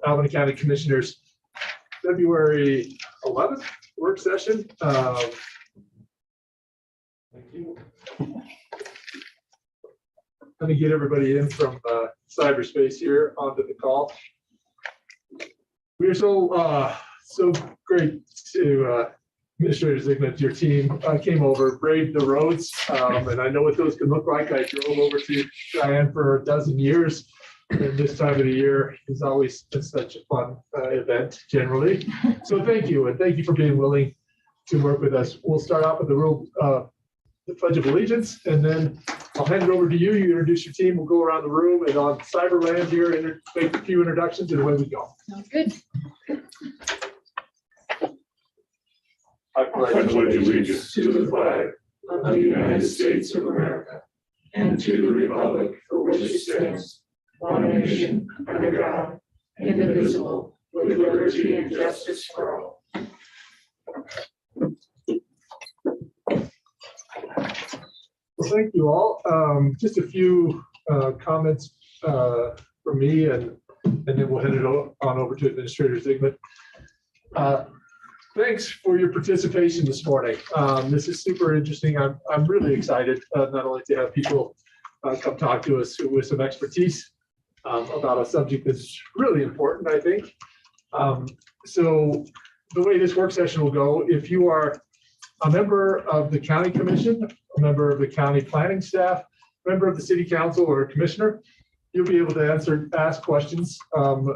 Albany County Commissioners February 11th work session. Thank you. Let me get everybody in from cyberspace here onto the call. We are so great to Administrator Zigmund, your team came over, braved the roads, and I know what those can look like. I drove over to Cheyenne for a dozen years, and this time of the year is always such a fun event generally. So thank you, and thank you for being willing to work with us. We'll start off with the Pledge of Allegiance, and then I'll hand it over to you. You introduce your team. We'll go around the room, and on Cyberland here, make a few introductions, and away we go. Sounds good. I pledge allegiance to the flag of the United States of America and to the republic for which it stands, one nation, under God, indivisible, with liberty and justice for all. Well, thank you all. Just a few comments from me, and then we'll head it on over to Administrator Zigmund. Thanks for your participation this morning. This is super interesting. I'm really excited not only to have people come talk to us with some expertise about a subject that's really important, I think. So the way this work session will go, if you are a member of the county commission, a member of the county planning staff, member of the city council, or a commissioner, you'll be able to ask questions of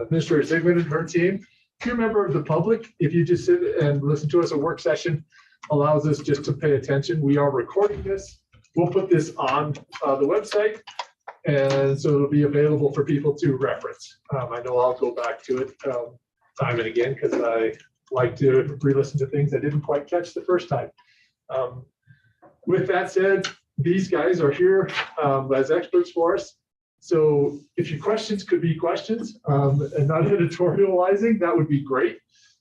Administrator Zigmund and her team. If you're a member of the public, if you just sit and listen to us, a work session allows us just to pay attention. We are recording this. We'll put this on the website, and so it'll be available for people to reference. I know I'll go back to it time and again because I like to re-listen to things I didn't quite catch the first time. With that said, these guys are here as experts for us. So if your questions could be questions and not editorializing, that would be great.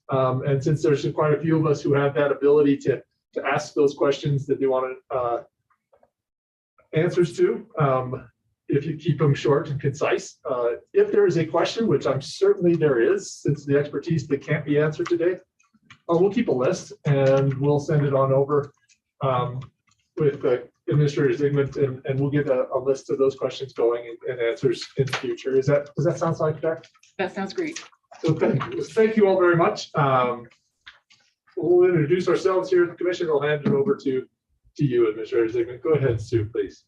And since there's quite a few of us who have that ability to ask those questions that they want answers to, if you keep them short and concise. If there is a question, which I'm certainly there is, since the expertise that can't be answered today, we'll keep a list and we'll send it on over with Administrator Zigmund, and we'll get a list of those questions going and answers in the future. Does that sound like that? That sounds great. So thank you all very much. We'll introduce ourselves here at the commission. I'll hand it over to you, Administrator Zigmund. Go ahead, Sue, please.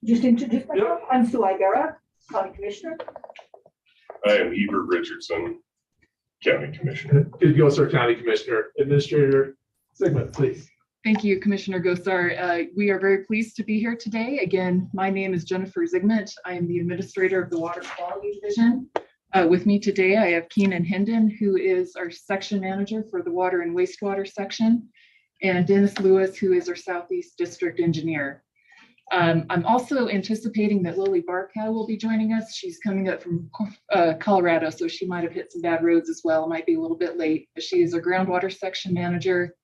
Just introduce myself. Yep. I'm Sue Igara, County Commissioner. I am Ebert Richardson, County Commissioner. Good Gosar County Commissioner. Administrator Zigmund, please. Thank you, Commissioner Gosar. We are very pleased to be here today. Again, my name is Jennifer Zigmund. I am the administrator of the Water Quality Division. With me today, I have Keenan Hendon, who is our section manager for the water and wastewater section, and Dennis Lewis, who is our Southeast District engineer. I'm also anticipating that Lily Barkow will be joining us. She's coming up from Colorado, so she might have hit some bad roads as well. Might be a little bit late, but she is our groundwater section manager.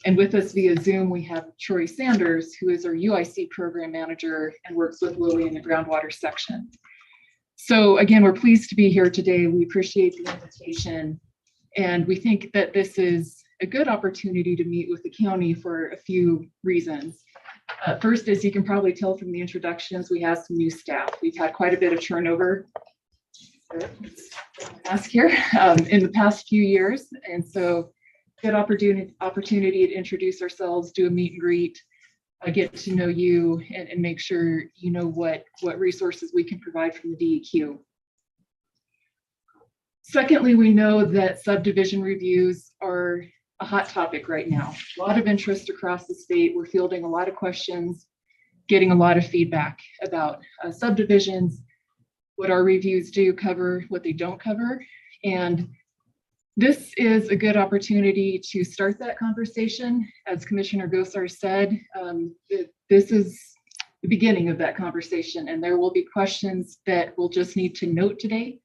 And with us via Zoom, we have Troy Sanders, who is our UIC program manager and works with Lily in the groundwater section. So again, we're pleased to be here today. We appreciate the invitation. And we think that this is a good opportunity to meet with the county for a few reasons. First, as you can probably tell from the introductions, we have some new staff. We've had quite a bit of turnover here in the past few years. And so good opportunity to introduce ourselves, do a meet and greet, get to know you, and make sure you know what resources we can provide from the DEQ. Secondly, we know that subdivision reviews are a hot topic right now. A lot of interest across the state. We're fielding a lot of questions, getting a lot of feedback about subdivisions, what our reviews do cover, what they don't cover. And this is a good opportunity to start that conversation. As Commissioner Gosar said, this is the beginning of that conversation, and there will be questions that we'll just need to note today.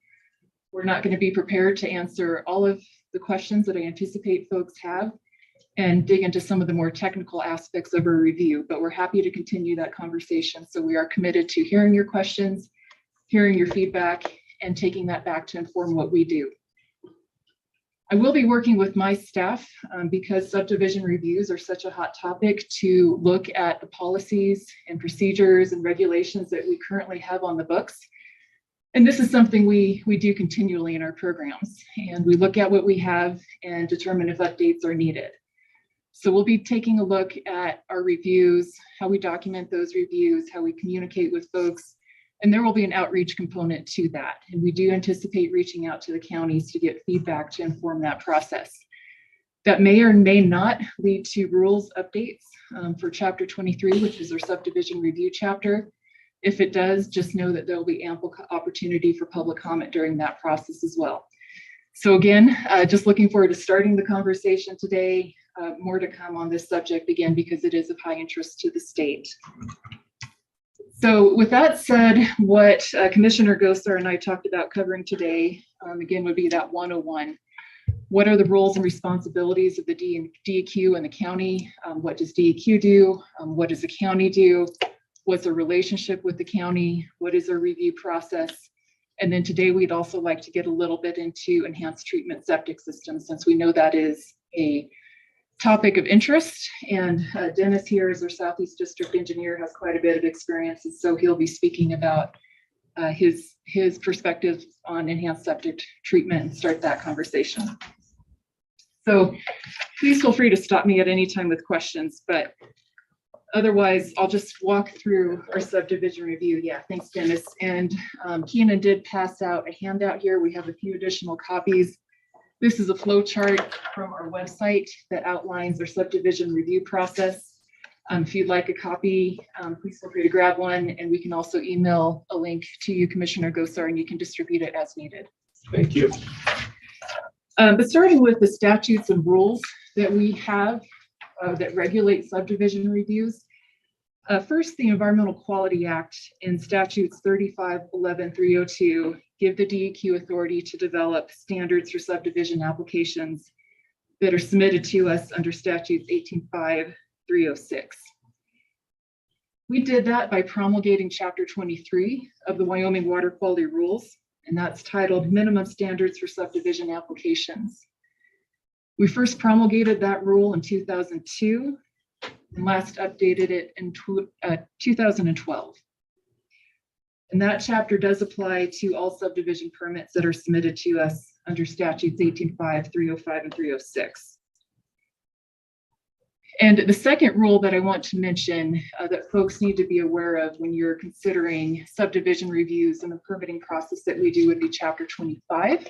We're not going to be prepared to answer all of the questions that I anticipate folks have and dig into some of the more technical aspects of our review, but we're happy to continue that conversation. So we are committed to hearing your questions, hearing your feedback, and taking that back to inform what we do. I will be working with my staff because subdivision reviews are such a hot topic to look at the policies and procedures and regulations that we currently have on the books. And this is something we do continually in our programs. And we look at what we have and determine if updates are needed. So we'll be taking a look at our reviews, how we document those reviews, how we communicate with folks, and there will be an outreach component to that. And we do anticipate reaching out to the counties to get feedback to inform that process. That may or may not lead to rules updates for Chapter 23, which is our subdivision review chapter. If it does, just know that there will be ample opportunity for public comment during that process as well. So again, just looking forward to starting the conversation today. More to come on this subject again, because it is of high interest to the state. So with that said, what Commissioner Gosar and I talked about covering today, again, would be that 101. What are the roles and responsibilities of the DEQ and the county? What does DEQ do? What does the county do? What's the relationship with the county? What is our review process? And then today we'd also like to get a little bit into enhanced treatment septic systems, since we know that is a topic of interest. And Dennis here is our Southeast District Engineer, has quite a bit of experience. And so he'll be speaking about his perspective on enhanced septic treatment and start that conversation. So please feel free to stop me at any time with questions, but otherwise I'll just walk through our subdivision review. Yeah, thanks, Dennis. And Keenan did pass out a handout here. We have a few additional copies. This is a flow chart from our website that outlines our subdivision review process. If you'd like a copy, please feel free to grab one, and we can also email a link to you, Commissioner Gosar, and you can distribute it as needed. Thank you. But starting with the statutes and rules that we have that regulate subdivision reviews. First, the Environmental Quality Act and statutes 3511-302 give the DEQ authority to develop standards for subdivision applications that are submitted to us under statutes 18.5-306. We did that by promulgating Chapter 23 of the Wyoming Water Quality Rules, and that's titled Minimum Standards for Subdivision Applications. We first promulgated that rule in 2002 and last updated it in 2012. And that chapter does apply to all subdivision permits that are submitted to us under statutes 18.5, 305, and 306. And the second rule that I want to mention that folks need to be aware of when you're considering subdivision reviews and the permitting process that we do would be Chapter 25.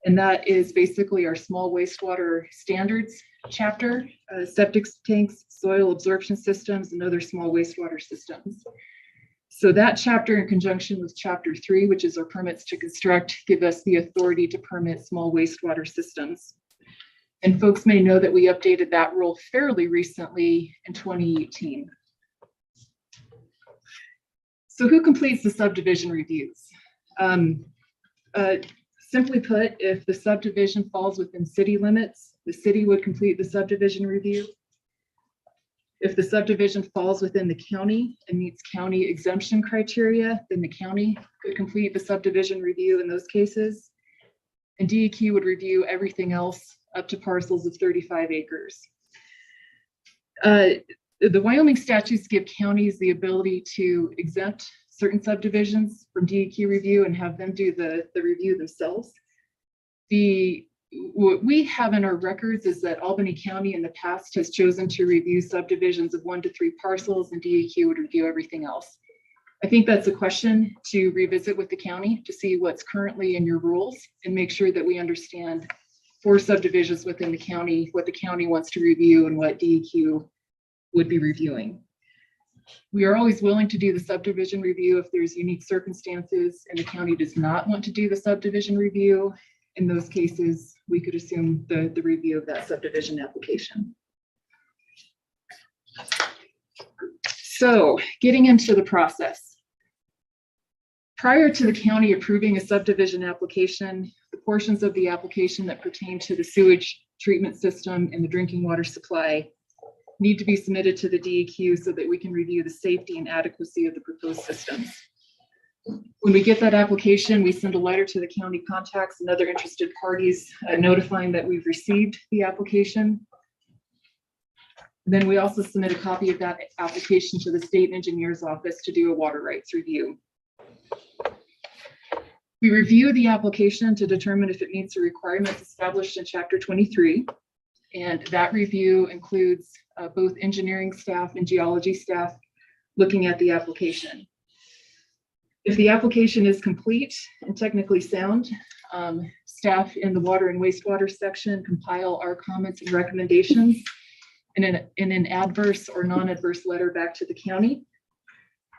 And that is basically our small wastewater standards chapter, septic tanks, soil absorption systems, and other small wastewater systems. So that chapter, in conjunction with Chapter 3, which is our permits to construct, give us the authority to permit small wastewater systems. And folks may know that we updated that rule fairly recently in 2018. So who completes the subdivision reviews? Simply put, if the subdivision falls within city limits, the city would complete the subdivision review. If the subdivision falls within the county and meets county exemption criteria, then the county could complete the subdivision review in those cases. And DEQ would review everything else up to parcels of 35 acres. The Wyoming statutes give counties the ability to exempt certain subdivisions from DEQ review and have them do the review themselves. What we have in our records is that Albany County in the past has chosen to review subdivisions of 1 to 3 parcels, and DEQ would review everything else. I think that's a question to revisit with the county to see what's currently in your rules and make sure that we understand for subdivisions within the county, what the county wants to review and what DEQ would be reviewing. We are always willing to do the subdivision review if there's unique circumstances and the county does not want to do the subdivision review. In those cases, we could assume the review of that subdivision application. So getting into the process. Prior to the county approving a subdivision application, the portions of the application that pertain to the sewage treatment system and the drinking water supply need to be submitted to the DEQ so that we can review the safety and adequacy of the proposed systems. When we get that application, we send a letter to the county contacts and other interested parties notifying that we've received the application. Then we also submit a copy of that application to the state engineer's office to do a water rights review. We review the application to determine if it meets the requirements established in Chapter 23. And that review includes both engineering staff and geology staff looking at the application. If the application is complete and technically sound, staff in the water and wastewater section compile our comments and recommendations in an adverse or non-adverse letter back to the county.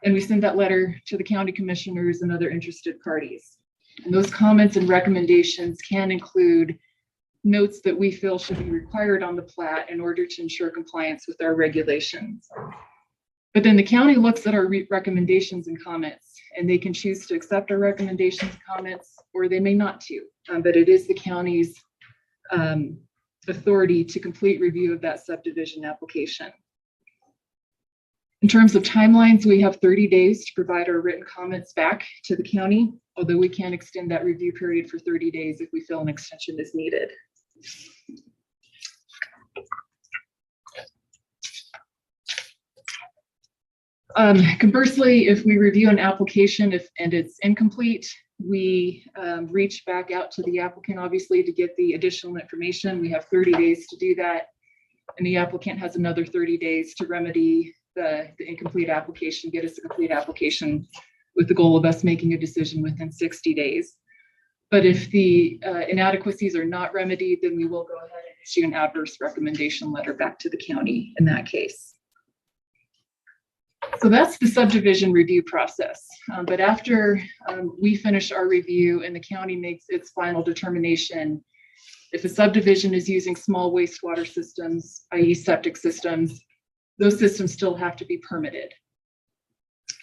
And we send that letter to the county commissioners and other interested parties. And those comments and recommendations can include notes that we feel should be required on the plat in order to ensure compliance with our regulations. But then the county looks at our recommendations and comments, and they can choose to accept our recommendations and comments, or they may not to. But it is the county's authority to complete review of that subdivision application. In terms of timelines, we have 30 days to provide our written comments back to the county, although we can extend that review period for 30 days if we feel an extension is needed. Conversely, if we review an application and it's incomplete, we reach back out to the applicant, obviously, to get the additional information. We have 30 days to do that, and the applicant has another 30 days to remedy the incomplete application, get us a complete application with the goal of us making a decision within 60 days. But if the inadequacies are not remedied, then we will go ahead and issue an adverse recommendation letter back to the county in that case. So that's the subdivision review process. But after we finish our review and the county makes its final determination, if a subdivision is using small wastewater systems, i.e. septic systems, those systems still have to be permitted.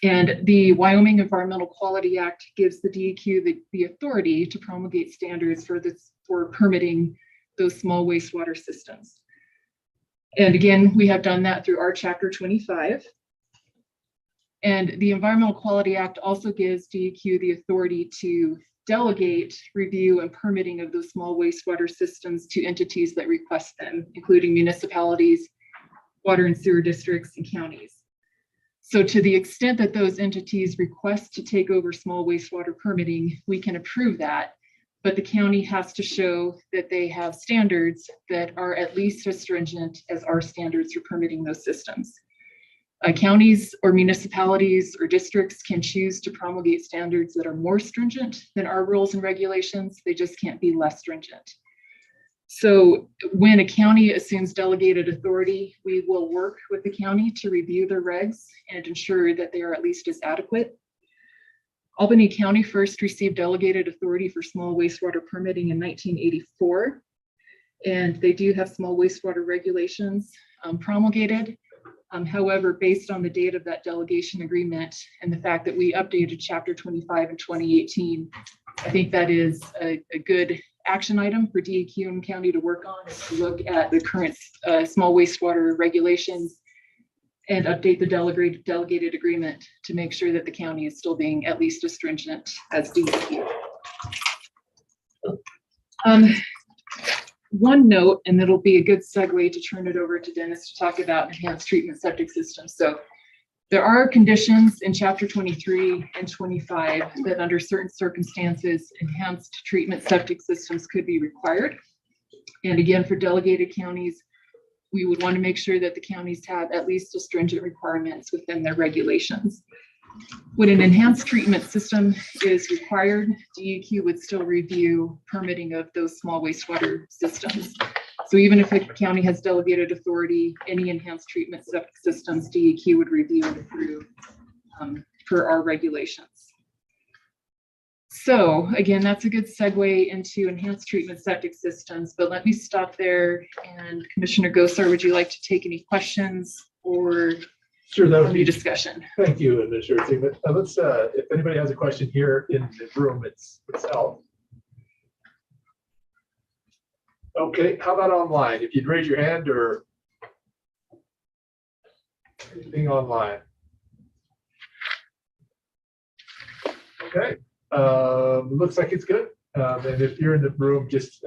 And the Wyoming Environmental Quality Act gives the DEQ the authority to promulgate standards for permitting those small wastewater systems. And again, we have done that through our Chapter 25. And the Environmental Quality Act also gives DEQ the authority to delegate review and permitting of those small wastewater systems to entities that request them, including municipalities, water and sewer districts, and counties. So to the extent that those entities request to take over small wastewater permitting, we can approve that, but the county has to show that they have standards that are at least as stringent as our standards for permitting those systems. Counties or municipalities or districts can choose to promulgate standards that are more stringent than our rules and regulations. They just can't be less stringent. So when a county assumes delegated authority, we will work with the county to review their regs and ensure that they are at least as adequate. Albany County first received delegated authority for small wastewater permitting in 1984. And they do have small wastewater regulations promulgated. However, based on the date of that delegation agreement and the fact that we updated Chapter 25 in 2018, I think that is a good action item for DEQ and county to work on, is to look at the current small wastewater regulations and update the delegated agreement to make sure that the county is still being at least as stringent as DEQ. One note, and it'll be a good segue to turn it over to Dennis to talk about enhanced treatment septic systems. So there are conditions in Chapter 23 and 25 that under certain circumstances, enhanced treatment septic systems could be required. And again, for delegated counties, we would want to make sure that the counties have at least as stringent requirements within their regulations. When an enhanced treatment system is required, DEQ would still review permitting of those small wastewater systems. So even if a county has delegated authority, any enhanced treatment septic systems, DEQ would review and approve per our regulations. So again, that's a good segue into enhanced treatment septic systems, but let me stop there. And Commissioner Gosar, would you like to take any questions or Sure, that would any be discussion? Thank you, Administrator Sigmund. Let's, if anybody has a question here in the room itself. Okay, how about online? If you'd raise your hand or anything online. Okay, looks like it's good. And if you're in the room, just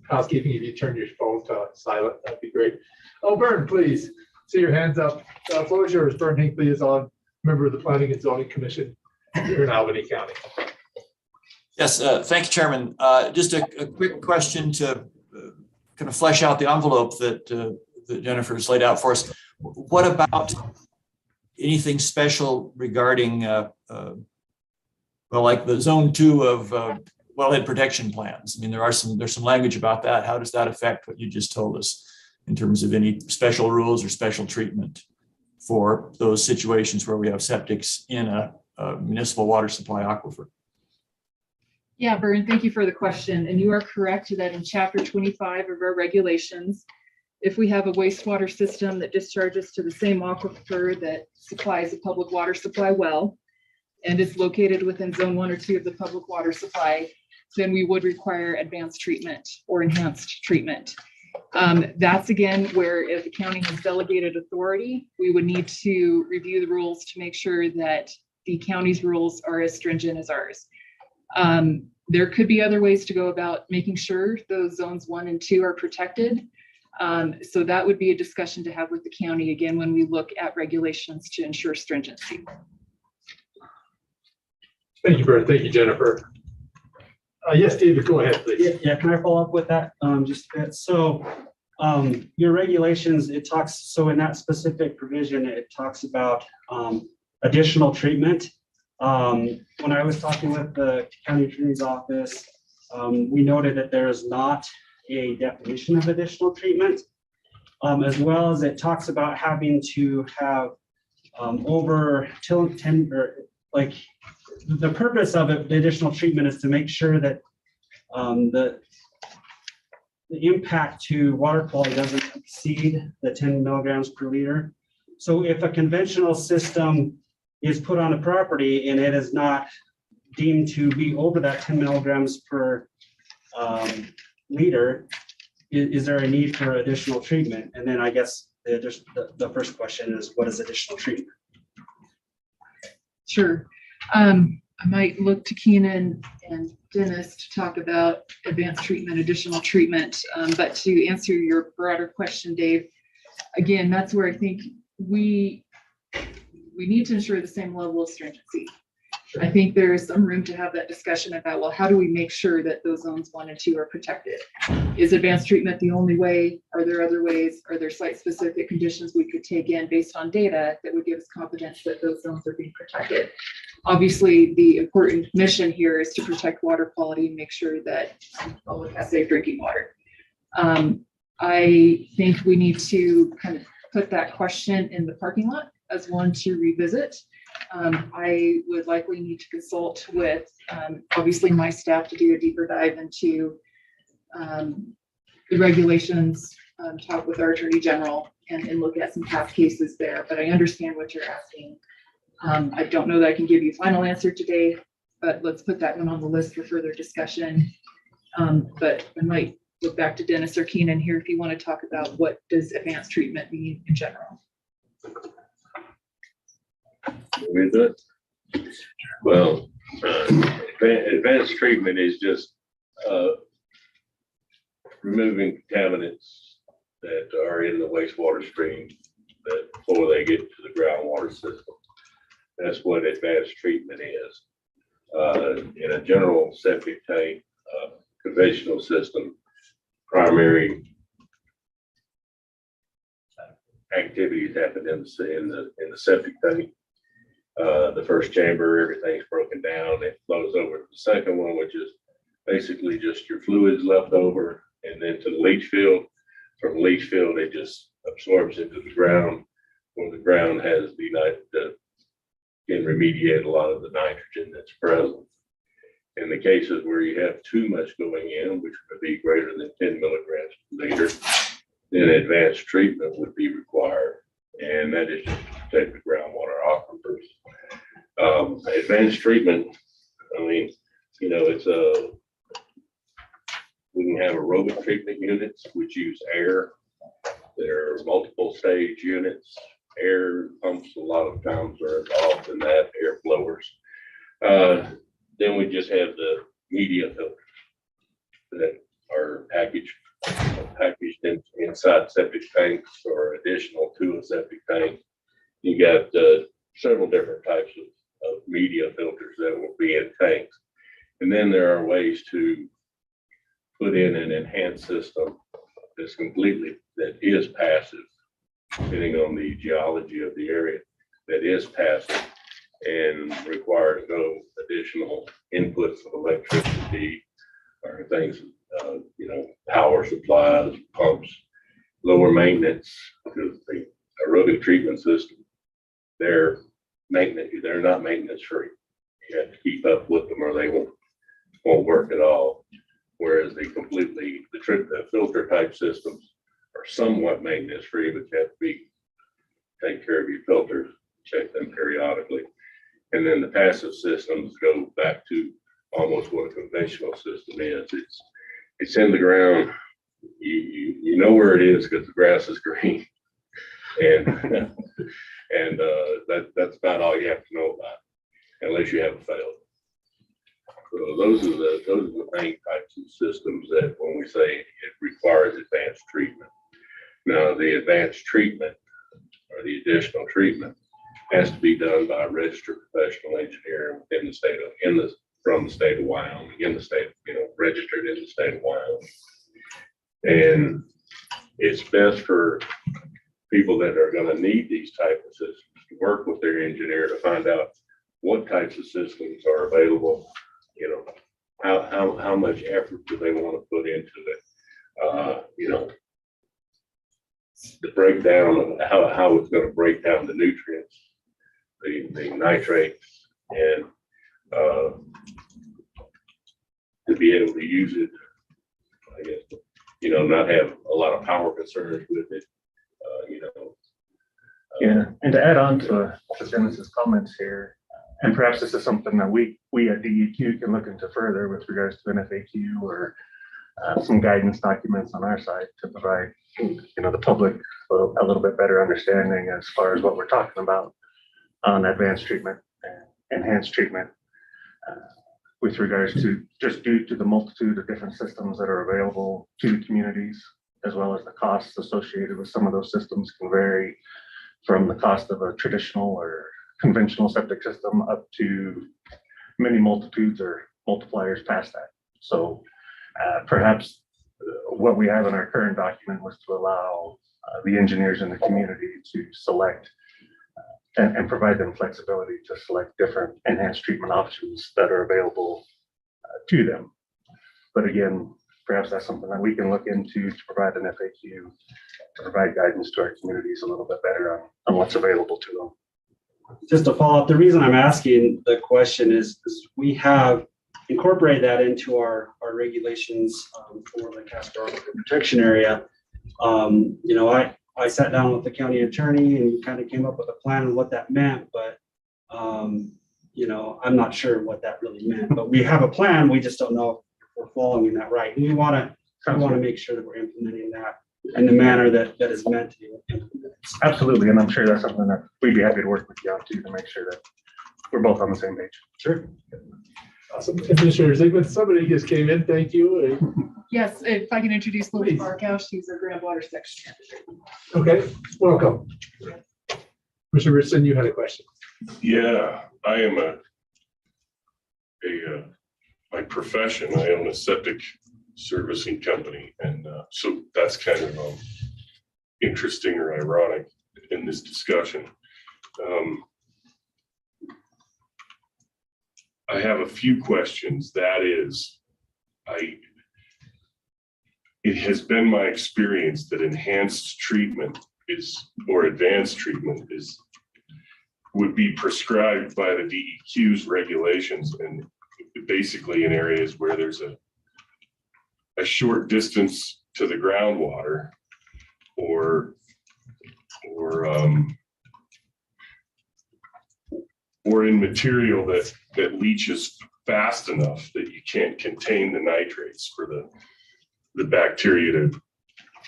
housekeeping, if you turn your phone to silent, that'd be great. Oh, Vern, please, see your hands up. Floor is yours. Vern Hinckley is on, member of the Planning and Zoning Commission here in Albany County. Yes, thank you, Chairman. Just a quick question to kind of flesh out the envelope that Jennifer's laid out for us. What about anything special regarding, well, like the zone 2 of wellhead protection plans? I mean, there's some language about that. How does that affect what you just told us in terms of any special rules or special treatment for those situations where we have septics in a municipal water supply aquifer? Yeah, Vern, thank you for the question. And you are correct that in Chapter 25 of our regulations, if we have a wastewater system that discharges to the same aquifer that supplies a public water supply well, and is located within Zone 1 or 2 of the public water supply, then we would require advanced treatment or enhanced treatment. That's again where if the county has delegated authority, we would need to review the rules to make sure that the county's rules are as stringent as ours. There could be other ways to go about making sure those zones 1 and 2 are protected. So that would be a discussion to have with the county again when we look at regulations to ensure stringency. Thank you, Vern. Thank you, Jennifer. Yes, David, go ahead, please. Yeah, can I follow up with that? Just a bit. So your regulations, it talks, so in that specific provision, it talks about additional treatment. When I was talking with the county attorney's office, we noted that there is not a definition of additional treatment, as well as it talks about having to have over 10 or like the purpose of it, the additional treatment is to make sure that the impact to water quality doesn't exceed the 10 milligrams per liter. So if a conventional system is put on a property and it is not deemed to be over that 10 milligrams per liter, is there a need for additional treatment? And then I guess the first question is, what is additional treatment? Sure. I might look to Keenan and Dennis to talk about advanced treatment, additional treatment. But to answer your broader question, Dave, again, that's where I think we need to ensure the same level of stringency. I think there is some room to have that discussion about, well, how do we make sure that those zones 1 and 2 are protected? Is advanced treatment the only way? Are there other ways? Are there site-specific conditions we could take in based on data that would give us confidence that those zones are being protected? Obviously, the important mission here is to protect water quality and make sure that public has safe drinking water. I think we need to kind of put that question in the parking lot as one to revisit. I would likely need to consult with, obviously, my staff to do a deeper dive into the regulations, talk with our Attorney General and look at some past cases there. But I understand what you're asking. I don't know that I can give you a final answer today, but let's put that one on the list for further discussion. But I might look back to Dennis or Keenan here if you want to talk about what does advanced treatment mean in general. With it. Well, advanced treatment is just removing contaminants that are in the wastewater stream that before they get to the groundwater system. That's what advanced treatment is. In a general septic tank, conventional system, primary activities happen in the septic tank. The first chamber, everything's broken down. It flows over to the second one, which is basically just your fluids left over, and then to the leach field. From leach field, it just absorbs into the ground, where the ground has can remediate a lot of the nitrogen that's present. In the cases where you have too much going in, which would be greater than 10 milligrams per liter, then advanced treatment would be required. And that is just to protect the groundwater aquifers. Advanced treatment, I mean, you know, we can have aerobic treatment units which use air. There are multiple stage units. Air pumps a lot of times are involved in that, air blowers. Then we just have the media filters that are packaged inside septic tanks or additional to a septic tank. You got several different types of media filters that will be in tanks. And then there are ways to put in an enhanced system that is passive, depending on the geology of the area, that is passive and requires no additional inputs of electricity or things, power supplies, pumps, lower maintenance, because the aerobic treatment system, they're not maintenance free. You have to keep up with them or they won't work at all. Whereas the filter type systems are somewhat maintenance free, but you have to take care of your filters, check them periodically. And then the passive systems go back to almost what a conventional system is. It's in the ground. You know where it is because the grass is green, and that's about all you have to know about it, unless you haven't failed. So those are the main types of systems that when we say it requires advanced treatment. Now the advanced treatment or the additional treatment has to be done by a registered professional engineer within from the state of Wyoming, registered in the state of Wyoming. And it's best for people that are going to need these type of systems to work with their engineer to find out what types of systems are available, how much effort do they want to put into it, the breakdown of how it's going to break down the nutrients, the nitrates, and to be able to use it, I guess, not have a lot of power concerns with it, Yeah, and to add on to Dennis's comments here, and perhaps this is something that we at DEQ can look into further with regards to an FAQ or some guidance documents on our side to provide, the public a little bit better understanding as far as what we're talking about on advanced treatment and enhanced treatment with regards to just due to the multitude of different systems that are available to the communities, as well as the costs associated with some of those systems can vary from the cost of a traditional or conventional septic system up to many multitudes or multipliers past that. So perhaps what we have in our current document was to allow the engineers in the community to select and provide them flexibility to select different enhanced treatment options that are available to them. But again, perhaps that's something that we can look into to provide an FAQ to provide guidance to our communities a little bit better on what's available to them. Just to follow up, the reason I'm asking the question is we have incorporated that into our regulations for the Casper Aquifer Protection Area. I sat down with the county attorney and kind of came up with a plan of what that meant, but I'm not sure what that really meant. But we have a plan, we just don't know if we're following that right. And we want to make sure that we're implementing that in the manner that is meant to be implemented. Absolutely, and I'm sure that's something that we'd be happy to work with you on too, to make sure that we're both on the same page. Sure. Awesome. Commissioner Ziegman, somebody just came in. Thank you. Yes, if I can introduce Lily Please. Barkow, she's our groundwater section manager. Okay, welcome. Commissioner Richardson, you had a question. Yeah, I am my profession, I own a septic servicing company. And so that's kind of interesting or ironic in this discussion. I have a few questions. That is, it has been my experience that enhanced treatment or advanced treatment would be prescribed by the DEQ's regulations, and basically in areas where there's a short distance to the groundwater or in material that leaches fast enough that you can't contain the nitrates for the bacteria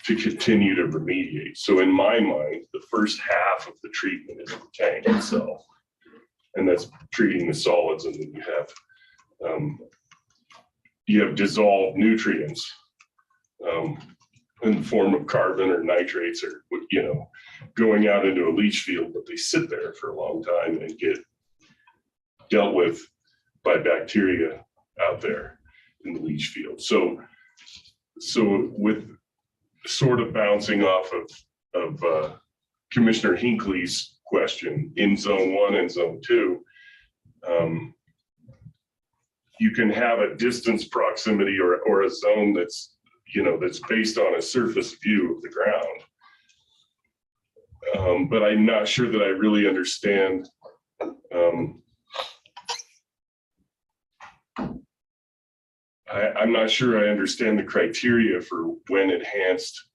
to continue to remediate. So in my mind, the first half of the treatment is the tank itself. and that's treating the solids, and then you have dissolved nutrients in the form of carbon or nitrates, or going out into a leach field, but they sit there for a long time and get dealt with by bacteria out there in the leach field. So with sort of bouncing off of Commissioner Hinckley's question, in zone 1 and zone 2, you can have a distance proximity or a zone that's based on a surface view of the ground. But I'm not sure that I really understand I'm not sure I understand the criteria for when enhanced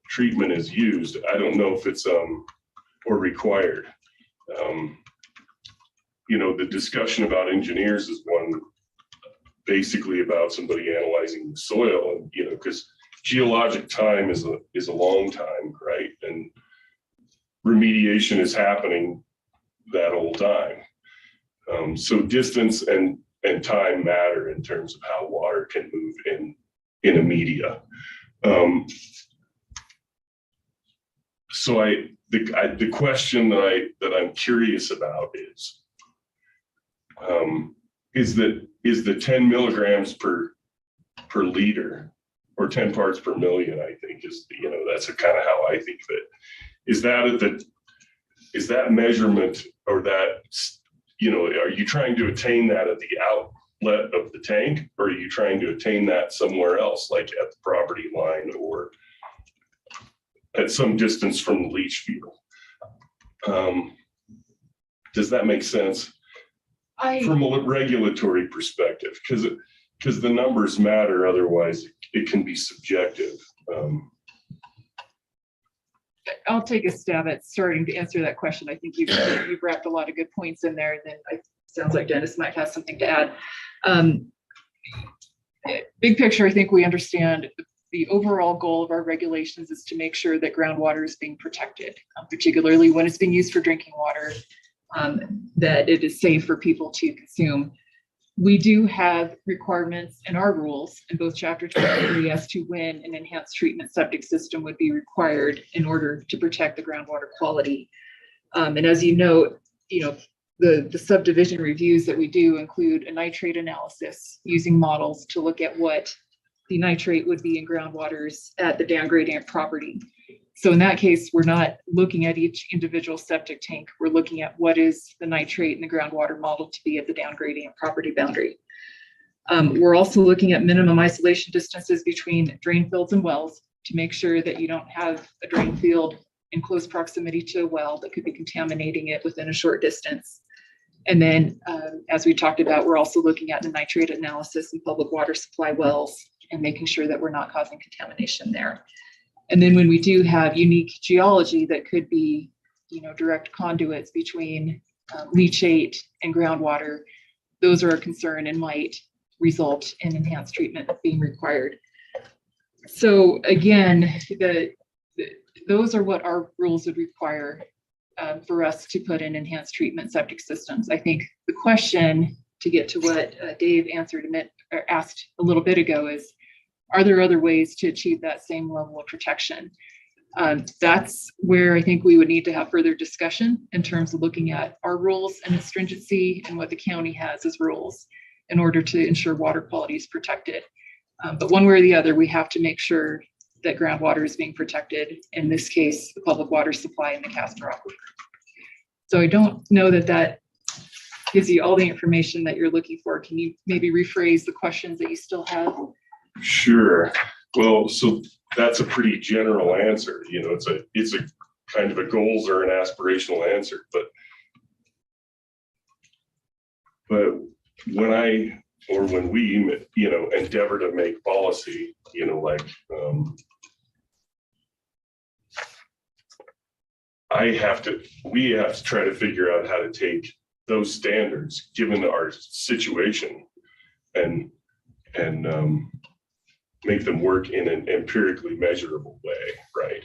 treatment is used. I don't know if it's or required. The discussion about engineers is one basically about somebody analyzing the soil, and because geologic time is a long time, right? And remediation is happening that whole time. So distance and time matter in terms of how water can move in a media. So the question that I'm curious about is the 10 milligrams per liter, or 10 parts per million, I think is, that's kind of how I think of it. Is that measurement, or that, are you trying to attain that at the outlet of the tank, or are you trying to attain that somewhere else, like at the property line or at some distance from the leach field? Does that make sense? From a regulatory perspective, because the numbers matter, otherwise it can be subjective. I'll take a stab at starting to answer that question. I think you've wrapped a lot of good points in there, and then it sounds like Dennis might have something to add. Big picture, I think we understand the overall goal of our regulations is to make sure that groundwater is being protected, particularly when it's being used for drinking water, that it is safe for people to consume. We do have requirements in our rules in both Chapter 23 as to when an enhanced treatment septic system would be required in order to protect the groundwater quality. And as you know, the subdivision reviews that we do include a nitrate analysis using models to look at what the nitrate would be in groundwaters at the down gradient property. So in that case, we're not looking at each individual septic tank. We're looking at what is the nitrate in the groundwater model to be at the down gradient property boundary. We're also looking at minimum isolation distances between drain fields and wells to make sure that you don't have a drain field in close proximity to a well that could be contaminating it within a short distance. And then, as we talked about, we're also looking at the nitrate analysis in public water supply wells and making sure that we're not causing contamination there. And then when we do have unique geology that could be, direct conduits between leachate and groundwater, those are a concern and might result in enhanced treatment being required. So again, those are what our rules would require for us to put in enhanced treatment septic systems. I think the question, to get to what Dave asked a little bit ago, is, are there other ways to achieve that same level of protection? That's where I think we would need to have further discussion in terms of looking at our rules and its stringency and what the county has as rules in order to ensure water quality is protected. But one way or the other, we have to make sure that groundwater is being protected, in this case, the public water supply in the Castor Aquifer. So I don't know that gives you all the information that you're looking for. Can you maybe rephrase the questions that you still have? Sure. Well, so that's a pretty general answer. It's a kind of a goals or an aspirational answer, but when we endeavor to make policy, we have to try to figure out how to take those standards, given our situation, and make them work in an empirically measurable way, right?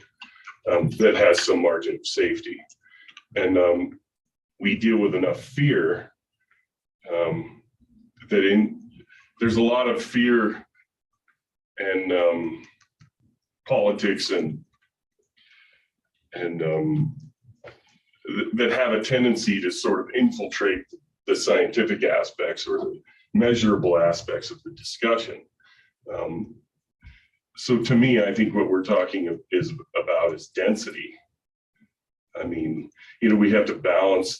That has some margin of safety. And we deal with enough fear there's a lot of fear and politics and that have a tendency to sort of infiltrate the scientific aspects or the measurable aspects of the discussion. So to me, I think what we're talking about is density. I mean, you know, we have to balance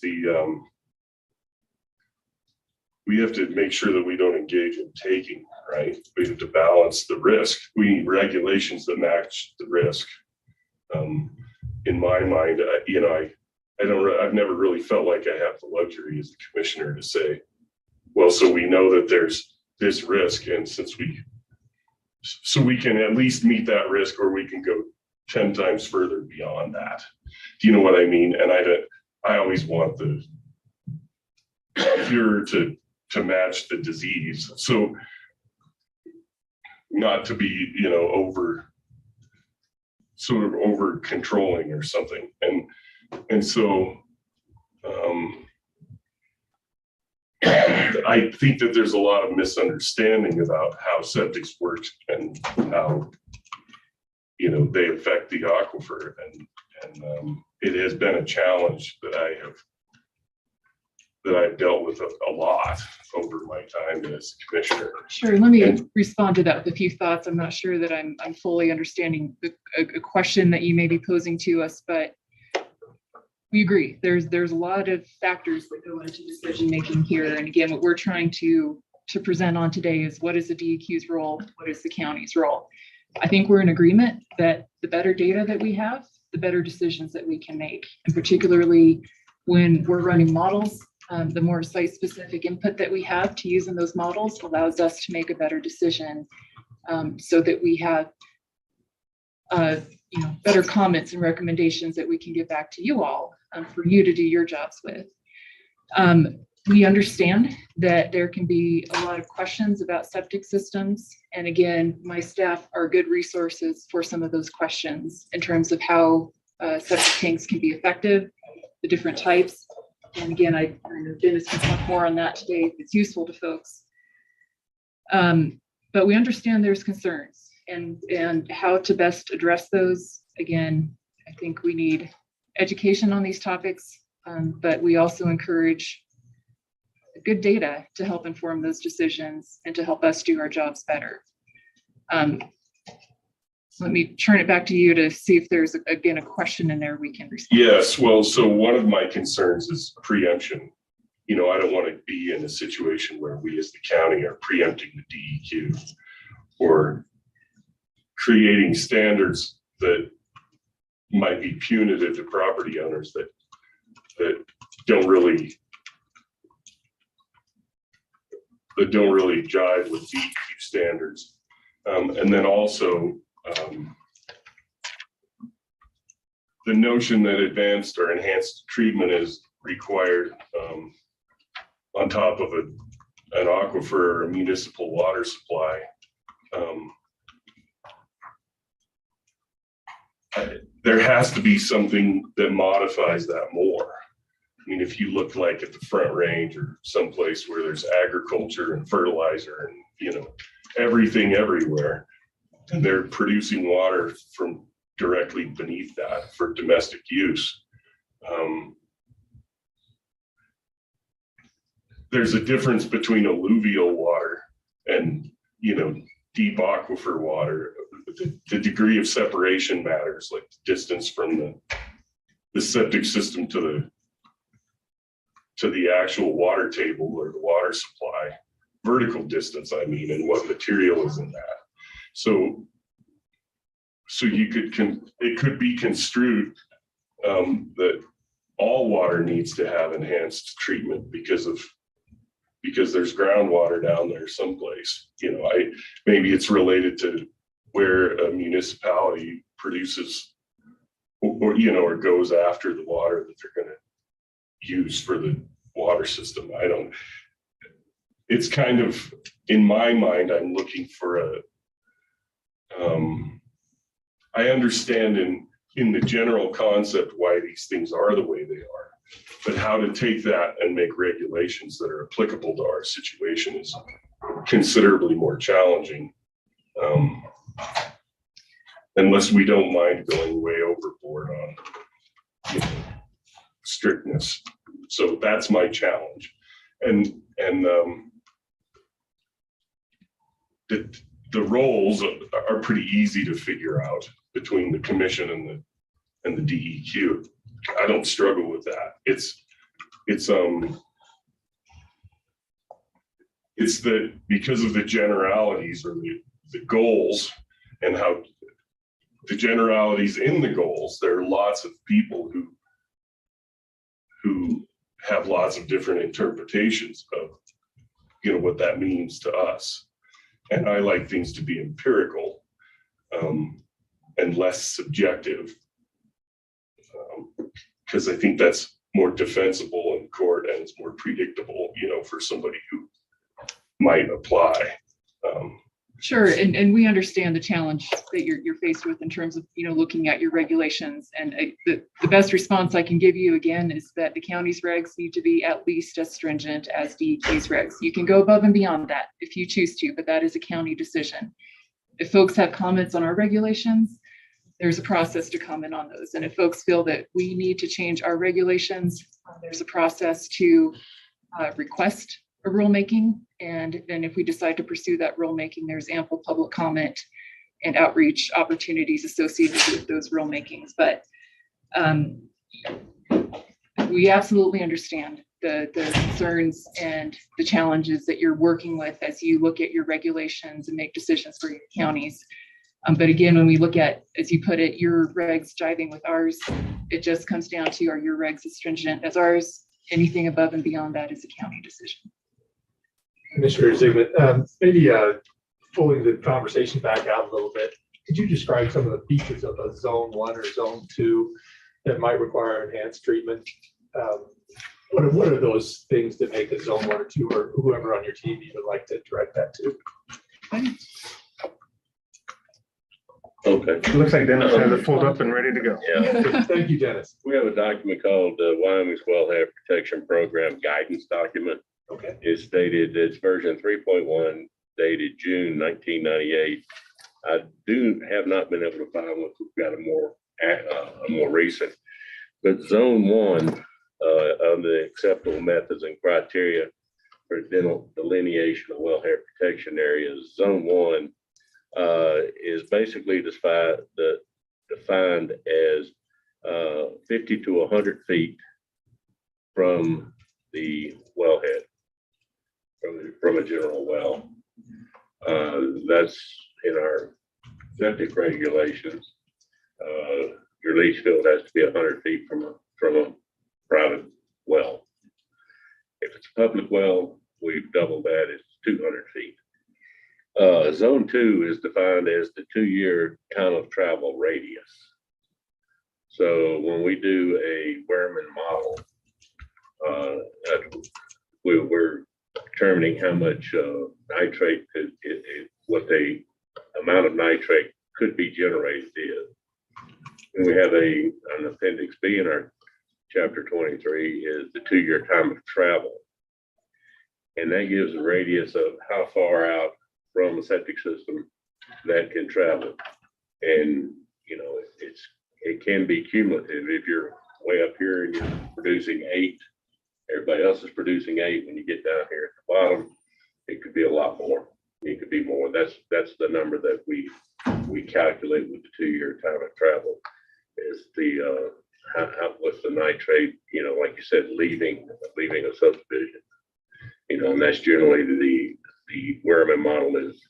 we have to make sure that we don't engage in taking, right? We have to balance the risk. We need regulations that match the risk. In my mind, you know, I've never really felt like I have the luxury as a commissioner to say, well, so we know that there's this risk, and so we can at least meet that risk, or we can go 10 times further beyond that. Do you know what I mean? And I always want the cure to match the disease. So not to be, you know, over controlling or something. And so I think that there's a lot of misunderstanding about how septics work and how, you know, they affect the aquifer. And it has been a challenge that I've dealt with a lot over my time as commissioner. Sure. Let me respond to that with a few thoughts. I'm not sure that I'm fully understanding a question that you may be posing to us, but we agree. There's a lot of factors that go into decision making here. And again, what we're trying to present on today is what is the DEQ's role? What is the county's role? I think we're in agreement that the better data that we have, the better decisions that we can make. And particularly when we're running models, the more site-specific input that we have to use in those models allows us to make a better decision, so that we have you know, better comments and recommendations that we can get back to you all for you to do your jobs with. We understand that there can be a lot of questions about septic systems. And again, my staff are good resources for some of those questions in terms of how septic tanks can be effective, the different types. And again, I know Dennis can talk more on that today if it's useful to folks. But we understand there's concerns and how to best address those. Again, I think we need education on these topics, but we also encourage good data to help inform those decisions and to help us do our jobs better. Let me turn it back to you to see if there's, again, a question in there we can respond. Yes, well, so one of my concerns is preemption. You know, I don't want to be in a situation where we as the county are preempting the DEQ or creating standards that might be punitive to property owners that don't really jive with DEQ standards. And then also the notion that advanced or enhanced treatment is required on top of an aquifer or a municipal water supply. There has to be something that modifies that more. I mean, if you look like at the Front Range or someplace where there's agriculture and fertilizer and, you know, everything everywhere, they're producing water from directly beneath that for domestic use. There's a difference between alluvial water and, you know, deep aquifer water. The degree of separation matters, like the distance from the septic system to the actual water table or the water supply, vertical distance, I mean, and what material is in that. So it could be construed that all water needs to have enhanced treatment because there's groundwater down there someplace. You know, maybe it's related to where a municipality produces or you know, or goes after the water that they're going to use for the water system. It's kind of, in my mind, I'm looking for I understand in the general concept why these things are the way they are. But how to take that and make regulations that are applicable to our situation is considerably more challenging. Unless we don't mind going way overboard on, you know, strictness. So that's my challenge. And the roles are pretty easy to figure out between the commission and the DEQ. I don't struggle with that. It's the because of the generalities or the goals and how the generalities in the goals, there are lots of people who have lots of different interpretations of, you know, what that means to us. And I like things to be empirical and less subjective, because I think that's more defensible in court and it's more predictable, you know, for somebody who might apply. Sure, and we understand the challenge that you're faced with in terms of, you know, looking at your regulations. And the best response I can give you again is that the county's regs need to be at least as stringent as DEQ's regs. You can go above and beyond that if you choose to, but that is a county decision. If folks have comments on our regulations, there's a process to comment on those. And if folks feel that we need to change our regulations, there's a process to request a rulemaking. And then if we decide to pursue that rulemaking, there's ample public comment and outreach opportunities associated with those rulemakings. But we absolutely understand the concerns and the challenges that you're working with as you look at your regulations and make decisions for your counties. But again, when we look at, as you put it, your regs jiving with ours, it just comes down to, are your regs as stringent as ours? Anything above and beyond that is a county decision. Commissioner Zigmund, maybe pulling the conversation back out a little bit, could you describe some of the features of a zone 1 or zone 2 that might require enhanced treatment? What are those things that make a zone 1 or 2, or whoever on your team you would like to direct that to? Okay. It looks like Dennis has it pulled up and ready to go. Yeah. Thank you, Dennis. We have a document called the Wyoming's Wellhead Protection Program Guidance Document. Okay. It's dated, it's version 3.1, dated June 1998. I have not been able to find one. We've got a more recent. But zone 1 of the acceptable methods and criteria for delineation of wellhead protection areas, zone 1 is basically defined as 50 to 100 feet from the wellhead, from a general well. That's in our septic regulations. Your leach field has to be 100 feet from a private well. If it's a public well, we've doubled that, it's 200 feet. Zone 2 is defined as the 2-year time of travel radius. So when we do a Wyoming model, we're determining how much nitrate, what the amount of nitrate could be generated is. And we have an appendix B in our chapter 23 is the 2-year time of travel. And that gives a radius of how far out from a septic system that can travel. And, you know, it can be cumulative. If you're way up here and you're producing 8, everybody else is producing 8. When you get down here at the bottom, it could be a lot more. It could be more. That's the number that we calculate with the 2-year time of travel is the what's the nitrate, you know, like you said, leaving a subdivision, you know, and that's generally the Wyoming model is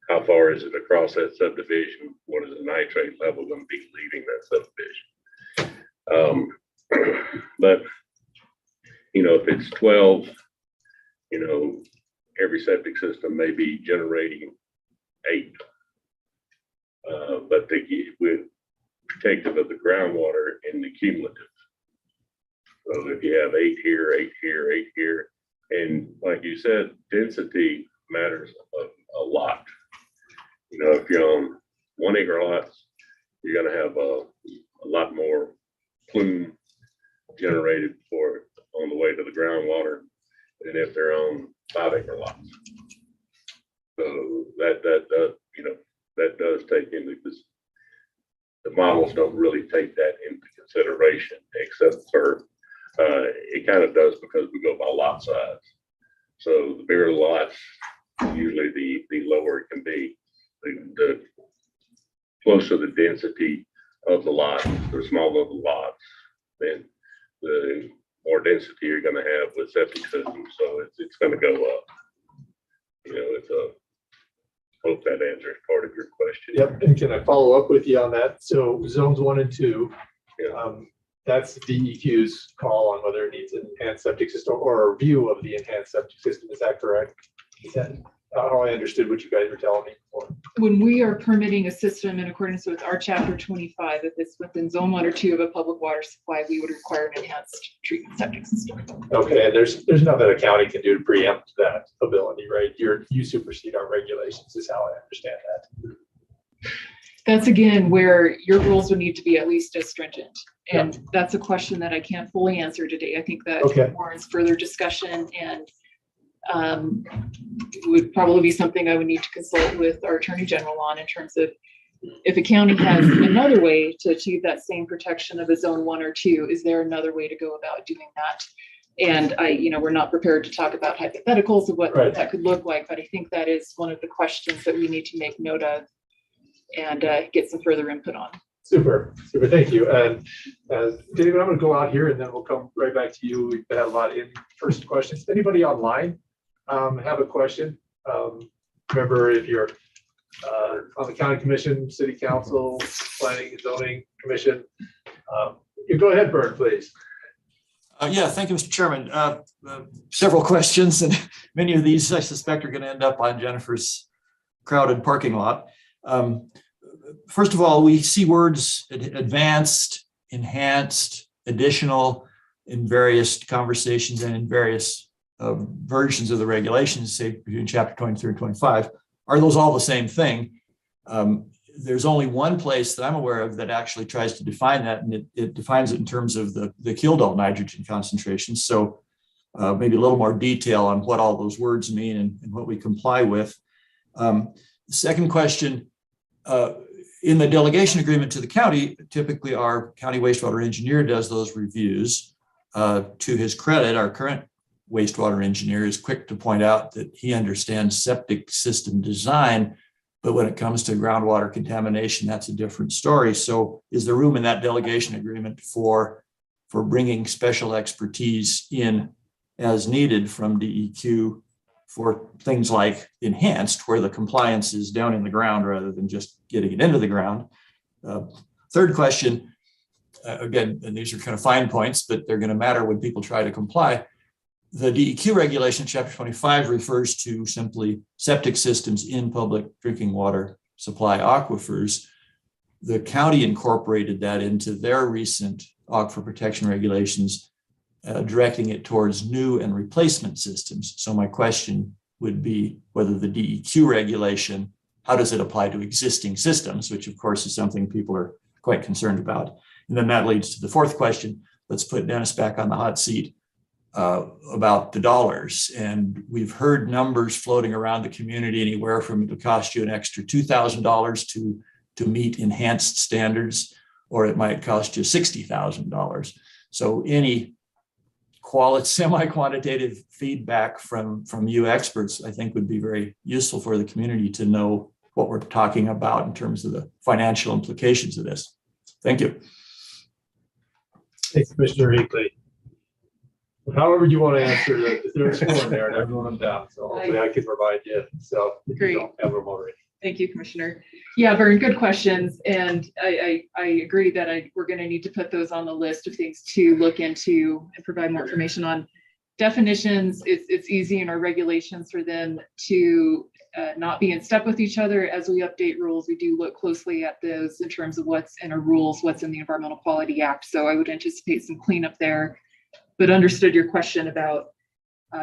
how far is it across that subdivision? What is the nitrate level going to be leaving that subdivision? But, you know, if it's 12, you know, every septic system may be generating 8. But we're protective of the groundwater in the cumulative. So if you have 8 here, 8 here, 8 here, and like you said, density matters a lot. You know, if you're on 1-acre lots, you're going to have a lot more plume generated for on the way to the groundwater than if they're on 5-acre lots. So that does take into this. The models don't really take that into consideration, except for it kind of does because we go by lot size. So the bigger the lots, usually the lower it can be. The closer the density of the lot, the smaller the lots, then the more density you're going to have with septic systems. So it's going to go up. It's a. Hope that answers part of your question. Yep, and can I follow up with you on that? So zones 1 and 2, Yeah. That's DEQ's call on whether it needs an enhanced septic system or a review of the enhanced septic system. Is that correct? Is that how I understood what you guys were telling me before? When we are permitting a system in accordance with our chapter 25, if it's within zone 1 or 2 of a public water supply, we would require an enhanced treatment septic system. Okay, and there's nothing a county can do to preempt that ability, right? You supersede our regulations is how I understand that. That's again where your rules would need to be at least as stringent. And that's a question that I can't fully answer today. I think that warrants further discussion, and it would probably be something I would need to consult with our Attorney General on in terms of if a county has another way to achieve that same protection of a zone 1 or 2, is there another way to go about doing that? And we're not prepared to talk about hypotheticals of what that could look like, but I think that is one of the questions that we need to make note of and get some further input on. Super, thank you. And David, I'm going to go out here and then we'll come right back to you. We've had a lot in first questions. Anybody online have a question? Remember, if you're on the county commission, city council, planning and zoning commission, you go ahead, Bert, please. Yeah, thank you, Mr. Chairman. Several questions, and many of these I suspect are going to end up on Jennifer's crowded parking lot. First of all, we see words advanced, enhanced, additional in various conversations and in various versions of the regulations, say between chapter 23 and 25. Are those all the same thing? There's only one place that I'm aware of that actually tries to define that, and it defines it in terms of the kildall nitrogen concentration. So maybe a little more detail on what all those words mean and what we comply with. Second question, in the delegation agreement to the county, typically our county wastewater engineer does those reviews. To his credit, our current wastewater engineer is quick to point out that he understands septic system design, but when it comes to groundwater contamination, that's a different story. So is there room in that delegation agreement for bringing special expertise in as needed from DEQ for things like enhanced, where the compliance is down in the ground rather than just getting it into the ground? Third question, again, and these are kind of fine points, but they're going to matter when people try to comply. The DEQ regulation, chapter 25, refers to simply septic systems in public drinking water supply aquifers. The county incorporated that into their recent aquifer protection regulations, directing it towards new and replacement systems. So my question would be whether the DEQ regulation, how does it apply to existing systems, which of course is something people are quite concerned about. And then that leads to the fourth question. Let's put Dennis back on the hot seat about the dollars. And we've heard numbers floating around the community anywhere from it'll cost you an extra $2,000 to meet enhanced standards, or it might cost you $60,000. So any semi-quantitative feedback from you experts, I think would be very useful for the community to know what we're talking about in terms of the financial implications of this. Thank you. Thanks, Commissioner Hinckley. However you want to answer that, there's one there and everyone I'm down. So hopefully I can provide you. So if you don't have them already. Thank you, Commissioner. Yeah, very good questions. And I agree that we're going to need to put those on the list of things to look into and provide more information on. Definitions, it's easy in our regulations for them to not be in step with each other. As we update rules, we do look closely at those in terms of what's in our rules, what's in the Environmental Quality Act. So I would anticipate some cleanup there, but understood your question about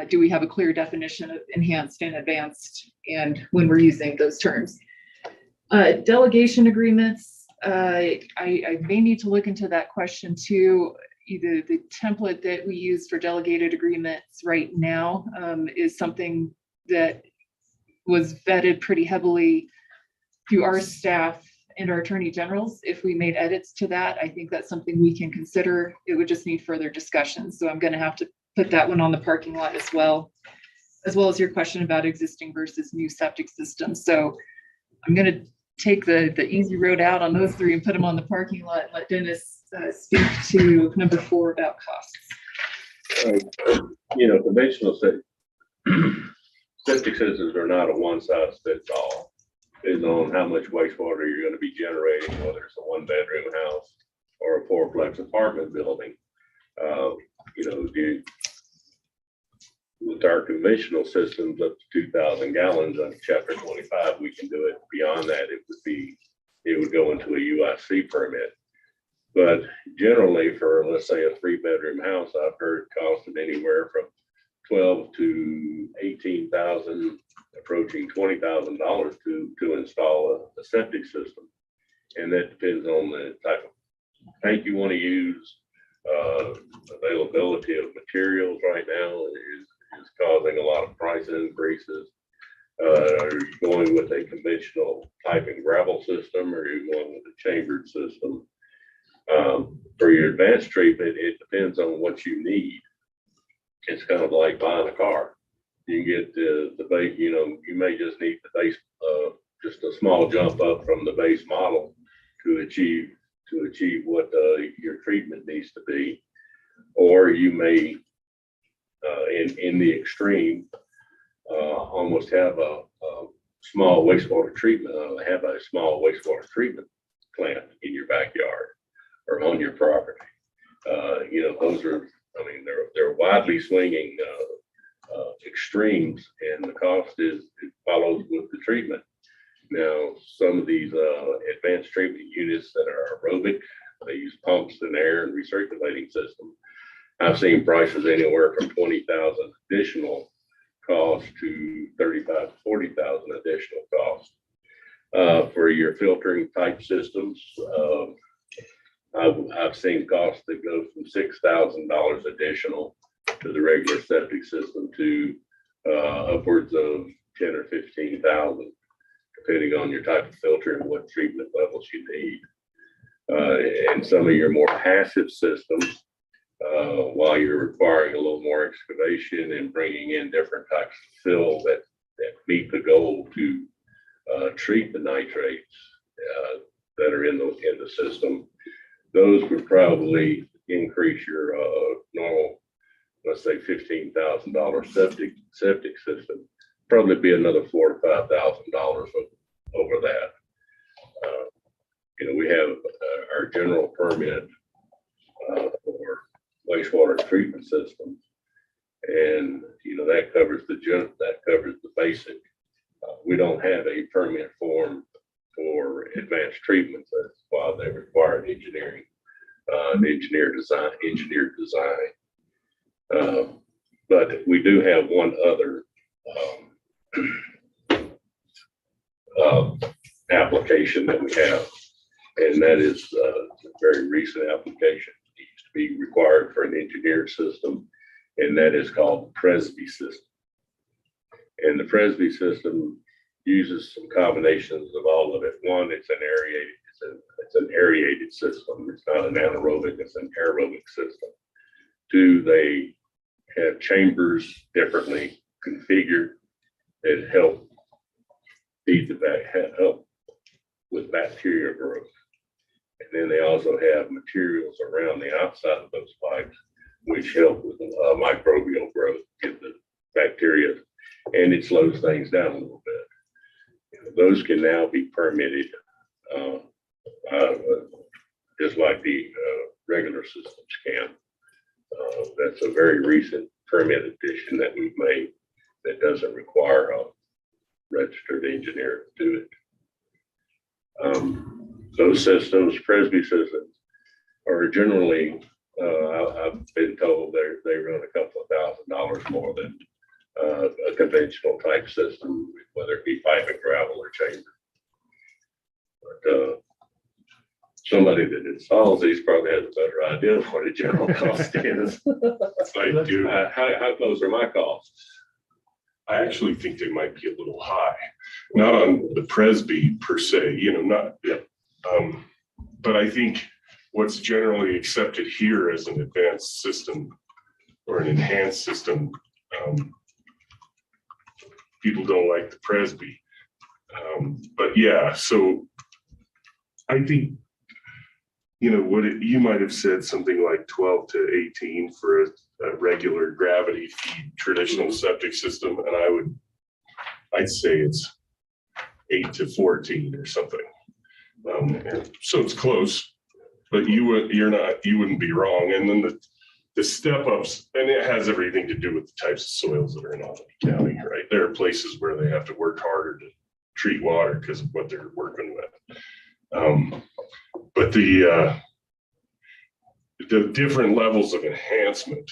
do we have a clear definition of enhanced and advanced and when we're using those terms. Delegation agreements, I may need to look into that question too. either the template that we use for delegated agreements right now is something that was vetted pretty heavily through our staff and our attorney generals. If we made edits to that, I think that's something we can consider. It would just need further discussion. So I'm going to have to put that one on the parking lot as well as your question about existing versus new septic systems. So I'm going to take the easy road out on those three and put them on the parking lot and let Dennis speak to number 4 about costs. Conventional septic systems are not a one size fits all. It's on how much wastewater you're going to be generating, whether it's a 1-bedroom house or a 4-plex apartment building. With our conventional systems up to 2,000 gallons on chapter 25, we can do it. Beyond that, it would go into a UIC permit. But generally for, let's say, a 3-bedroom house, I've heard costing anywhere from $12,000 to $18,000, approaching $20,000 to install a septic system. And that depends on the type of tank you want to use. Availability of materials right now is causing a lot of price increases. Are you going with a conventional pipe and gravel system, or are you going with a chambered system? For your advanced treatment, it depends on what you need. It's kind of like buying a car. You get the base, you may just need the base, just a small jump up from the base model to achieve what your treatment needs to be. Or you may, in the extreme, almost have a small wastewater treatment, plant in your backyard or on your property. Those are, they're widely swinging extremes, and the cost it follows with the treatment. Now, some of these advanced treatment units that are aerobic, they use pumps and air and recirculating system. I've seen prices anywhere from $20,000 additional cost to $35,000 to $40,000 additional cost. For your filtering type systems, I've seen costs that go from $6,000 additional to the regular septic system to upwards of $10,000 or $15,000, depending on your type of filter and what treatment levels you need. And some of your more passive systems, while you're requiring a little more excavation and bringing in different types of fill that meet the goal to treat the nitrates that are in the system, those would probably increase your normal, let's say $15,000 septic system, probably be another $4,000 to $5,000 over that. We have our general permit for wastewater treatment systems, and that covers the basic. We don't have a permit form for advanced treatments. That's why they require an engineered design. But we do have one other application that we have, and that is a very recent application. It used to be required for an engineered system, and that is called the Presby system. And the Presby system uses some combinations of all of it. One, it's an aerated system. It's not an anaerobic, it's an aerobic system. Two, they have chambers differently configured that help help with bacteria growth. And then they also have materials around the outside of those pipes which help with microbial growth, get the bacteria, and it slows things down a little bit. Those can now be permitted just like the regular systems can. That's a very recent permit addition that we've made that doesn't require a registered engineer to do it. Those systems, Presby systems, are generally, I've been told they run a couple of $1,000s more than a conventional type system, whether it be pipe and gravel or chamber. But somebody that installs these probably has a better idea of what a general cost is. I do. How close are my costs? I actually think they might be a little high, not on the Presby per se, not, but I think what's generally accepted here as an advanced system or an enhanced system, people don't like the Presby. But yeah, so I think, you might have said something like 12 to 18 for a regular gravity feed traditional septic system, and I'd say it's 8 to 14 or something. And so it's close, but you wouldn't be wrong. And then the step ups, and it has everything to do with the types of soils that are in Albany County, right? There are places where they have to work harder to treat water because of what they're working with. But the different levels of enhancement,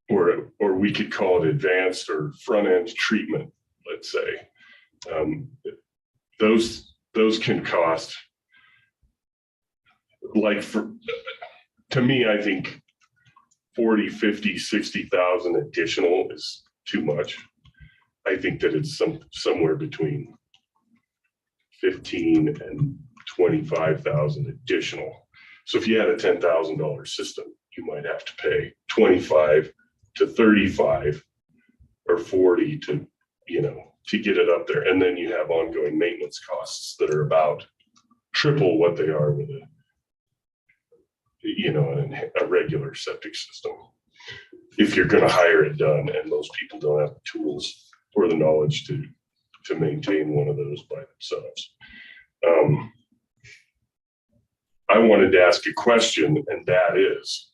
or we could call it advanced or front end treatment, let's say, those can cost, to me, I think 40, 50, 60,000 additional is too much. I think that it's somewhere between 15 and 25,000 additional. So if you had a $10,000 system, you might have to pay 25 to 35 or 40 to get it up there. And then you have ongoing maintenance costs that are about triple what they are with a regular septic system. If you're going to hire it done, and most people don't have the tools or the knowledge to maintain one of those by themselves. I wanted to ask a question, and that is,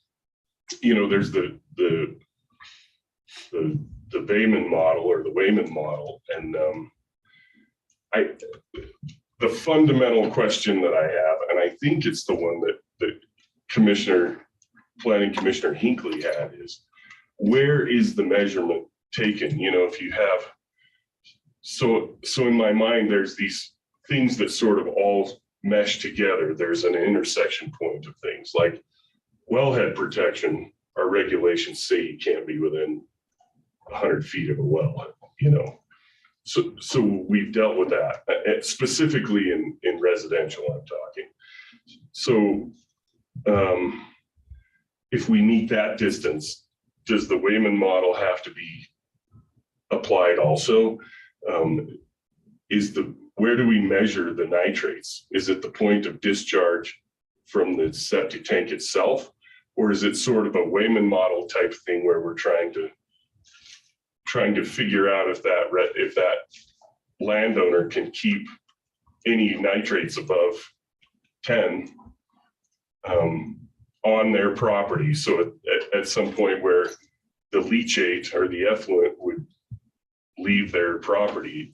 there's the Bayman model or the Wayman model, and the fundamental question that I have, and I think it's the one that Planning Commissioner Hinckley had, is where is the measurement taken? If you have, so in my mind, there's these things that sort of all mesh together. There's an intersection point of things like wellhead protection. Our regulations say you can't be within 100 feet of a well, So we've dealt with that, specifically in residential, I'm talking. So if we meet that distance, does the Wayman model have to be applied also? Where do we measure the nitrates? Is it the point of discharge from the septic tank itself? Or is it sort of a Wayman model type thing where we're trying to figure out if that landowner can keep any nitrates above 10 on their property? So at some point where the leachate or the effluent would leave their property,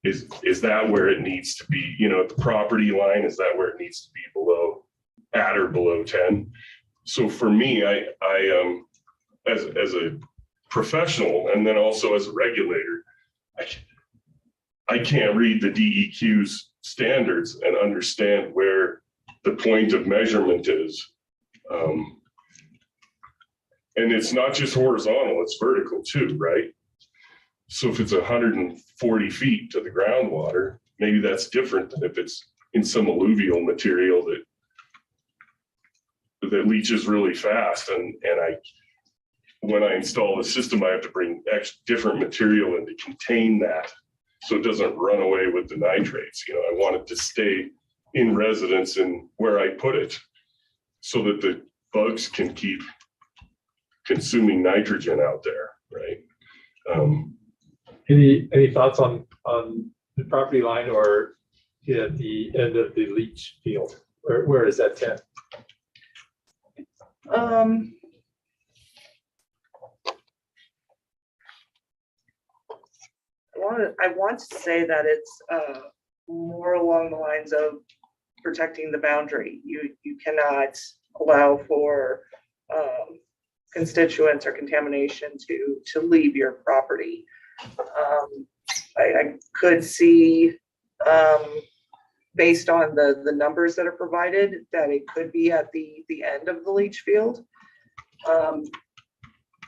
is that where it needs to be? At the property line, is that where it needs to be at or below 10? So for me, I as a professional, and then also as a regulator, I can't read the DEQ's standards and understand where the point of measurement is. And it's not just horizontal, it's vertical too, right? So if it's 140 feet to the groundwater, maybe that's different than if it's in some alluvial material that leaches really fast. And when I install the system, I have to bring different material in to contain that so it doesn't run away with the nitrates. I want it to stay in residence and where I put it so that the bugs can keep consuming nitrogen out there, right? Any thoughts on the property line or at the end of the leach field? Where is that 10? I want to say that it's more along the lines of protecting the boundary. You cannot allow for constituents or contamination to leave your property. I could see based on the numbers that are provided, that it could be at the end of the leach field.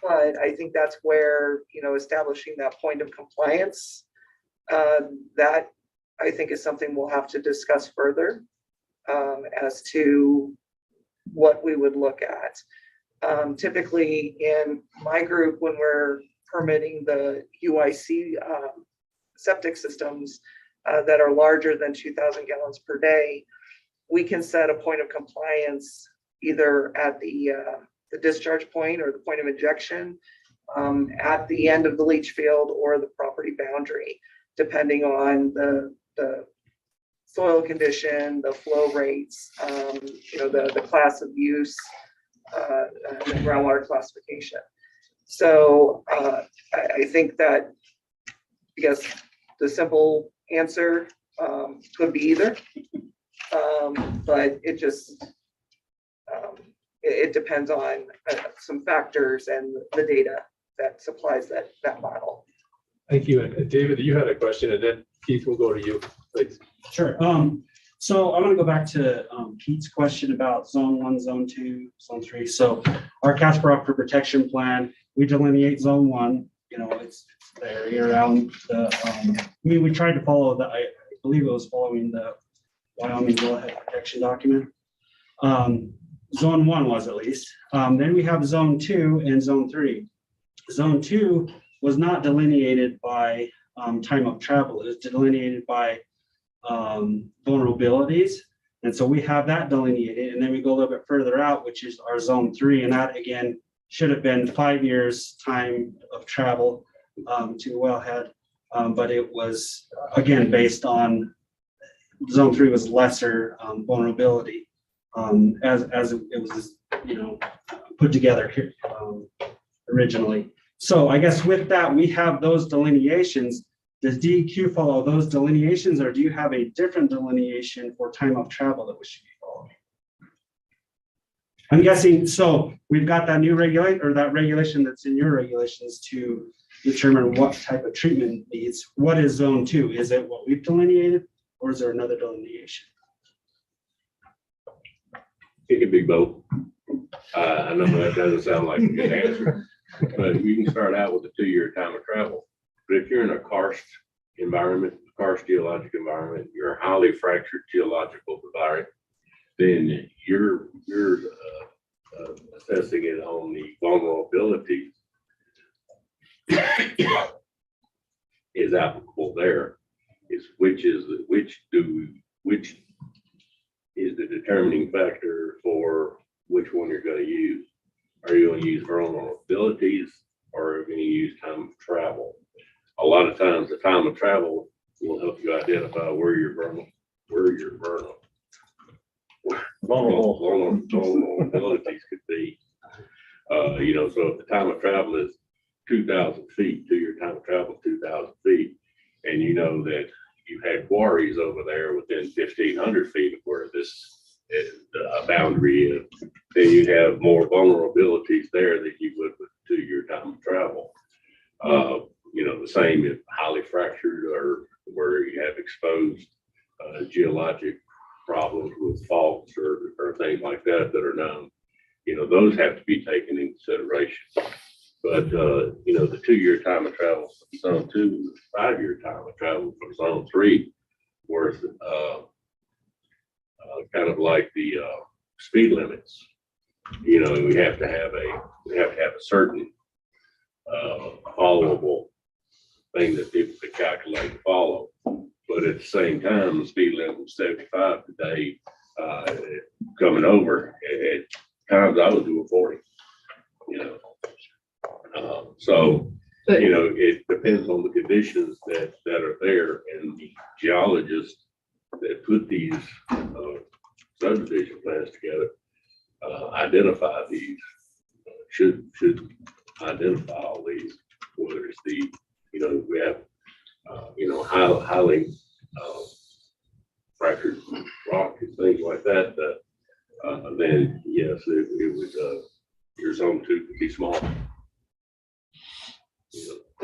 But I think that's where, establishing that point of compliance, that I think is something we'll have to discuss further as to what we would look at. Typically in my group, when we're permitting the UIC septic systems that are larger than 2,000 gallons per day, we can set a point of compliance either at the discharge point or the point of injection, at the end of the leach field or the property boundary, depending on the soil condition, the flow rates, the class of use, and the groundwater classification. So I think that, I guess the simple answer could be either, but it just, it depends on some factors and the data that supplies that model. Thank you. And David, you had a question, and then Keith will go to you, please. Sure. So I want to go back to Pete's question about zone 1, zone 2, zone 3. So our Casper Aquifer Protection Plan, we delineate zone 1, it's the area around the, we tried to follow I believe it was following the Wyoming wellhead protection document. Zone 1 was, at least. Then we have zone 2 and zone 3. Zone 2 was not delineated by time of travel. It was delineated by vulnerabilities. And so we have that delineated, and then we go a little bit further out, which is our zone 3. And that, again, should have been 5 years time of travel to the wellhead. But it was, again, based on zone 3 was lesser vulnerability as it was, put together here originally. So I guess with that, we have those delineations. Does DEQ follow those delineations, or do you have a different delineation for time of travel that we should be following? I'm guessing, so we've got that new regulation that's in your regulations to determine what type of treatment needs. What is zone 2? Is it what we've delineated, or is there another delineation? It could be both. I know that doesn't sound like a good answer, but you can start out with a 2-year time of travel. But if you're in a karst environment, karst geologic environment, you're a highly fractured geological environment, then you're assessing it on the vulnerability is applicable there. Which is the determining factor for which one you're going to use. Are you going to use vulnerabilities, or are you going to use time of travel? A lot of times the time of travel will help you identify where you're vulnerable. Vulnerabilities could be, so if the time of travel is 2,000 feet, 2-year time of travel, 2,000 feet, and you know that you had quarries over there within 1,500 feet of where this boundary is, then you have more vulnerabilities there than you would with 2-year time of travel. The same if highly fractured or where you have exposed geologic problems with faults or things like that are known. Those have to be taken into consideration. But, the 2-year time of travel for zone 2, 5-year time of travel for zone 3, worth kind of like the speed limits. We have to have a certain followable thing that people could calculate and follow. But at the same time, the speed limit was 75 today. Coming over, at times I was doing 40. It depends on the conditions that are there, and the geologists that put these subdivision plans together identify these, should identify all these, whether it's we have highly fractured rock and things like that, then yes, it would your zone 2 could be small.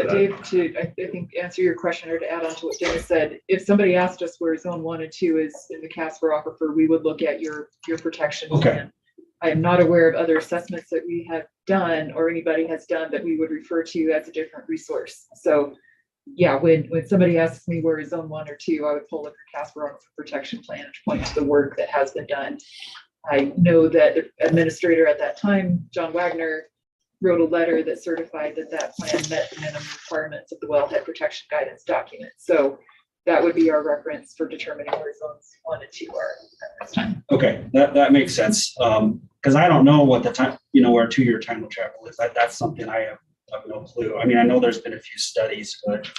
Dave, I think answer your question or to add on to what Dennis said, if somebody asked us where zone 1 and 2 is in the Casper aquifer, we would look at your protection plan. I am not aware of other assessments that we have done or anybody has done that we would refer to as a different resource. So yeah, when somebody asks me where is zone 1 or 2, I would pull up your Casper aquifer protection plan and point to the work that has been done. I know that the administrator at that time, John Wagner, wrote a letter that certified that that plan met the minimum requirements of the wellhead protection guidance document. So that would be our reference for determining where zones 1 and 2 are at this time. Okay, that makes sense. Because I don't know what the time, where 2-year time of travel is. That's something I have no clue. I mean, I know there's been a few studies, but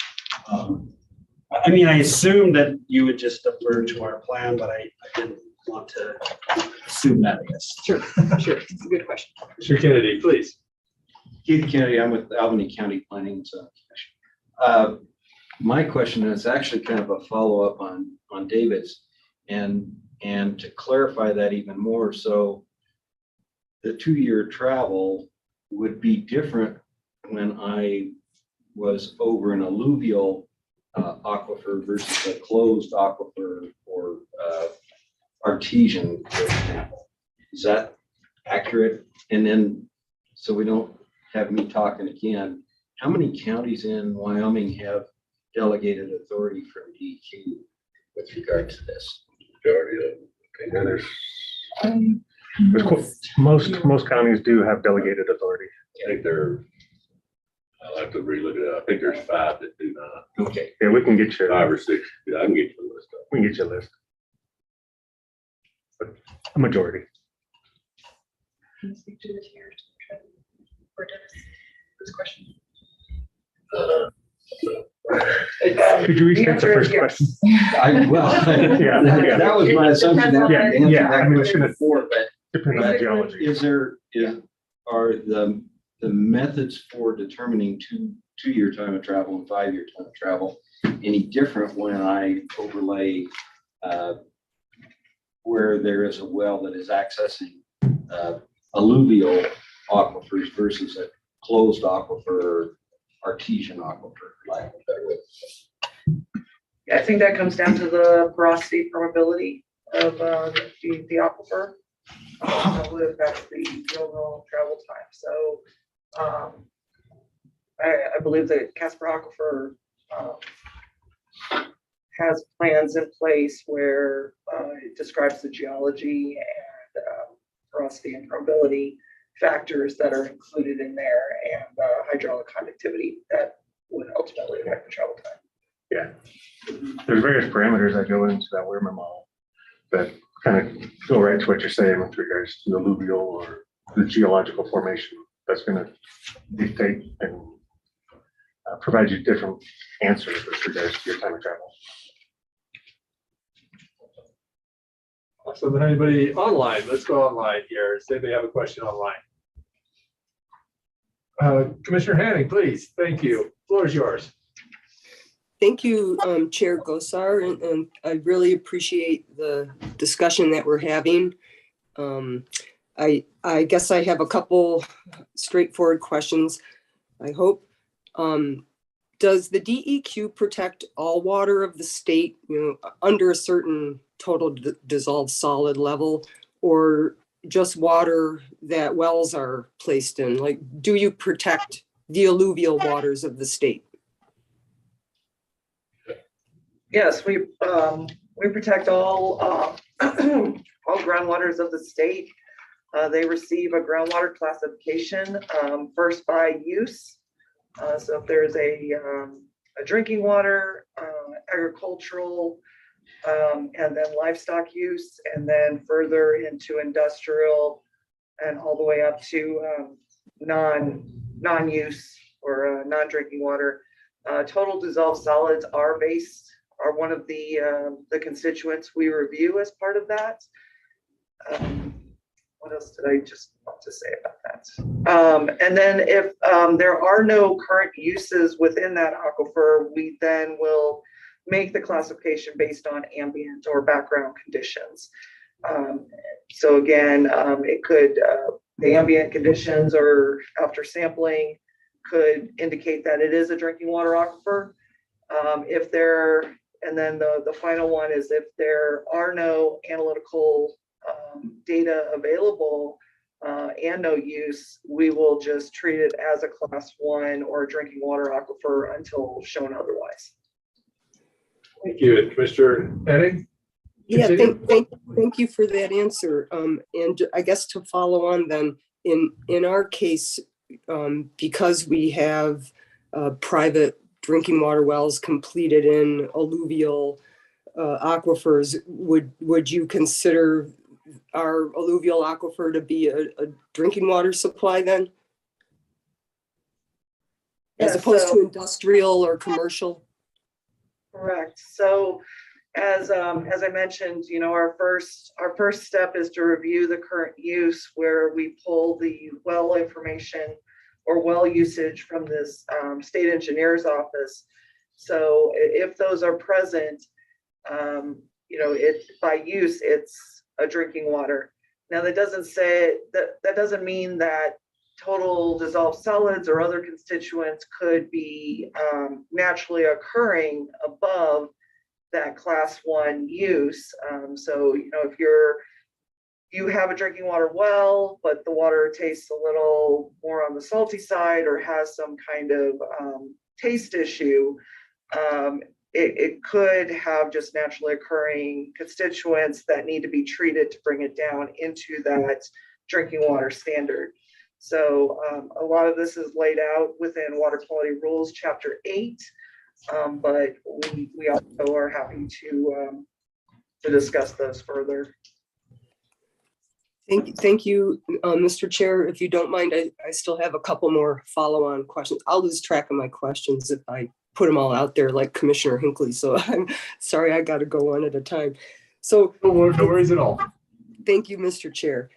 I assume that you would just defer to our plan, but I didn't want to assume that, I guess. Sure. It's a good question. Mr. Kennedy, please. Keith Kennedy, I'm with Albany County Planning and Zoning Commission. My question is actually kind of a follow-up on David's, and to clarify that even more. So the 2-year travel would be different when I was over an alluvial aquifer versus a closed aquifer or artesian, for example. Is that accurate? And then, so we don't have me talking again, how many counties in Wyoming have delegated authority from DEQ with regard to this? Majority of them. And there's most counties do have delegated authority. I think I'll have to relook it up. I think there's 5 that do not. Okay. Yeah, we can get you. 5 or 6. Yeah, I can get you the list. We can get you a list. But a majority. Can you speak to the tiers or Dennis? This question. Could you restate the first question? Yeah. That was my assumption. It's gonna Before, but depend on geology. Are the methods for determining two-year time of travel and 5-year time of travel any different when I overlay where there is a well that is accessing alluvial aquifers versus a closed aquifer, artesian aquifer, like a better way? Yeah, I think that comes down to the porosity permeability of the aquifer. I believe that's the overall travel time. So I believe that Casper Aquifer has plans in place where it describes the geology and porosity and permeability factors that are included in there, and hydraulic conductivity that would ultimately affect the travel time. Yeah, there's various parameters that go into that Wehrman model that kind of go right to what you're saying with regards to the alluvial or the geological formation that's going to dictate and provide you different answers with regards to your time of travel. Awesome. Anybody online? Let's go online here. Say they have a question online. Commissioner Hanning, please. Thank you. Floor is yours. Thank you, Chair Gosar, and I really appreciate the discussion that we're having. I guess I have a couple straightforward questions, I hope. Does the DEQ protect all water of the state, under a certain total dissolved solid level, or just water that wells are placed in? Like, do you protect the alluvial waters of the state? Yes, we protect all all groundwaters of the state. They receive a groundwater classification first by use. So if there's a drinking water, agricultural, and then livestock use, and then further into industrial, and all the way up to non-use or non-drinking water. Total dissolved solids are one of the constituents we review as part of that. What else did I just want to say about that? And then if there are no current uses within that aquifer, we then will make the classification based on ambient or background conditions. So again, it could, the ambient conditions or after sampling could indicate that it is a drinking water aquifer. If there, and then the final one is if there are no analytical data available and no use, we will just treat it as a class 1 or drinking water aquifer until shown otherwise. Thank you. Commissioner Henning? Yeah, Continue. thank you for that answer. And I guess to follow on then, in our case, because we have private drinking water wells completed in alluvial aquifers, would you consider our alluvial aquifer to be a drinking water supply then? As Yeah, opposed so- to industrial or commercial? Correct. So as I mentioned, our first step is to review the current use, where we pull the well information or well usage from this state engineer's office. So if those are present, by use, it's a drinking water. Now that doesn't say that doesn't mean that total dissolved solids or other constituents could be naturally occurring above that class 1 use. So, if you have a drinking water well, but the water tastes a little more on the salty side or has some kind of taste issue, it could have just naturally occurring constituents that need to be treated to bring it down into that drinking water standard. So a lot of this is laid out within Water Quality Rules, Chapter 8, but we also are happy to discuss those further. Thank you, Mr. Chair. If you don't mind, I still have a couple more follow-on questions. I'll lose track of my questions if I put them all out there like Commissioner Hinckley. So I'm sorry, I got to go one at a time. So No worries at all. Thank you, Mr. Chair.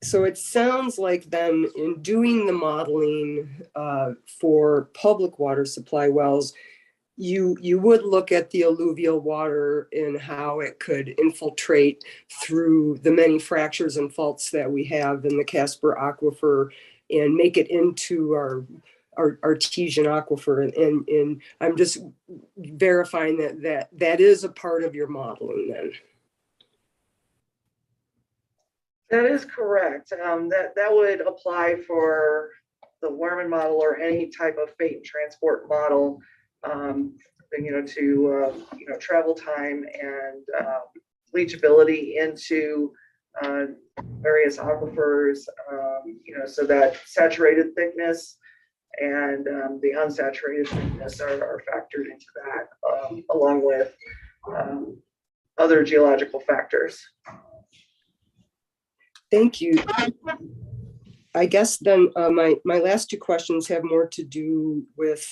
So it sounds like then in doing the modeling for public water supply wells, you would look at the alluvial water and how it could infiltrate through the many fractures and faults that we have in the Casper aquifer and make it into our artesian aquifer. And I'm just verifying that is a part of your modeling then. That is correct. That would apply for the Wyoming model or any type of fate and transport model. To travel time and leachability into various aquifers. So that saturated thickness and the unsaturated thickness are factored into that, along with other geological factors. Thank you. I guess then my last two questions have more to do with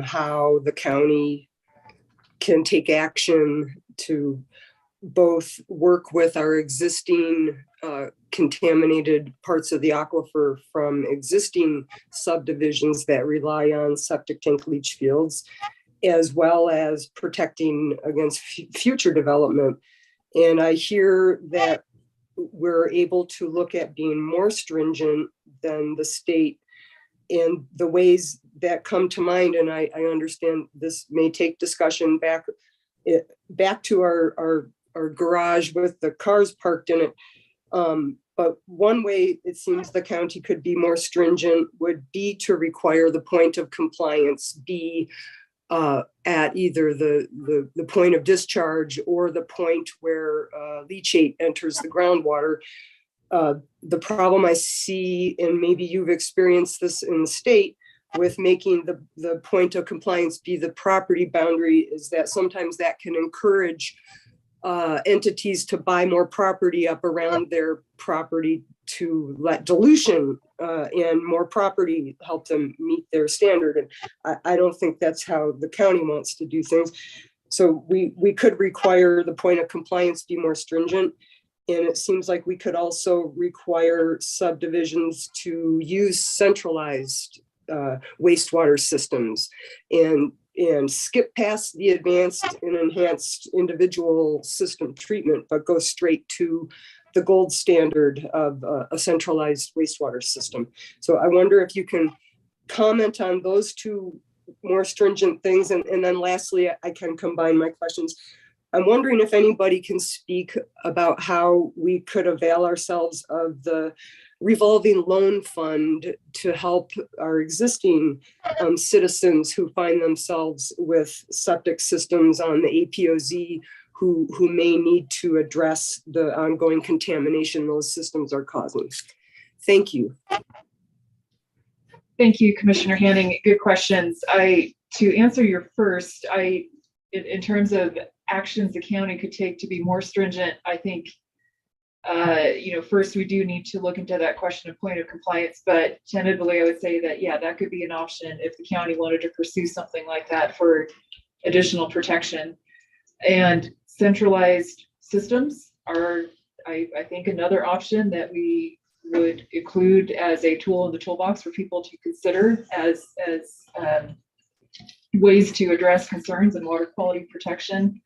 how the county can take action to both work with our existing contaminated parts of the aquifer from existing subdivisions that rely on septic tank leach fields, as well as protecting against future development. And I hear that we're able to look at being more stringent than the state, and the ways that come to mind, and I understand this may take discussion back to our garage with the cars parked in it. But one way it seems the county could be more stringent would be to require the point of compliance be at either the point of discharge or the point where leachate enters the groundwater. The problem I see, and maybe you've experienced this in the state, with making the point of compliance be the property boundary, is that sometimes that can encourage entities to buy more property up around their property to let dilution and more property help them meet their standard. And I don't think that's how the county wants to do things. So we could require the point of compliance be more stringent. And it seems like we could also require subdivisions to use centralized wastewater systems and skip past the advanced and enhanced individual system treatment, but go straight to the gold standard of a centralized wastewater system. So I wonder if you can comment on those two more stringent things? And then lastly, I can combine my questions. I'm wondering if anybody can speak about how we could avail ourselves of the revolving loan fund to help our existing citizens who find themselves with septic systems on the APOZ who may need to address the ongoing contamination those systems are causing. Thank you. Thank you, Commissioner Hanning. Good questions. To answer your first, in terms of actions the county could take to be more stringent, I think, first we do need to look into that question of point of compliance, but tentatively I would say that, yeah, that could be an option if the county wanted to pursue something like that for additional protection. And centralized systems are, I think, another option that we would include as a tool in the toolbox for people to consider as ways to address concerns in water quality protection.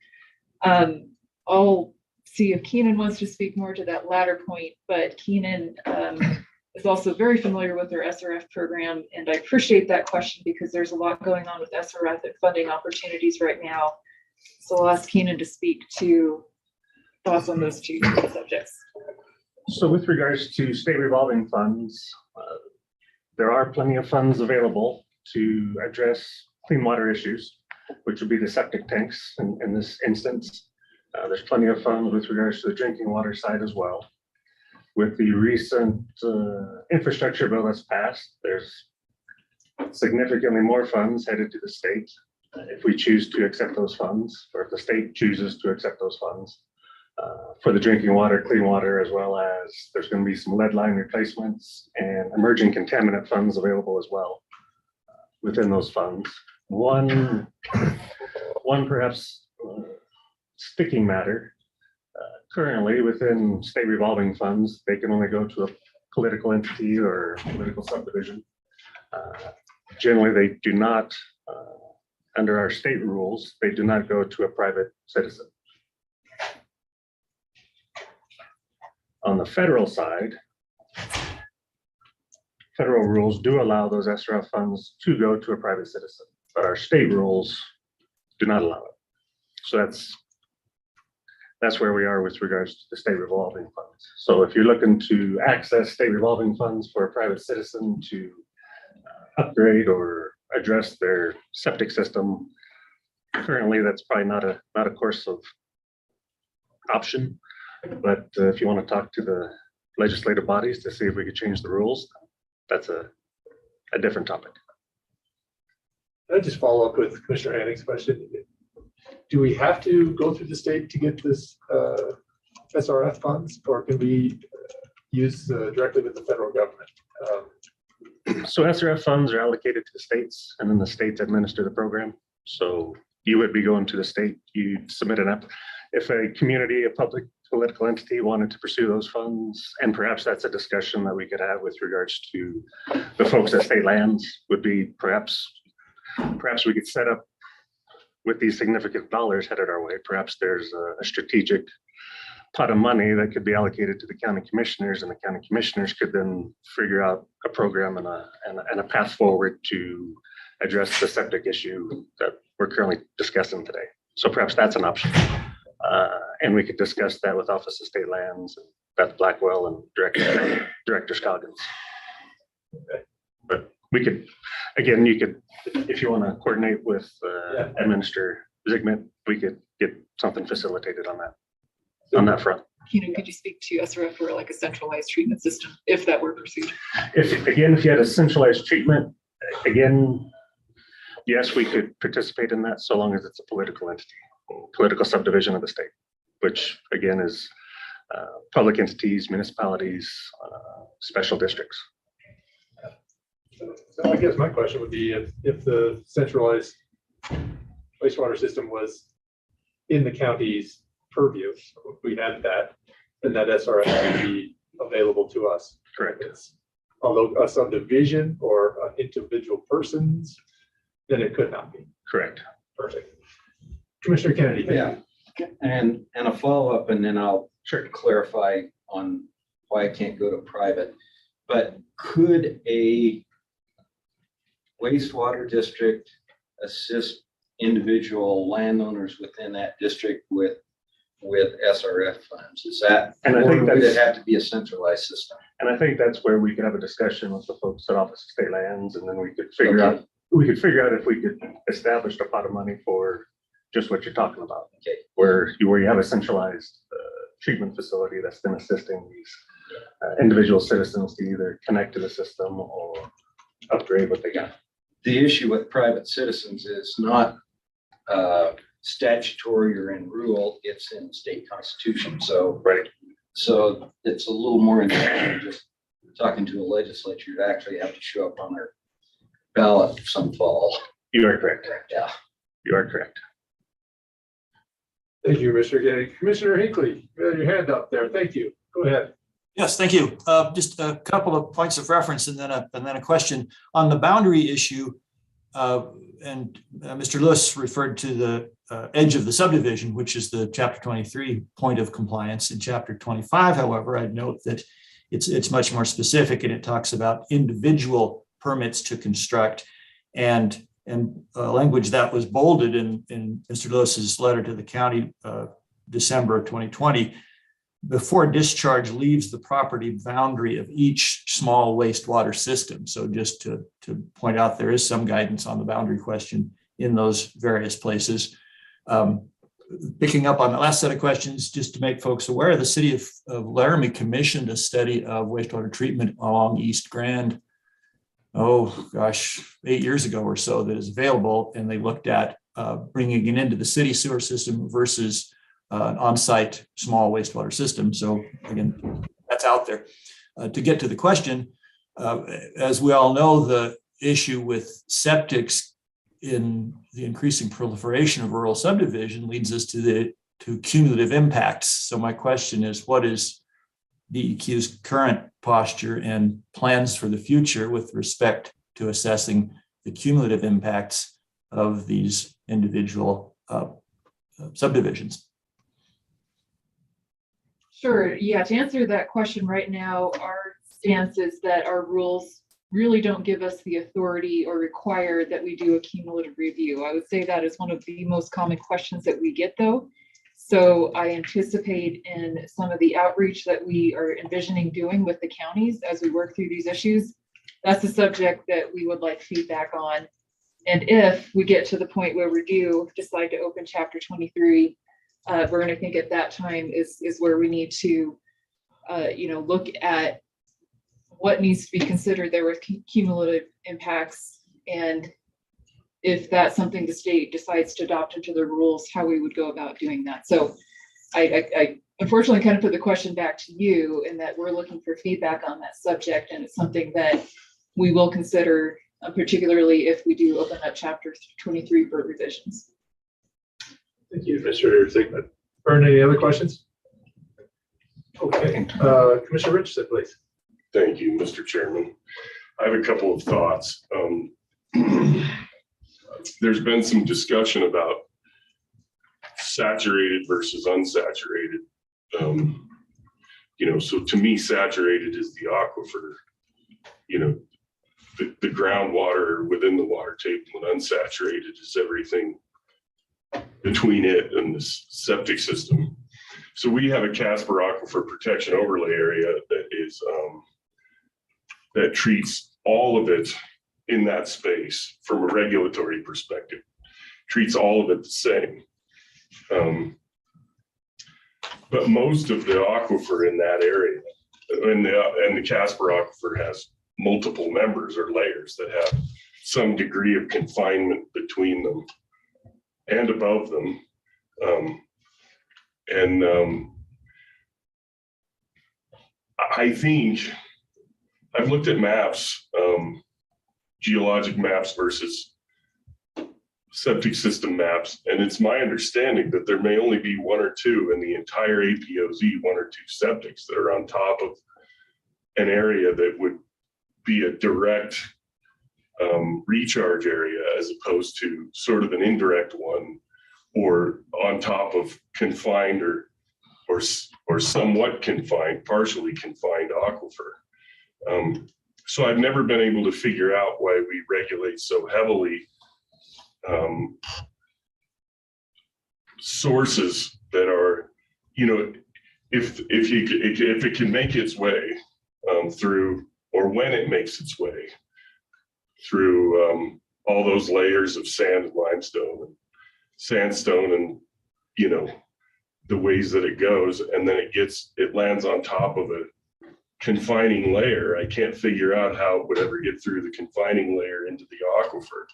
I'll see if Keenan wants to speak more to that latter point, but Keenan is also very familiar with their SRF program, and I appreciate that question because there's a lot going on with SRF and funding opportunities right now. So I'll ask Keenan to speak to thoughts on those two subjects. So with regards to state revolving funds, there are plenty of funds available to address clean water issues, which would be the septic tanks in this instance. There's plenty of funds with regards to the drinking water side as well. With the recent infrastructure bill that's passed, there's significantly more funds headed to the state if we choose to accept those funds, or if the state chooses to accept those funds for the drinking water, clean water, as well as there's going to be some lead line replacements and emerging contaminant funds available as well within those funds. One perhaps sticking matter, currently within state revolving funds, they can only go to a political entity or political subdivision. Generally, they do not, under our state rules, they do not go to a private citizen. On the federal side, federal rules do allow those SRF funds to go to a private citizen, but our state rules do not allow it. So that's where we are with regards to the state revolving funds. So if you're looking to access state revolving funds for a private citizen to upgrade or address their septic system, currently that's probably not a course of option. But if you want to talk to the legislative bodies to see if we could change the rules, that's a different topic. Can I just follow up with Commissioner Hanning's question? Do we have to go through the state to get this SRF funds, or can we use directly with the federal government? So SRF funds are allocated to the states, and then the states administer the program. So you would be going to the state, you submit an app. If a community, a public political entity wanted to pursue those funds, and perhaps that's a discussion that we could have with regards to the folks at state lands, would be perhaps we could set up with these significant dollars headed our way. Perhaps there's a strategic pot of money that could be allocated to the county commissioners, and the county commissioners could then figure out a program and a path forward to address the septic issue that we're currently discussing today. So perhaps that's an option. And we could discuss that with Office of State Lands, and Beth Blackwell, and Director Scoggins. Okay. But we could, again, you could, if you want to coordinate with Administrator Zygmunt, we could get something facilitated on that front. Keenan, could you speak to SRF for like a centralized treatment system if that were pursued? If you had a centralized treatment, again, yes, we could participate in that so long as it's a political entity, political subdivision of the state, which again is public entities, municipalities, special districts. So I guess my question would be if the centralized wastewater system was in the county's purview, if we had that, then that SRF would be available to us. Correct. Although a subdivision or individual persons, then it could not be. Correct. Perfect. Commissioner Kennedy. Yeah, and a follow-up, and then I'll clarify on why I can't go to private. But could a wastewater district assist individual landowners within that district with SRF funds? Is that, And I or think would it that's, have to be a centralized system? and I think that's where we could have a discussion with the folks at Office of State Lands, and then we could figure out if we could establish a pot of money for just what you're talking about. Okay. Where you have a centralized treatment facility that's been assisting these individual citizens to either connect to the system or upgrade what they got. The issue with private citizens is not statutory or in rule, it's in state constitution. So, Right. so it's a little more intense than just talking to a legislature. You actually have to show up on their ballot some fall. You are correct. Yeah. You are correct. Thank you, Mr. Getty. Commissioner Hinckley, you had your hand up there. Thank you. Go ahead. Yes, thank you. Just a couple of points of reference and then a question on the boundary issue. Mr. Lewis referred to the edge of the subdivision, which is the Chapter 23 point of compliance. In Chapter 25, however, I'd note that it's much more specific and it talks about individual permits to construct and language that was bolded in Mr. Lewis's letter to the county, December of 2020. Before discharge leaves the property boundary of each small wastewater system. So just to point out, there is some guidance on the boundary question in those various places. Picking up on the last set of questions, just to make folks aware, the city of Laramie commissioned a study of wastewater treatment along East Grand, 8 years ago or so, that is available. And they looked at bringing it into the city sewer system versus an on-site small wastewater system. So again, that's out there. To get to the question, as we all know, the issue with septics in the increasing proliferation of rural subdivision leads us to cumulative impacts. So my question is, what is DEQ's current posture and plans for the future with respect to assessing the cumulative impacts of these individual subdivisions? Sure. Yeah, to answer that question right now, our stance is that our rules really don't give us the authority or require that we do a cumulative review. I would say that is one of the most common questions that we get, though. So I anticipate in some of the outreach that we are envisioning doing with the counties as we work through these issues, that's a subject that we would like feedback on. And if we get to the point where we do decide to open Chapter 23, we're going to think at that time is where we need to, look at what needs to be considered there with cumulative impacts, and if that's something the state decides to adopt into the rules, how we would go about doing that. So I unfortunately kind of put the question back to you in that we're looking for feedback on that subject, and it's something that we will consider, particularly if we do open up Chapter 23 for revisions. Thank you, Mr. Sigmund. Vern, any other questions? Okay, Commissioner Richardson, please. Thank you, Mr. Chairman. I have a couple of thoughts. There's been some discussion about saturated versus unsaturated. So to me, saturated is the aquifer, the groundwater within the water table, and unsaturated is everything between it and the septic system. So we have a Casper Aquifer Protection Overlay area that is that treats all of it in that space from a regulatory perspective, treats all of it the same. But most of the aquifer in that area, and the Casper Aquifer has multiple members or layers that have some degree of confinement between them and above them. I think I've looked at maps, geologic maps versus septic system maps, and it's my understanding that there may only be one or two in the entire APOZ, one or two septics that are on top of an area that would be a direct recharge area, as opposed to sort of an indirect one, or on top of confined or somewhat confined, partially confined aquifer. So I've never been able to figure out why we regulate so heavily sources that are, you know, if it can make its way through, or when it makes its way through all those layers of sand and limestone and sandstone and, you know, the ways that it goes, and then it lands on top of a confining layer. I can't figure out how it would ever get through the confining layer into the aquifer.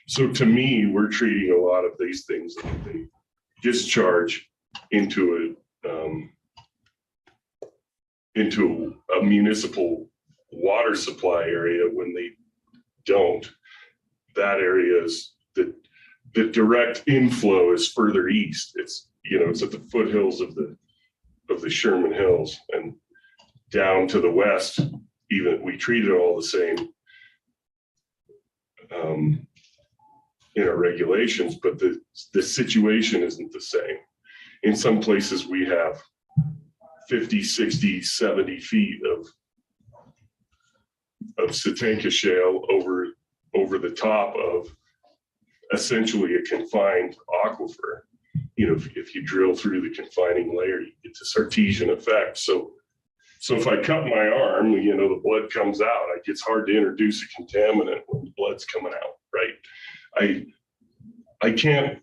So to me, we're treating a lot of these things that they discharge into a municipal water supply area when they don't. That area is the direct inflow is further east. It's, you know, it's at the foothills of the Sherman Hills, and down to the west, even we treat it all the same in our regulations, but the situation isn't the same. In some places we have 50, 60, 70 feet of Satanka shale over the top of essentially a confined aquifer. You know, if you drill through the confining layer, you get this artesian effect. So if I cut my arm, you know, the blood comes out. It's hard to introduce a contaminant when the blood's coming out, right? I can't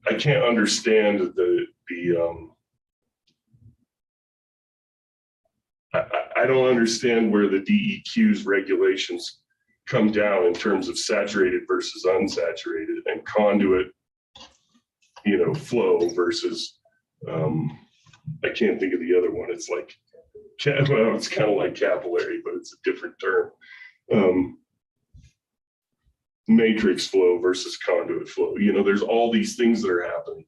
understand I don't understand where the DEQ's regulations come down in terms of saturated versus unsaturated and conduit, you know, flow versus, I can't think of the other one. It's like, well, it's kind of like capillary, but it's a different term. Matrix flow versus conduit flow. You know, there's all these things that are happening.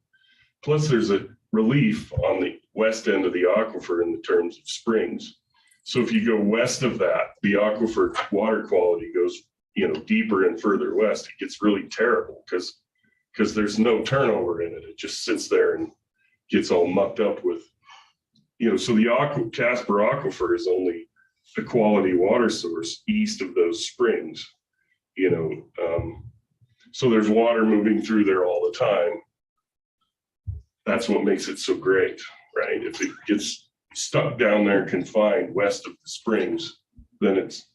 Plus there's a relief on the west end of the aquifer in the terms of springs. So if you go west of that, the aquifer water quality goes, you know, deeper and further west. It gets really terrible because there's no turnover in it. It just sits there and gets all mucked up with, you know, so the Casper aquifer is only a quality water source east of those springs, you know. So there's water moving through there all the time. That's what makes it so great, right? If it gets stuck down there confined west of the springs, then it's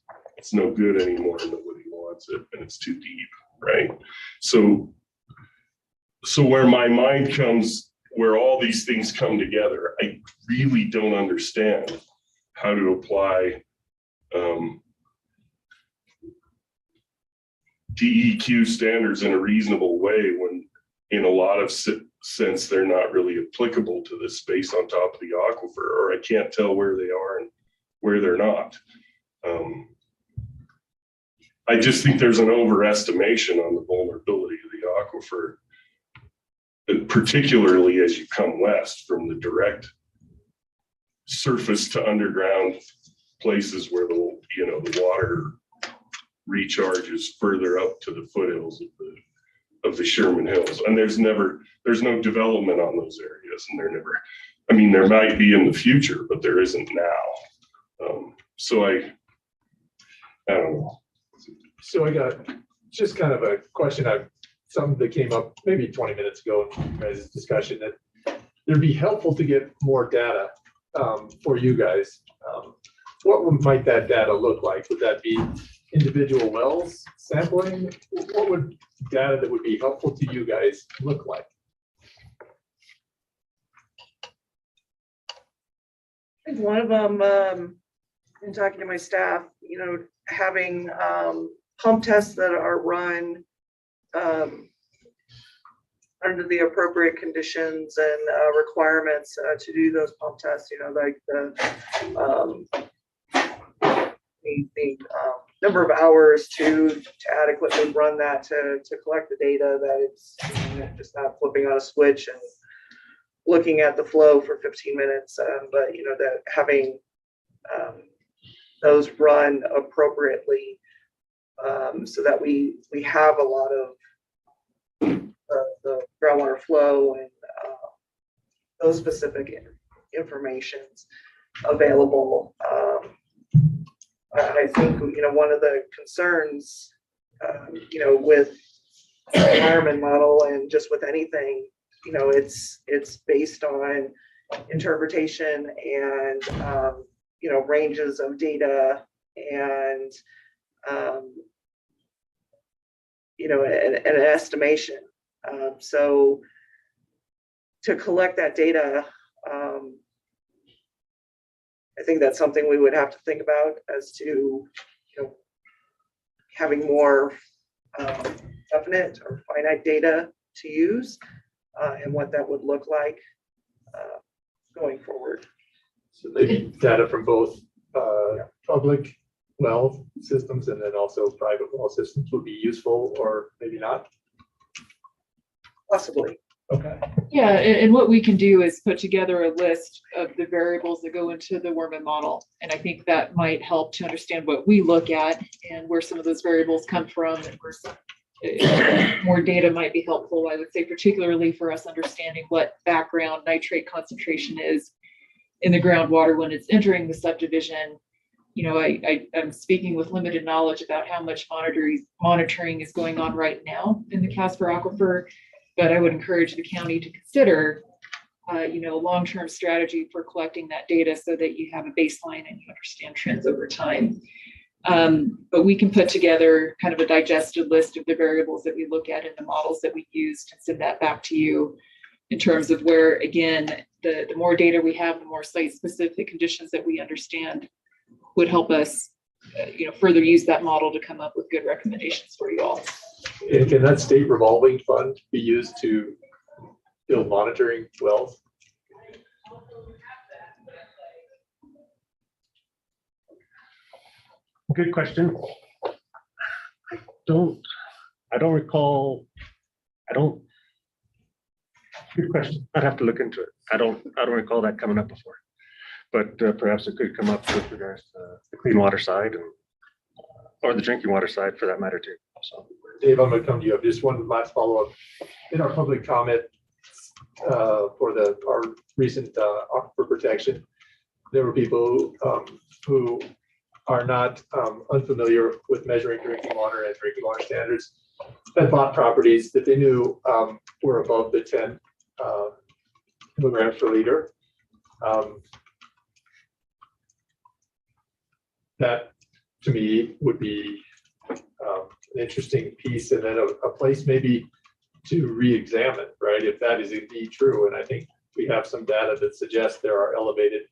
no good anymore and nobody wants it and it's too deep, right? So where my mind comes, where all these things come together, I really don't understand how to apply DEQ standards in a reasonable way when in a lot of sense they're not really applicable to this space on top of the aquifer, or I can't tell where they are and where they're not. I just think there's an overestimation on the vulnerability of the aquifer, and particularly as you come west from the direct surface to underground places where the water recharges further up to the foothills of the Sherman Hills. And there's no development on those areas, and there might be in the future, but there isn't now. So I don't know. So I got just kind of a question, something that came up maybe 20 minutes ago in you guys' discussion, that it'd be helpful to get more data for you guys. What might that data look like? Would that be individual wells sampling? What would data that would be helpful to you guys look like? I think one of them, in talking to my staff, you know, having pump tests that are run under the appropriate conditions and requirements to do those pump tests, you know, like the number of hours to adequately run that to collect the data, that it's, you know, just not flipping on a switch and looking at the flow for 15 minutes, but, you know, that having those run appropriately so that we have a lot of the groundwater flow and those specific informations available. I think, one of the concerns, with the environment model and just with anything, it's based on interpretation and, ranges of data and, an estimation. So to collect that data, I think that's something we would have to think about as to, having more definite or finite data to use and what that would look like going forward. So maybe data from both public well systems and then also private well systems would be useful, or maybe not. Possibly. Okay. Yeah, and what we can do is put together a list of the variables that go into the Werman model. And I think that might help to understand what we look at and where some of those variables come from and where some more data might be helpful. I would say particularly for us understanding what background nitrate concentration is in the groundwater when it's entering the subdivision. I'm speaking with limited knowledge about how much monitoring is going on right now in the Casper Aquifer. But I would encourage the county to consider, a long-term strategy for collecting that data so that you have a baseline and you understand trends over time. But we can put together kind of a digested list of the variables that we look at in the models that we used and send that back to you in terms of where, again, the more data we have, the more site-specific conditions that we understand would help us, further use that model to come up with good recommendations for you all. And can that state revolving fund be used to build monitoring wells? Good question. I don't recall. Good question. I'd have to look into it. I don't recall that coming up before, but perhaps it could come up with regards to the clean water side or the drinking water side for that matter too. So, Dave, I'm going to come to you. Just one last follow-up. In our public comment for our recent aquifer protection, there were people who are not unfamiliar with measuring drinking water and drinking water standards, had bought properties that they knew were above the 10 milligrams per liter. That to me would be an interesting piece, and then a place maybe to re-examine, right, if that is indeed true. And I think we have some data that suggests there are elevated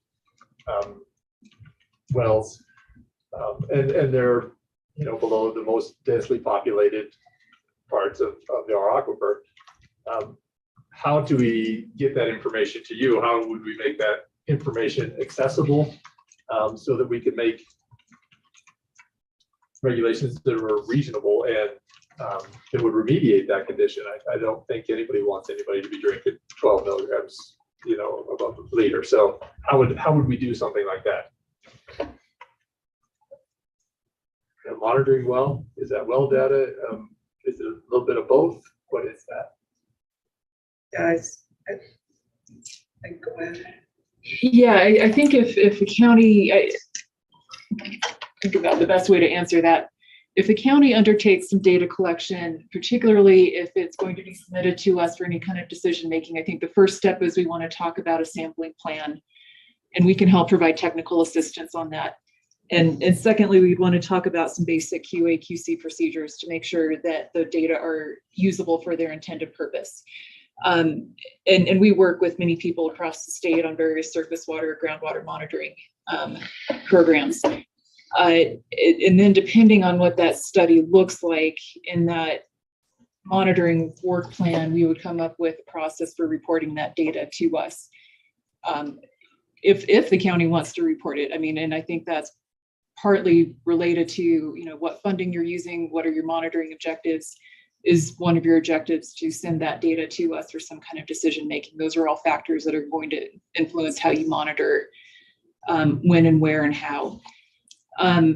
wells, and they're below the most densely populated parts of our aquifer. How do we get that information to you? How would we make that information accessible so that we can make regulations that are reasonable and that would remediate that condition? I don't think anybody wants anybody to be drinking 12 milligrams, above a liter. So how would we do something like that? And monitoring well, is that well data? Is it a little bit of both? What is that? Guys, go ahead. Yeah, I think if the county, think about the best way to answer that. If the county undertakes some data collection, particularly if it's going to be submitted to us for any kind of decision-making, I think the first step is we want to talk about a sampling plan, and we can help provide technical assistance on that. And secondly, we'd want to talk about some basic QA/QC procedures to make sure that the data are usable for their intended purpose. And we work with many people across the state on various surface water, groundwater monitoring programs. And then depending on what that study looks like in that monitoring work plan, we would come up with a process for reporting that data to us. If the county wants to report it, and I think that's partly related to, what funding you're using, what are your monitoring objectives. Is one of your objectives to send that data to us for some kind of decision-making? Those are all factors that are going to influence how you monitor, when and where and how. I'll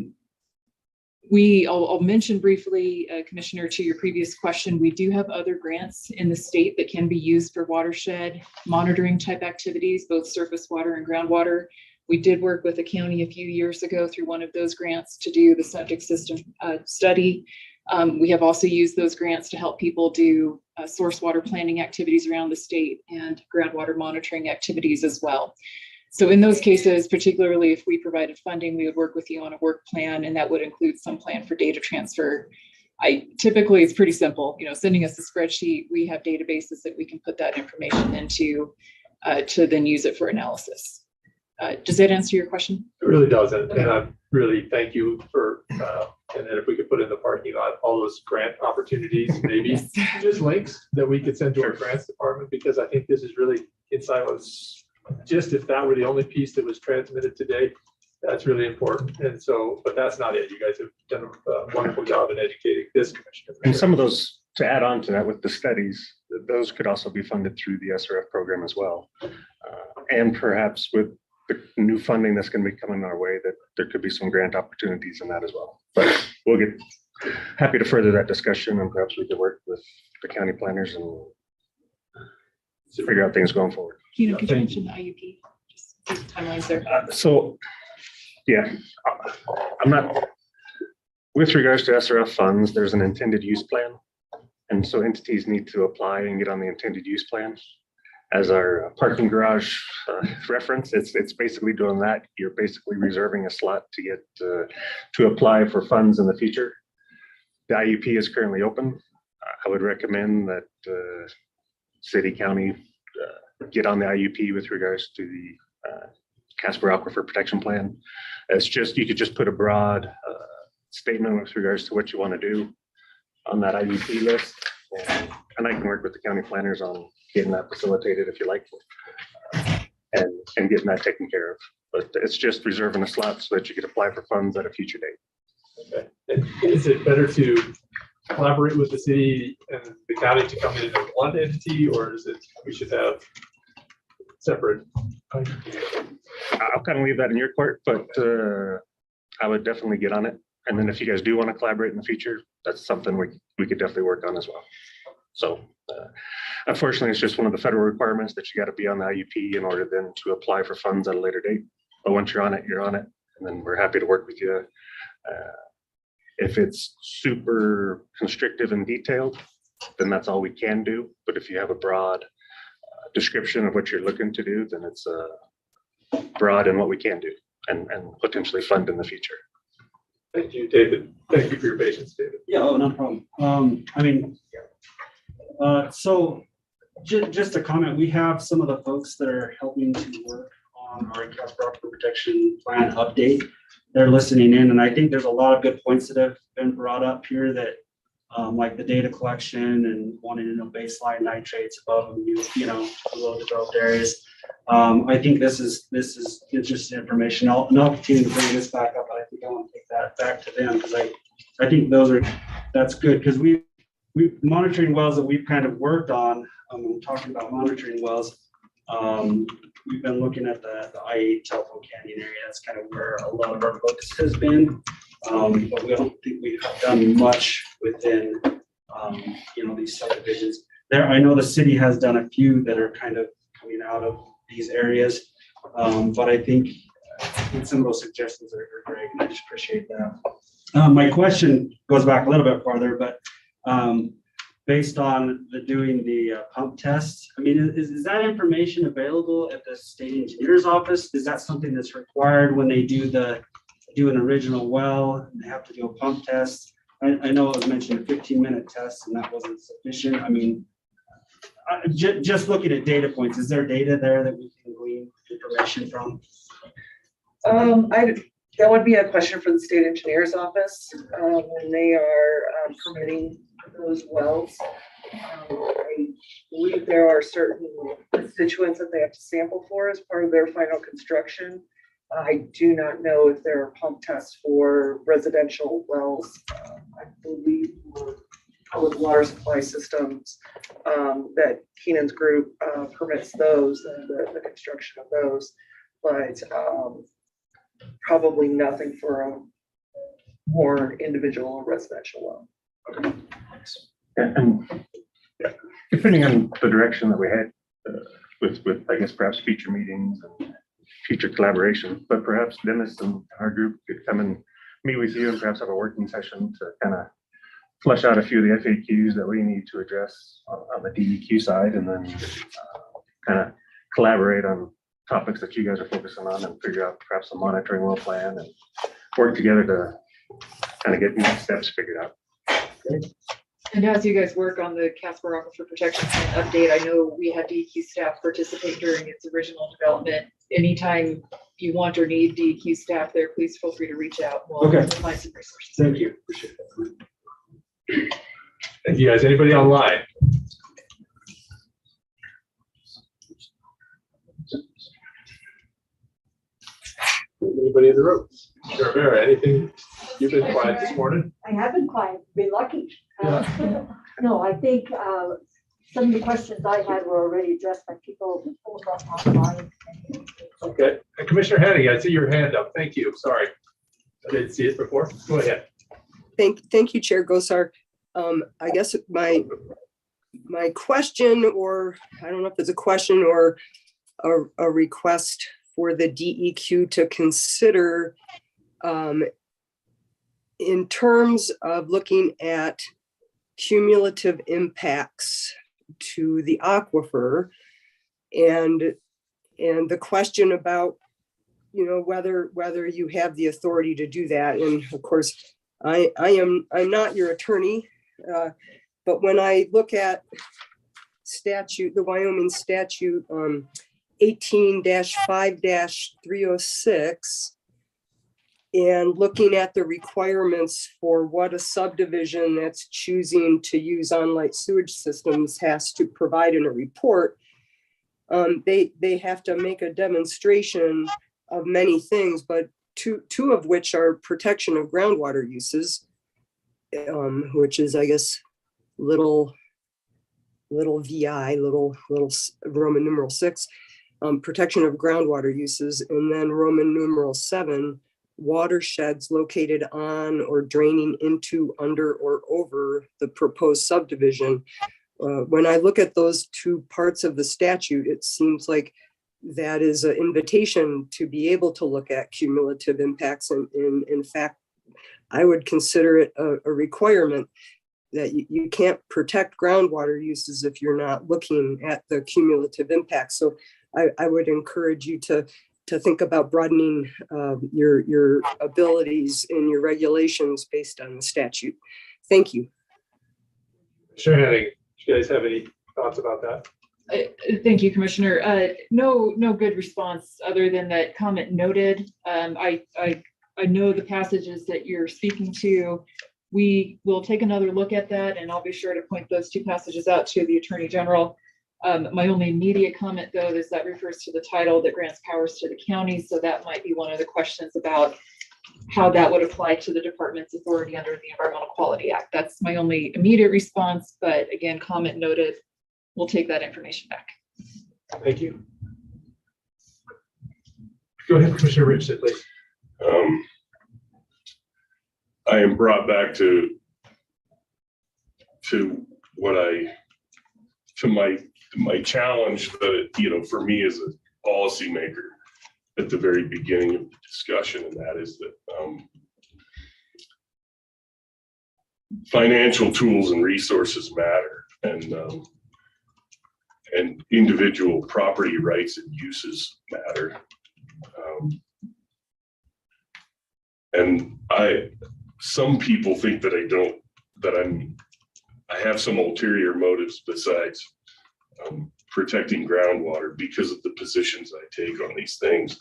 mention briefly, Commissioner, to your previous question, we do have other grants in the state that can be used for watershed monitoring type activities, both surface water and groundwater. We did work with the county a few years ago through one of those grants to do the septic system study. We have also used those grants to help people do source water planning activities around the state and groundwater monitoring activities as well. So in those cases, particularly if we provided funding, we would work with you on a work plan, and that would include some plan for data transfer. Typically it's pretty simple, sending us a spreadsheet. We have databases that we can put that information into to then use it for analysis. Does that answer your question? It really does. And I really thank you for, and then if we could put in the parking lot, all those grant opportunities, maybe just links that we could send to our grants department, because I think this is really inside was just, if that were the only piece that was transmitted today, that's really important. And so, but that's not it. You guys have done a wonderful job in educating this commission. And some of those, to add on to that with the studies, those could also be funded through the SRF program as well. And perhaps with the new funding that's going to be coming our way, that there could be some grant opportunities in that as well. But we'll get happy to further that discussion, and perhaps we could work with the county planners and figure out things going forward. Could you mention the IUP? Just the timelines there. So, yeah, I'm not, with regards to SRF funds, there's an intended use plan. And so entities need to apply and get on the intended use plan. As our parking garage reference, it's basically doing that. You're basically reserving a slot to get to apply for funds in the future. The IUP is currently open. I would recommend that city, county get on the IUP with regards to the Casper Aquifer Protection Plan. It's just, you could just put a broad statement with regards to what you want to do on that IUP list. And I can work with the county planners on getting that facilitated if you like, and getting that taken care of. But it's just reserving a slot so that you could apply for funds at a future date. Okay. And is it better to collaborate with the city and the county to come in as one entity, or is it we should have separate? I'll kind of leave that in your court, but I would definitely get on it. And then if you guys do want to collaborate in the future, that's something we could definitely work on as well. So unfortunately, it's just one of the federal requirements that you got to be on the IUP in order then to apply for funds at a later date. But once you're on it, you're on it. And then we're happy to work with you. If it's super constrictive and detailed, then that's all we can do. But if you have a broad description of what you're looking to do, then it's broad in what we can do and potentially fund in the future. Thank you, David. Thank you for your patience, David. Yeah, oh, no problem. So just a comment, we have some of the folks that are helping to work on our Casper Aquifer Protection Plan update. They're listening in, and I think there's a lot of good points that have been brought up here that like the data collection and wanting to know baseline nitrates above below developed areas. I think this is interesting information. I'll continue to bring this back up, but I think I want to take that back to them, because I think that's good, because we monitoring wells that we've kind of worked on. Talking about monitoring wells, we've been looking at the I-8 Telephone Canyon area. That's kind of where a lot of our focus has been, but we don't think we've done much within these subdivisions. I know the city has done a few that are kind of coming out of these areas, but I think some of those suggestions are great, and I just appreciate that. My question goes back a little bit farther, but based on doing the pump tests, is that information available at the state engineer's office? Is that something that's required when they do an original well, and they have to do a pump test? I know it was mentioned a 15-minute test, and that wasn't sufficient. Just looking at data points, is there data there that we can glean information from? That would be a question for the state engineer's office when they are permitting those wells. I believe there are certain constituents that they have to sample for as part of their final construction. I do not know if there are pump tests for residential wells. I believe for public water supply systems that Keenan's group permits those and the construction of those, but probably nothing for a more individual or residential well. Okay. And depending on the direction that we head with I guess perhaps future meetings and future collaboration, but perhaps Dennis and our group could come and meet with you and perhaps have a working session to kind of flesh out a few of the FAQs that we need to address on the DEQ side, and then kind of collaborate on topics that you guys are focusing on and figure out perhaps a monitoring well plan and work together to kind of get next steps figured out. And as you guys work on the Casper Aquifer Protection Plan update, I know we had DEQ staff participate during its original development. Anytime you want or need DEQ staff there, please feel free to reach out. We'll Okay. find some resources. Thank you. Appreciate that. Thank you, guys. Anybody online? Anybody in the room? Sure, Mara, anything? You've been quiet this morning? I have been quiet, been lucky. Yeah. No, I think some of the questions I had were already addressed by people online. Okay. And Commissioner Henning, I see your hand up. Thank you. Sorry. I didn't see it before. Go ahead. Thank you, Chair Gosar. I guess my question, or I don't know if it's a question or a request for the DEQ to consider in terms of looking at cumulative impacts to the aquifer, and the question about, you know, whether you have the authority to do that. And of course, I'm not your attorney, but when I look at statute, the Wyoming statute 18-5-306, and looking at the requirements for what a subdivision that's choosing to use on-site sewage systems has to provide in a report, they have to make a demonstration of many things, but two of which are protection of groundwater uses, which is, I guess, little VI, little Roman numeral 6, protection of groundwater uses, and then Roman numeral 7, watersheds located on or draining into, under, or over the proposed subdivision. When I look at those two parts of the statute, it seems like that is an invitation to be able to look at cumulative impacts. And in fact, I would consider it a requirement that you can't protect groundwater uses if you're not looking at the cumulative impacts. So I would encourage you to think about broadening your abilities in your regulations based on the statute. Thank you. Sure, Henning. Do you guys have any thoughts about that? Thank you, Commissioner. No good response other than that comment noted. I know the passages that you're speaking to. We will take another look at that, and I'll be sure to point those two passages out to the Attorney General. My only immediate comment, though, is that refers to the title that grants powers to the county. So that might be one of the questions about how that would apply to the department's authority under the Environmental Quality Act. That's my only immediate response. But again, comment noted. We'll take that information back. Thank you. Go ahead, Commissioner Richardson, please. I am brought back to my challenge that, you know, for me as a policymaker at the very beginning of the discussion, and that is that financial tools and resources matter, and individual property rights and uses matter. And some people think that I have some ulterior motives besides protecting groundwater because of the positions I take on these things.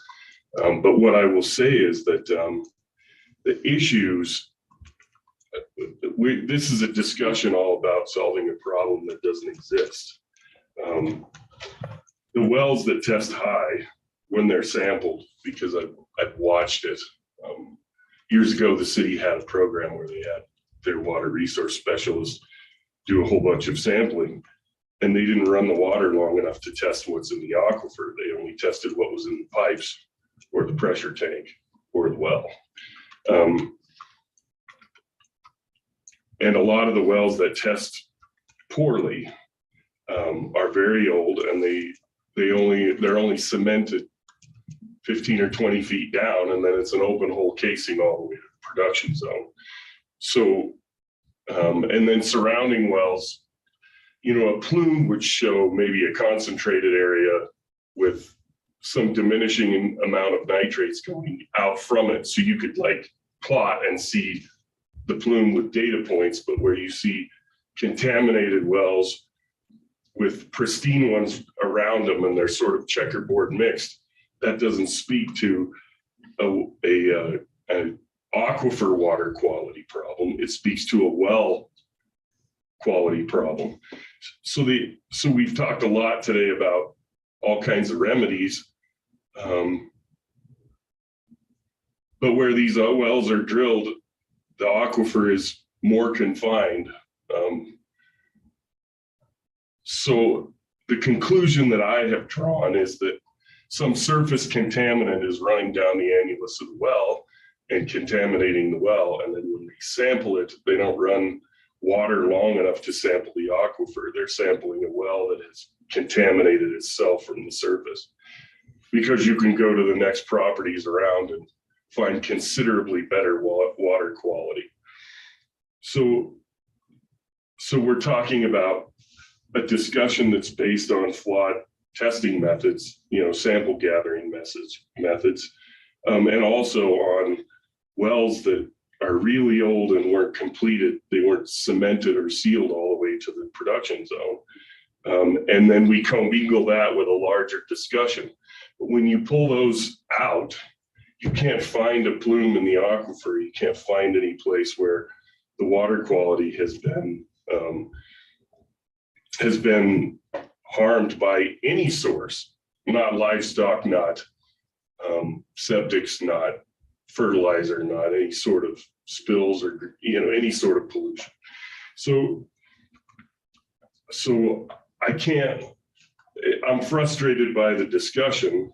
But what I will say is that the issues, this is a discussion all about solving a problem that doesn't exist. The wells that test high when they're sampled, because I've watched it. Years ago, the city had a program where they had their water resource specialists do a whole bunch of sampling, and they didn't run the water long enough to test what's in the aquifer. They only tested what was in the pipes or the pressure tank or the well. And a lot of the wells that test poorly are very old, and they're only cemented 15 or 20 feet down, and then it's an open hole casing all the way to the production zone. So, and then surrounding wells, you know, a plume would show maybe a concentrated area with some diminishing amount of nitrates going out from it. So you could like plot and see the plume with data points, but where you see contaminated wells with pristine ones around them and they're sort of checkerboard mixed, that doesn't speak to an aquifer water quality problem. It speaks to a well quality problem. So we've talked a lot today about all kinds of remedies, but where these wells are drilled, the aquifer is more confined. So the conclusion that I have drawn is that some surface contaminant is running down the annulus of the well and contaminating the well. And then when they sample it, they don't run water long enough to sample the aquifer. They're sampling a well that has contaminated itself from the surface, because you can go to the next properties around and find considerably better water quality. So we're talking about a discussion that's based on flawed testing methods, you know, sample gathering methods, and also on wells that are really old and weren't completed. They weren't cemented or sealed all the way to the production zone. And then we commingle that with a larger discussion. But when you pull those out, you can't find a plume in the aquifer. You can't find any place where the water quality has been harmed by any source, not livestock, not septics, not fertilizer, not any sort of spills or, you know, any sort of pollution. So I'm frustrated by the discussion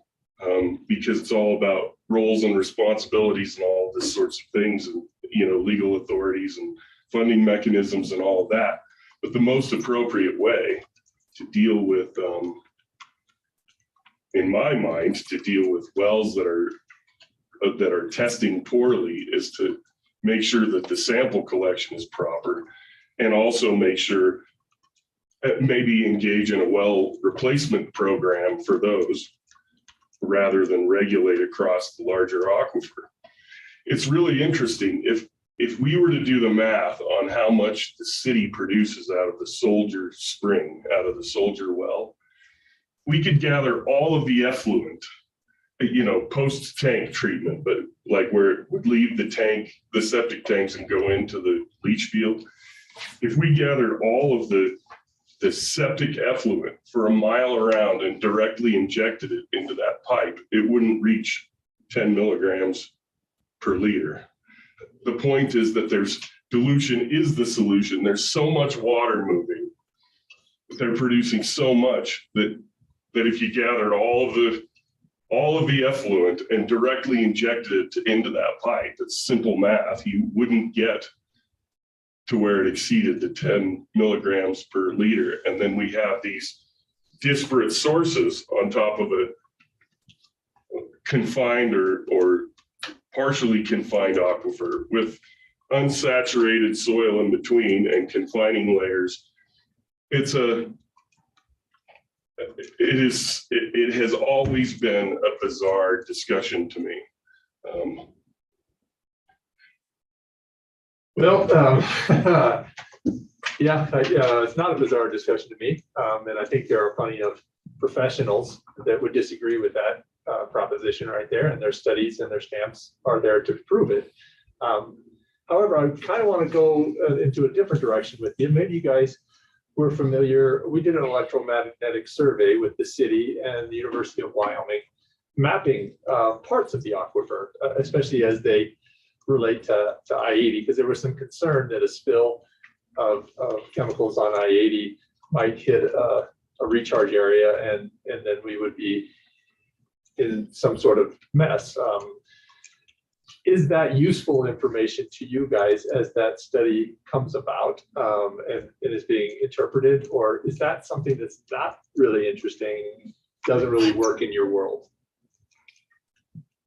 because it's all about roles and responsibilities and all this sorts of things, and, you know, legal authorities and funding mechanisms and all of that. But the most appropriate way to deal with, in my mind, to deal with wells that are testing poorly is to make sure that the sample collection is proper, and also make sure maybe engage in a well replacement program for those rather than regulate across the larger aquifer. It's really interesting. If we were to do the math on how much the city produces out of the Soldier Spring, out of the Soldier well, we could gather all of the effluent, you know, post-tank treatment, but like where it would leave the tank, the septic tanks, and go into the leach field. If we gathered all of the septic effluent for a mile around and directly injected it into that pipe, it wouldn't reach 10 milligrams per liter. The point is that dilution is the solution. There's so much water moving. They're producing so much that if you gathered all of the effluent and directly injected it into that pipe, it's simple math, you wouldn't get to where it exceeded the 10 milligrams per liter. And then we have these disparate sources on top of a confined or partially confined aquifer with unsaturated soil in between and confining layers. It has always been a bizarre discussion to me. It's not a bizarre discussion to me. And I think there are plenty of professionals that would disagree with that proposition right there, and their studies and their stamps are there to prove it. However, I kind of want to go into a different direction with you. Maybe you guys were familiar. We did an electromagnetic survey with the city and the University of Wyoming, mapping parts of the aquifer, especially as they relate to I-80, because there was some concern that a spill of chemicals on I-80 might hit a recharge area, and then we would be in some sort of mess. Is that useful information to you guys as that study comes about and it is being interpreted, or is that something that's not really interesting, doesn't really work in your world?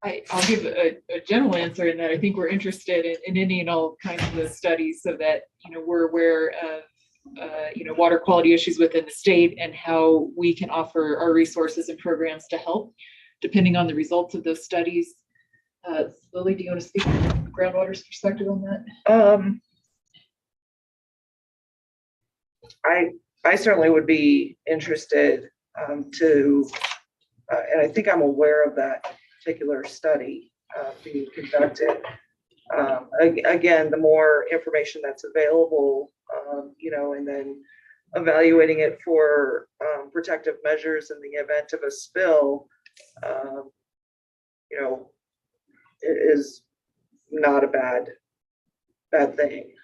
I'll give a general answer in that I think we're interested in any and all kinds of those studies so that, we're aware of, water quality issues within the state and how we can offer our resources and programs to help, depending on the results of those studies. Lily, do you want to speak from groundwater's perspective on that? I certainly would be interested to, and I think I'm aware of that particular study being conducted. Again, the more information that's available, and then evaluating it for protective measures in the event of a spill, it is not a bad thing.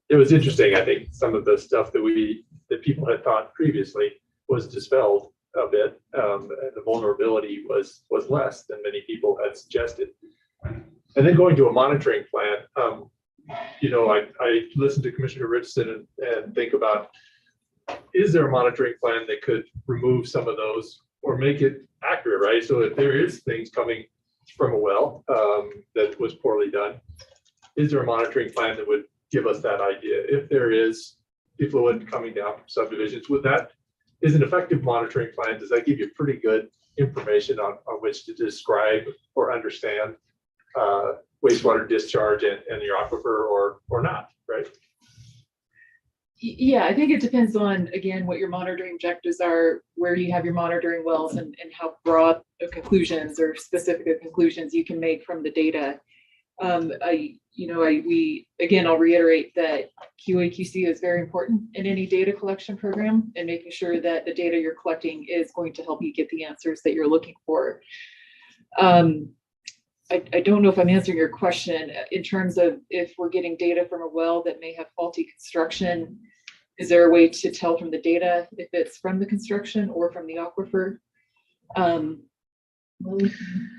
It was interesting. I think some of the stuff that people had thought previously was dispelled a bit. And the vulnerability was less than many people had suggested. And then going to a monitoring plan, I listened to Commissioner Richardson and think about, is there a monitoring plan that could remove some of those or make it accurate, right? So if there is things coming from a well that was poorly done, is there a monitoring plan that would give us that idea? If there is effluent coming down from subdivisions, is an effective monitoring plan, does that give you pretty good information on which to describe or understand wastewater discharge and your aquifer or not, right? Yeah, I think it depends on, again, what your monitoring objectives are, where you have your monitoring wells, and how broad conclusions or specific conclusions you can make from the data. I'll reiterate that QA/QC is very important in any data collection program, and making sure that the data you're collecting is going to help you get the answers that you're looking for. I don't know if I'm answering your question in terms of if we're getting data from a well that may have faulty construction. Is there a way to tell from the data if it's from the construction or from the aquifer?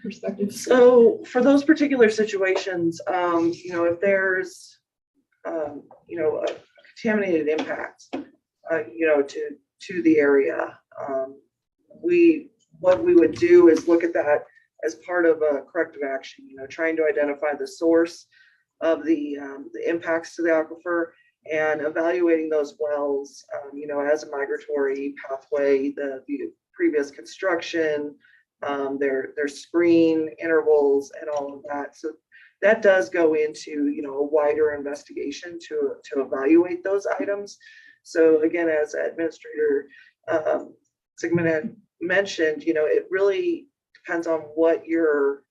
Perspective. So for those particular situations, if there's, a contaminated impact, to the area, what we would do is look at that as part of a corrective action, trying to identify the source of the impacts to the aquifer and evaluating those wells, as a migratory pathway, the previous construction, their screen intervals and all of that. So that does go into, a wider investigation to evaluate those items. So again, as Administrator Sigmund had mentioned, it really depends on what your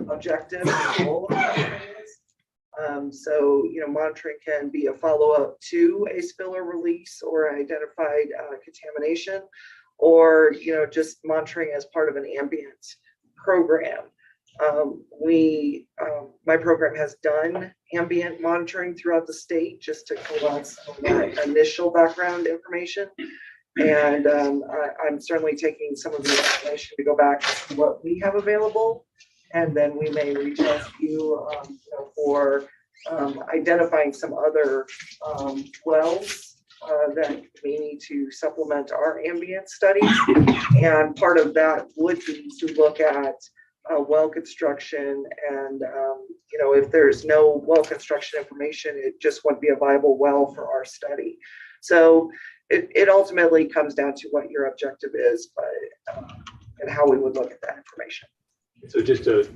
objective and goal is. Monitoring can be a follow-up to a spill or release or identified contamination, or just monitoring as part of an ambient program. My program has done ambient monitoring throughout the state just to collect some of that initial background information. And I'm certainly taking some of the information to go back to what we have available. And then we may reach out to you for identifying some other wells that may need to supplement our ambient studies. And part of that would be to look at well construction, and if there's no well construction information, it just wouldn't be a viable well for our study. So it ultimately comes down to what your objective is, but and how we would look at that information. So just to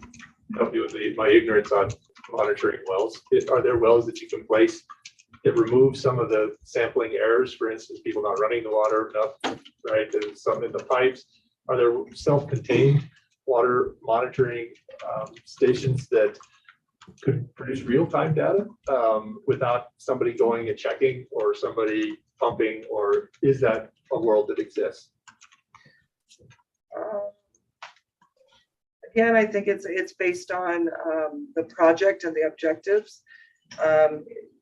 help you with my ignorance on monitoring wells, are there wells that you can place that remove some of the sampling errors? For instance, people not running the water enough, right? There's some in the pipes. Are there self-contained water monitoring stations that could produce real-time data without somebody going and checking or somebody pumping, or is that a world that exists? Again, I think it's based on the project and the objectives.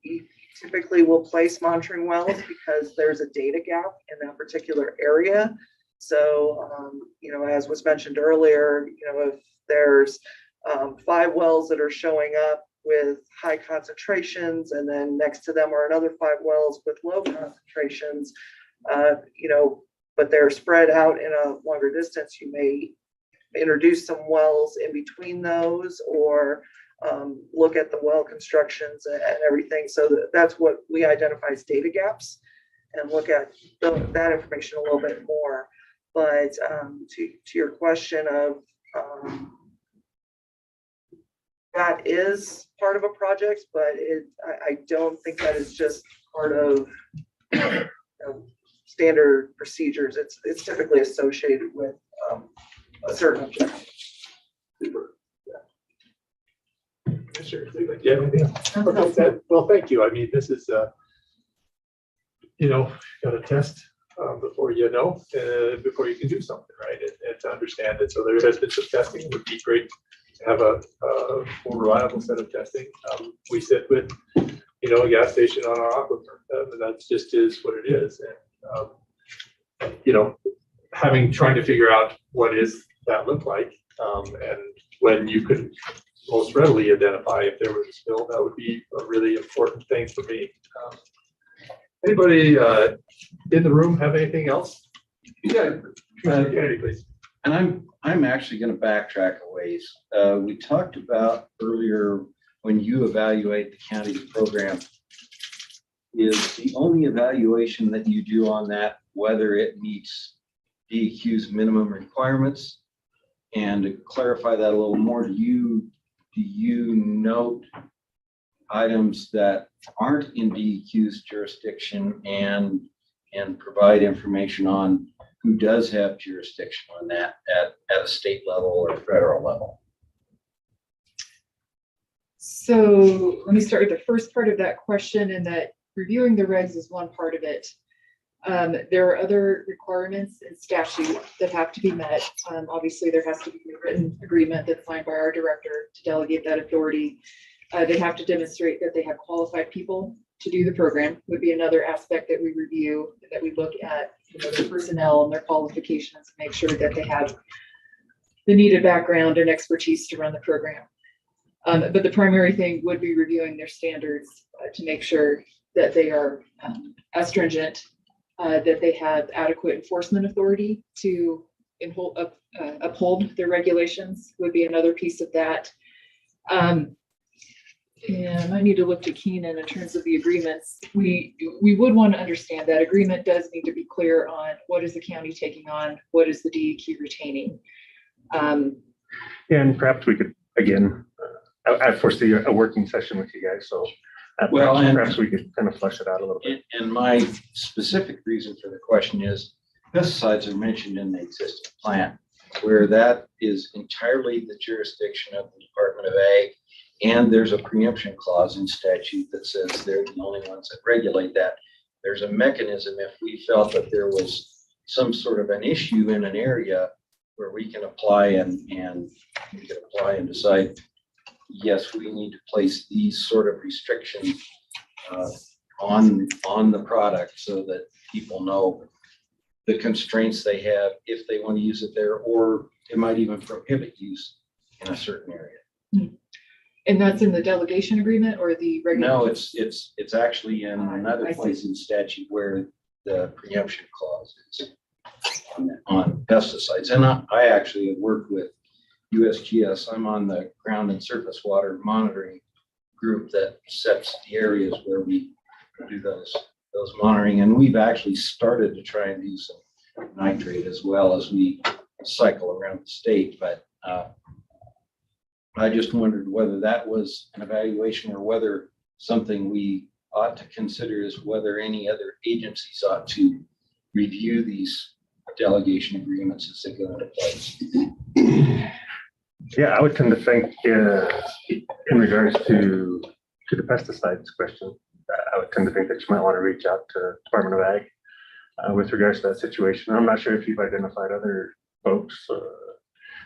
You typically will place monitoring wells because there's a data gap in that particular area. So, as was mentioned earlier, if there's 5 wells that are showing up with high concentrations, and then next to them are another 5 wells with low concentrations, but they're spread out in a longer distance, you may introduce some wells in between those, or look at the well constructions and everything. So that's what we identify as data gaps, and look at that information a little bit more. But to your question of that is part of a project, but I don't think that is just part of standard procedures. It's typically associated with a certain objective. Sure. Yeah, anything else? Okay, well, thank you. I mean, this is, got to test before you know, before you can do something, right? And to understand it. So there has been some testing. It would be great to have a more reliable set of testing. We sit with, a gas station on our aquifer. And that's just is what it is. And, trying to figure out what is that look like, and when you could most readily identify if there was a spill, that would be a really important thing for me. Anybody in the room have anything else? Yeah, Kennedy, please. And I'm actually going to backtrack a ways. We talked about earlier, when you evaluate the county's program, is the only evaluation that you do on that whether it meets DEQ's minimum requirements? And to clarify that a little more, do you note items that aren't in DEQ's jurisdiction and provide information on who does have jurisdiction on that at a state level or federal level? So let me start with the first part of that question, and that reviewing the regs is one part of it. There are other requirements in statute that have to be met. Obviously, there has to be a written agreement that's signed by our director to delegate that authority. They have to demonstrate that they have qualified people to do the program, would be another aspect that we review, that we look at their personnel and their qualifications, make sure that they have the needed background and expertise to run the program. But the primary thing would be reviewing their standards to make sure that they are as stringent, that they have adequate enforcement authority to uphold their regulations would be another piece of that. And I need to look to Keenan in terms of the agreements. We would want to understand that agreement does need to be clear on what is the county taking on, what is the DEQ retaining. And perhaps we could, again, I foresee a working session with you guys, so perhaps we could kind of flesh it out a little bit. And my specific reason for the question is pesticides are mentioned in the existing plan, where that is entirely the jurisdiction of the Department of Ag. And there's a preemption clause in statute that says they're the only ones that regulate that. There's a mechanism if we felt that there was some sort of an issue in an area where we can apply and decide, yes, we need to place these sort of restrictions on the product so that people know the constraints they have if they want to use it there, or it might even prohibit use in a certain area. And that's in the delegation agreement or the regular? No, it's actually in another place in statute where the preemption clause is on pesticides. And I actually have worked with USGS. I'm on the ground and surface water monitoring group that sets the areas where we do those monitoring. And we've actually started to try and do some nitrate as well as we cycle around the state. But I just wondered whether that was an evaluation or whether something we ought to consider is whether any other agencies ought to review these delegation agreements as they go into place. Yeah, I would tend to think in regards to the pesticides question, I would tend to think that you might want to reach out to Department of Ag with regards to that situation. I'm not sure if you've identified other folks,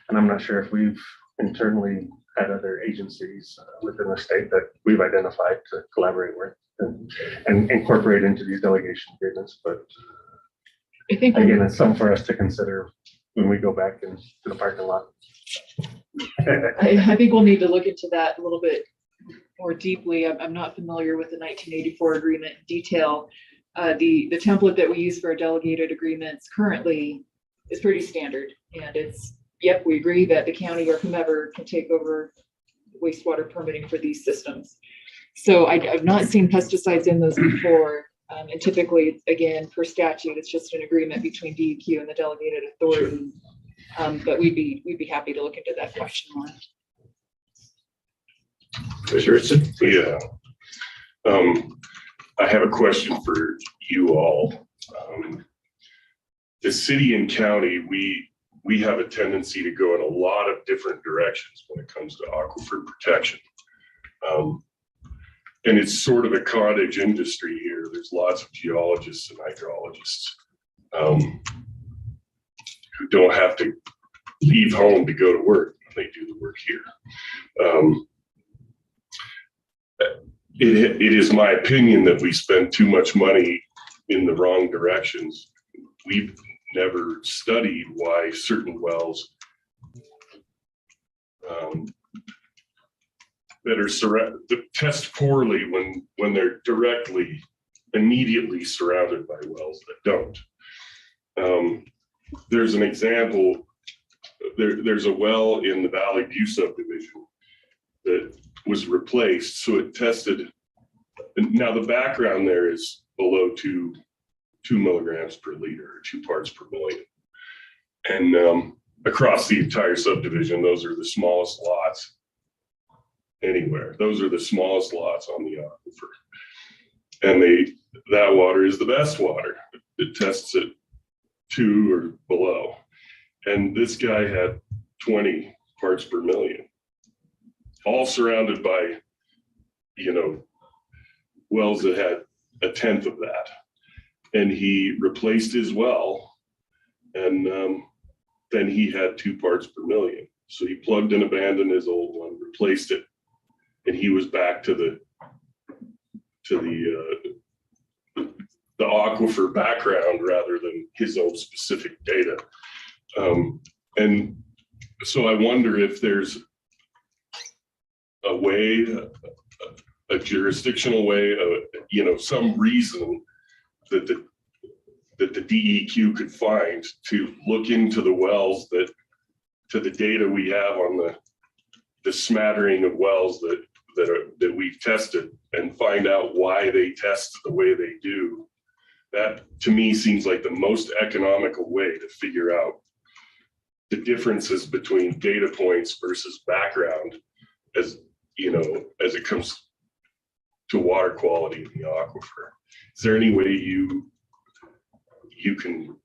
and I'm not sure if we've internally had other agencies within the state that we've identified to collaborate with and incorporate into these delegation agreements. But I think again, it's something for us to consider when we go back into the parking lot. I think we'll need to look into that a little bit more deeply. I'm not familiar with the 1984 agreement in detail. The template that we use for our delegated agreements currently is pretty standard, and it's yep, we agree that the county or whomever can take over wastewater permitting for these systems. So I've not seen pesticides in those before. And typically, again, per statute, it's just an agreement between DEQ and the delegated authority. But we'd be happy to look into that question more. Yeah. I have a question for you all. The city and county, we have a tendency to go in a lot of different directions when it comes to aquifer protection. And it's sort of a cottage industry here. There's lots of geologists and hydrologists who don't have to leave home to go to work when they do the work here. It is my opinion that we spend too much money in the wrong directions. We've never studied why certain wells that test poorly when they're immediately surrounded by wells that don't. There's an example. There's a well in the Valley View subdivision that was replaced, so it tested. Now the background there is below 2 milligrams per liter, or 2 parts per million, and across the entire subdivision, those are the smallest lots anywhere. Those are the smallest lots on the aquifer, and that water is the best water. It tests at 2 or below, and this guy had 20 parts per million, all surrounded by, wells that had a tenth of that. And he replaced his well, and then he had 2 parts per million. So he plugged and abandoned his old one, replaced it, and he was back to the aquifer background rather than his own specific data. And so I wonder if there's a way, a jurisdictional way, some reason that the DEQ could find to look into the wells to the data we have on the smattering of wells that we've tested, and find out why they test the way they do. That to me seems like the most economical way to figure out the differences between data points versus background, as it comes to water quality in the aquifer. Is there any way you can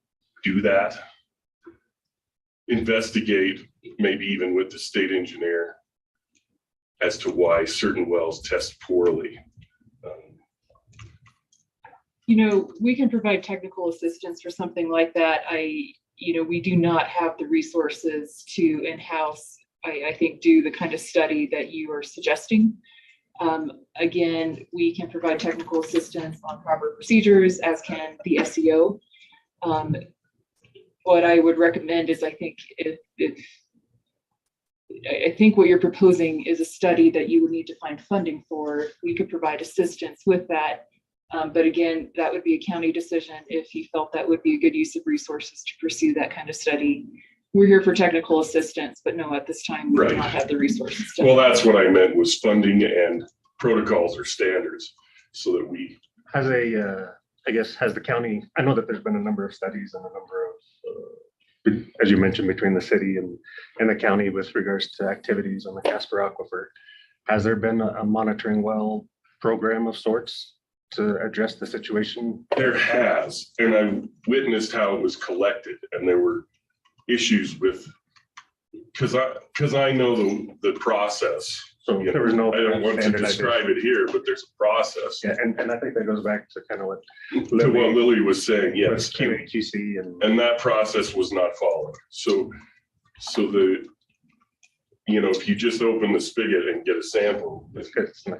do that? Investigate, maybe even with the state engineer, as to why certain wells test poorly. We can provide technical assistance for something like that. We do not have the resources to in-house, I think, do the kind of study that you are suggesting. Again, we can provide technical assistance on proper procedures, as can the SEO. What I would recommend is, I think what you're proposing is a study that you would need to find funding for. We could provide assistance with that. But again, that would be a county decision if you felt that would be a good use of resources to pursue that kind of study. We're here for technical assistance, but no, at this time, we do not have the resources. Well, that's what I meant, was funding and protocols or standards, so that we. Has the county, I know that there's been a number of studies and a number of, as you mentioned, between the city and the county with regards to activities on the Casper Aquifer. Has there been a monitoring well program of sorts to address the situation? There has, and I witnessed how it was collected, and there were issues with, because I know the process. So there was no. I don't want to describe it here, but there's a process. Yeah, and I think that goes back to kind of what Lily was saying. Yes, QC and that process was not followed. So if you just open the spigot and get a sample,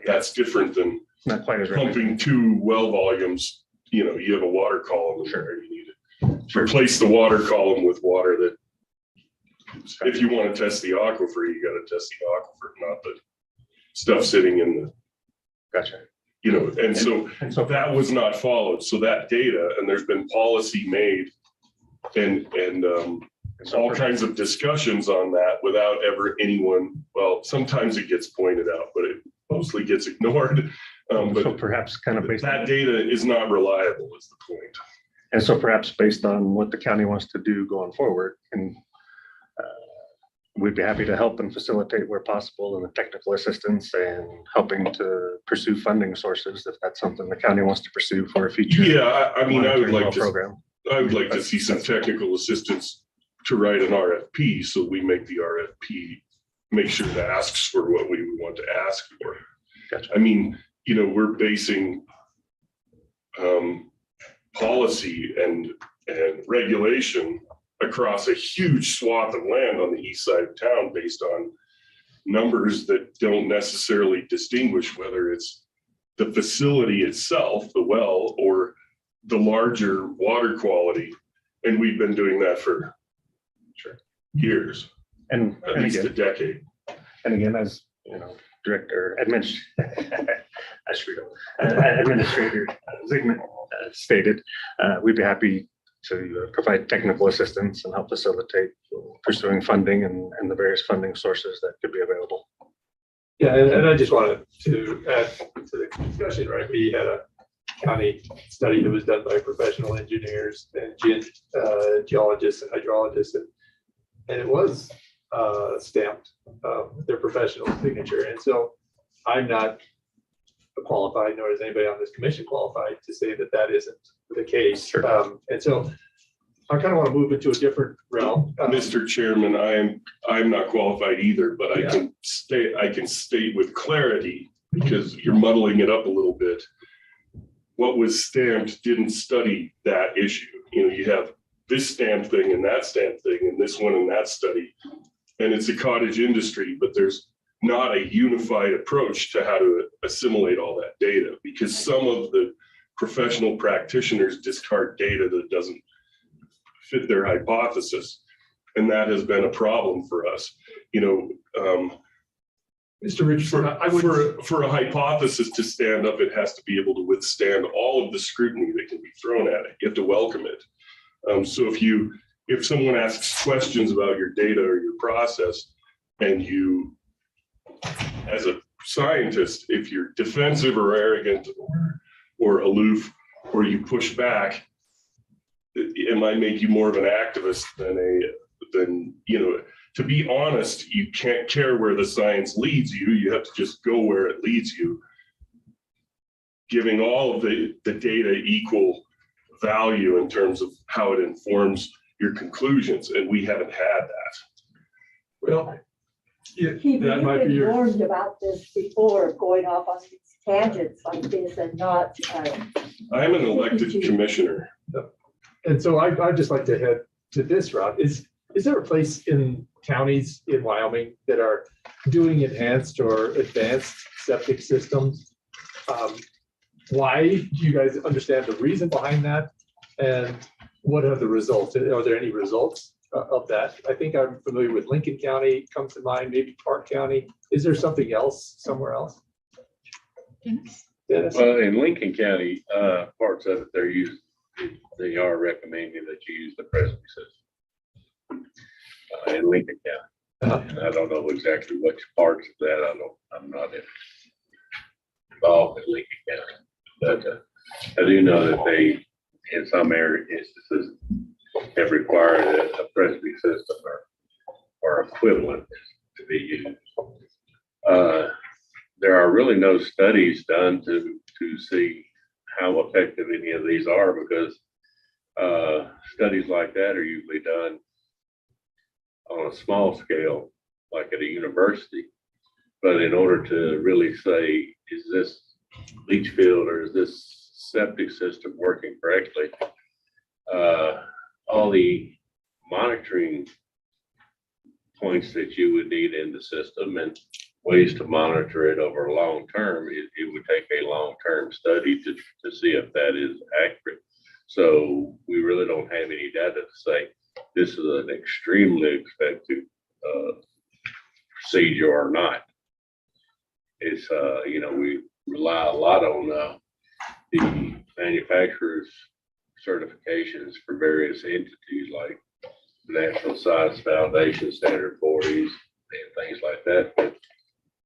that's different than not quite as pumping 2 well volumes. You have a water column. Sure, you need to replace the water column with water that. If you want to test the aquifer, you got to test the aquifer, not the stuff sitting in the. Gotcha. And so that was not followed. So that data, and there's been policy made, and all kinds of discussions on that without ever anyone, well, sometimes it gets pointed out, but it mostly gets ignored. So But perhaps kind of based on, that data is not reliable is the point. and so perhaps based on what the county wants to do going forward, and we'd be happy to help and facilitate where possible in the technical assistance and helping to pursue funding sources if that's something the county wants to pursue for a future. Yeah, I mean, I would monitoring well like to, program. I would like to see some technical assistance to write an RFP, so we make the RFP, make sure it asks for what we would want to ask for. Gotcha. I mean, we're basing policy and regulation across a huge swath of land on the east side of town based on numbers that don't necessarily distinguish whether it's the facility itself, the well, or the larger water quality. And we've been doing that for years, And at least a decade. And again, as Director Administrator Zygmunt stated, we'd be happy to provide technical assistance and help facilitate pursuing funding and the various funding sources that could be available. Yeah, and I just wanted to add to the discussion, right? We had a county study that was done by professional engineers and geologists and hydrologists, and it was stamped their professional signature. And so I'm not qualified, nor is anybody on this commission qualified to say that that isn't the case. Sure. And so I kind of want to move into a different realm. Mr. Chairman, I'm not qualified either, but I can state with clarity, because you're muddling it up a little bit. What was stamped didn't study that issue. You have this stamped thing and that stamped thing and this one and that study, and it's a cottage industry, but there's not a unified approach to how to assimilate all that data, because some of the professional practitioners discard data that doesn't fit their hypothesis. And that has been a problem for us. Mr. Richardson, I would. For a hypothesis to stand up, it has to be able to withstand all of the scrutiny that can be thrown at it. You have to welcome it. So if someone asks questions about your data or your process, and you, as a scientist, if you're defensive or arrogant or aloof, or you push back, it might make you more of an activist than to be honest, you can't care where the science leads you. You have to just go where it leads you, giving all of the data equal value in terms of how it informs your conclusions. And we haven't had that. Well, yeah, You've that might be been your. warned about this before, going off on these tangents like this and not. I'm an elected commissioner. And so I'd just like to head to this route. Is there a place in counties in Wyoming that are doing enhanced or advanced septic systems? Why do you guys understand the reason behind that? And what are the results? Are there any results of that? I think I'm familiar with Lincoln County comes to mind, maybe Park County. Is there something else somewhere else? Dennis? Well, in Lincoln County, parts of it, they are recommending that you use the Presby system in Lincoln County. And I don't know exactly which parts of that. I'm not involved in Lincoln County, but I do know that they, in some instances, have required a Presby system or equivalent to be used. There are really no studies done to see how effective any of these are, because studies like that are usually done on a small scale, like at a university. But in order to really say, is this leach field or is this septic system working correctly, all the monitoring points that you would need in the system and ways to monitor it over a long term, it would take a long-term study to see if that is accurate. So we really don't have any data to say this is an extremely effective procedure or not. It's, we rely a lot on the manufacturer's certifications for various entities like national size foundation standard 40s and things like that. But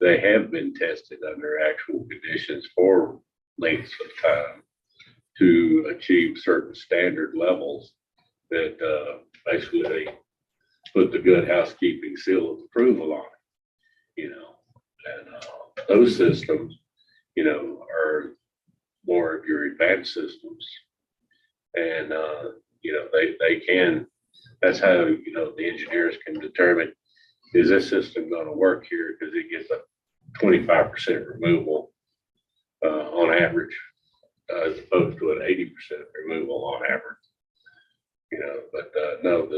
they have been tested under actual conditions for lengths of time to achieve certain standard levels that basically they put the good housekeeping seal of approval on it, and those systems, are more of your advanced systems. And, they can, that's how, the engineers can determine, is this system going to work here? Because it gets a 25% removal on average, as opposed to an 80% removal on average. But no,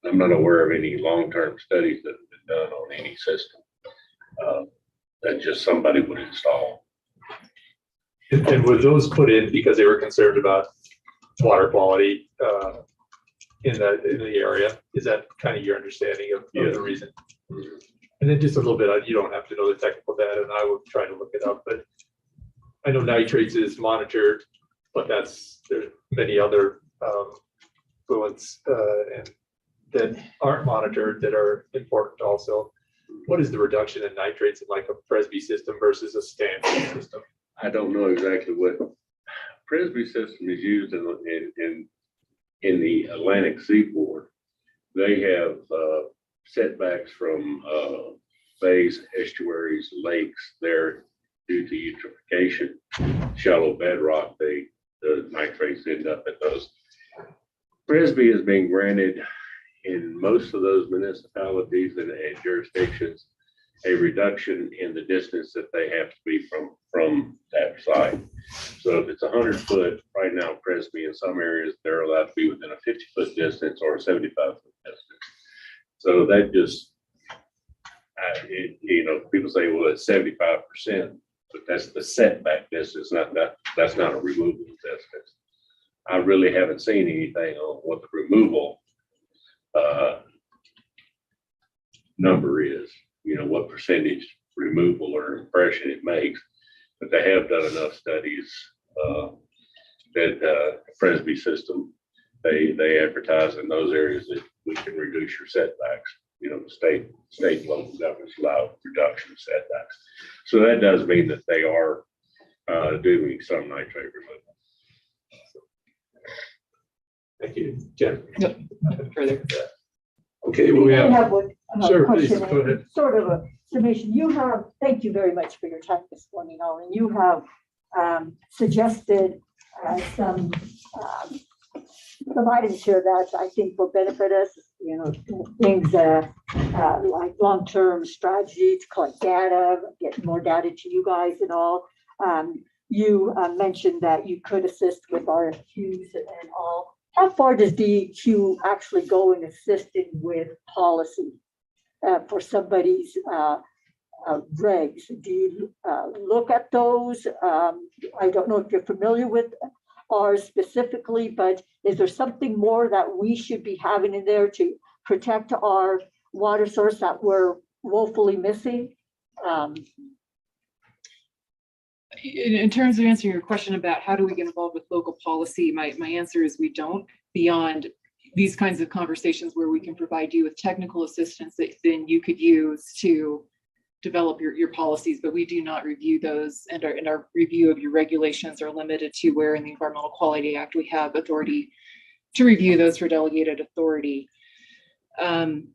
I'm not aware of any long-term studies that have been done on any system that just somebody would install. And were those put in because they were concerned about water quality in the area? Is that kind of your understanding of the reason? And then just a little bit, you don't have to know the technical data, and I will try to look it up, but I know nitrates is monitored, but there's many other fluents and that aren't monitored that are important also. What is the reduction in nitrates in like a Presby system versus a standard system? I don't know exactly what Presby system is used in the Atlantic seaboard. They have setbacks from bays, estuaries, lakes there due to eutrophication, shallow bedrock. The nitrates end up at those. Presby is being granted in most of those municipalities and jurisdictions a reduction in the distance that they have to be from that site. So if it's 100 foot, right now Presby in some areas, they're allowed to be within a 50-foot distance or a 75-foot distance. So that just, people say, well, it's 75%, but that's the setback distance, that's not a removal distance. I really haven't seen anything on what the removal number is, what percentage removal or impression it makes, but they have done enough studies that Presby system, they advertise in those areas that we can reduce your setbacks. The state and local governments allow reduction of setbacks. So that does mean that they are doing some nitrate removal. Thank you, Jen. Yep, nothing further. Okay, well, we I have, have one sure, please, question, go ahead. sort of a summation. Thank you very much for your time this morning, Alan. You have suggested some items here that I think will benefit us, things like long-term strategy to collect data, get more data to you guys and all. You mentioned that you could assist with RFQs and all. How far does DEQ actually go in assisting with policy for somebody's regs? Do you look at those? I don't know if you're familiar with ours specifically, but is there something more that we should be having in there to protect our water source that we're woefully missing? In terms of answering your question about how do we get involved with local policy, my answer is we don't, beyond these kinds of conversations where we can provide you with technical assistance that then you could use to develop your policies, but we do not review those, and our review of your regulations are limited to where in the Environmental Quality Act we have authority to review those for delegated authority. And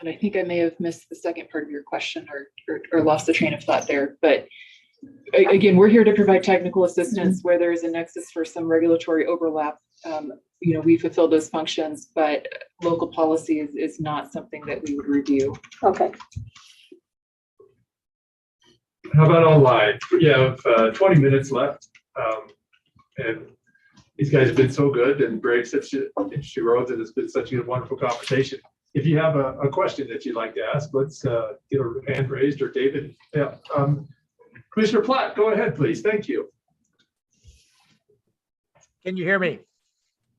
I think I may have missed the second part of your question or lost the train of thought there, but again, we're here to provide technical assistance where there is a nexus for some regulatory overlap. We fulfill those functions, but local policy is not something that we would review. Okay. How about online? We have 20 minutes left. And these guys have been so good and break such interesting roads, and it's been such a wonderful conversation. If you have a question that you'd like to ask, let's get a hand raised, or David. Yeah. Commissioner Platt, go ahead, please. Thank you. Can you hear me?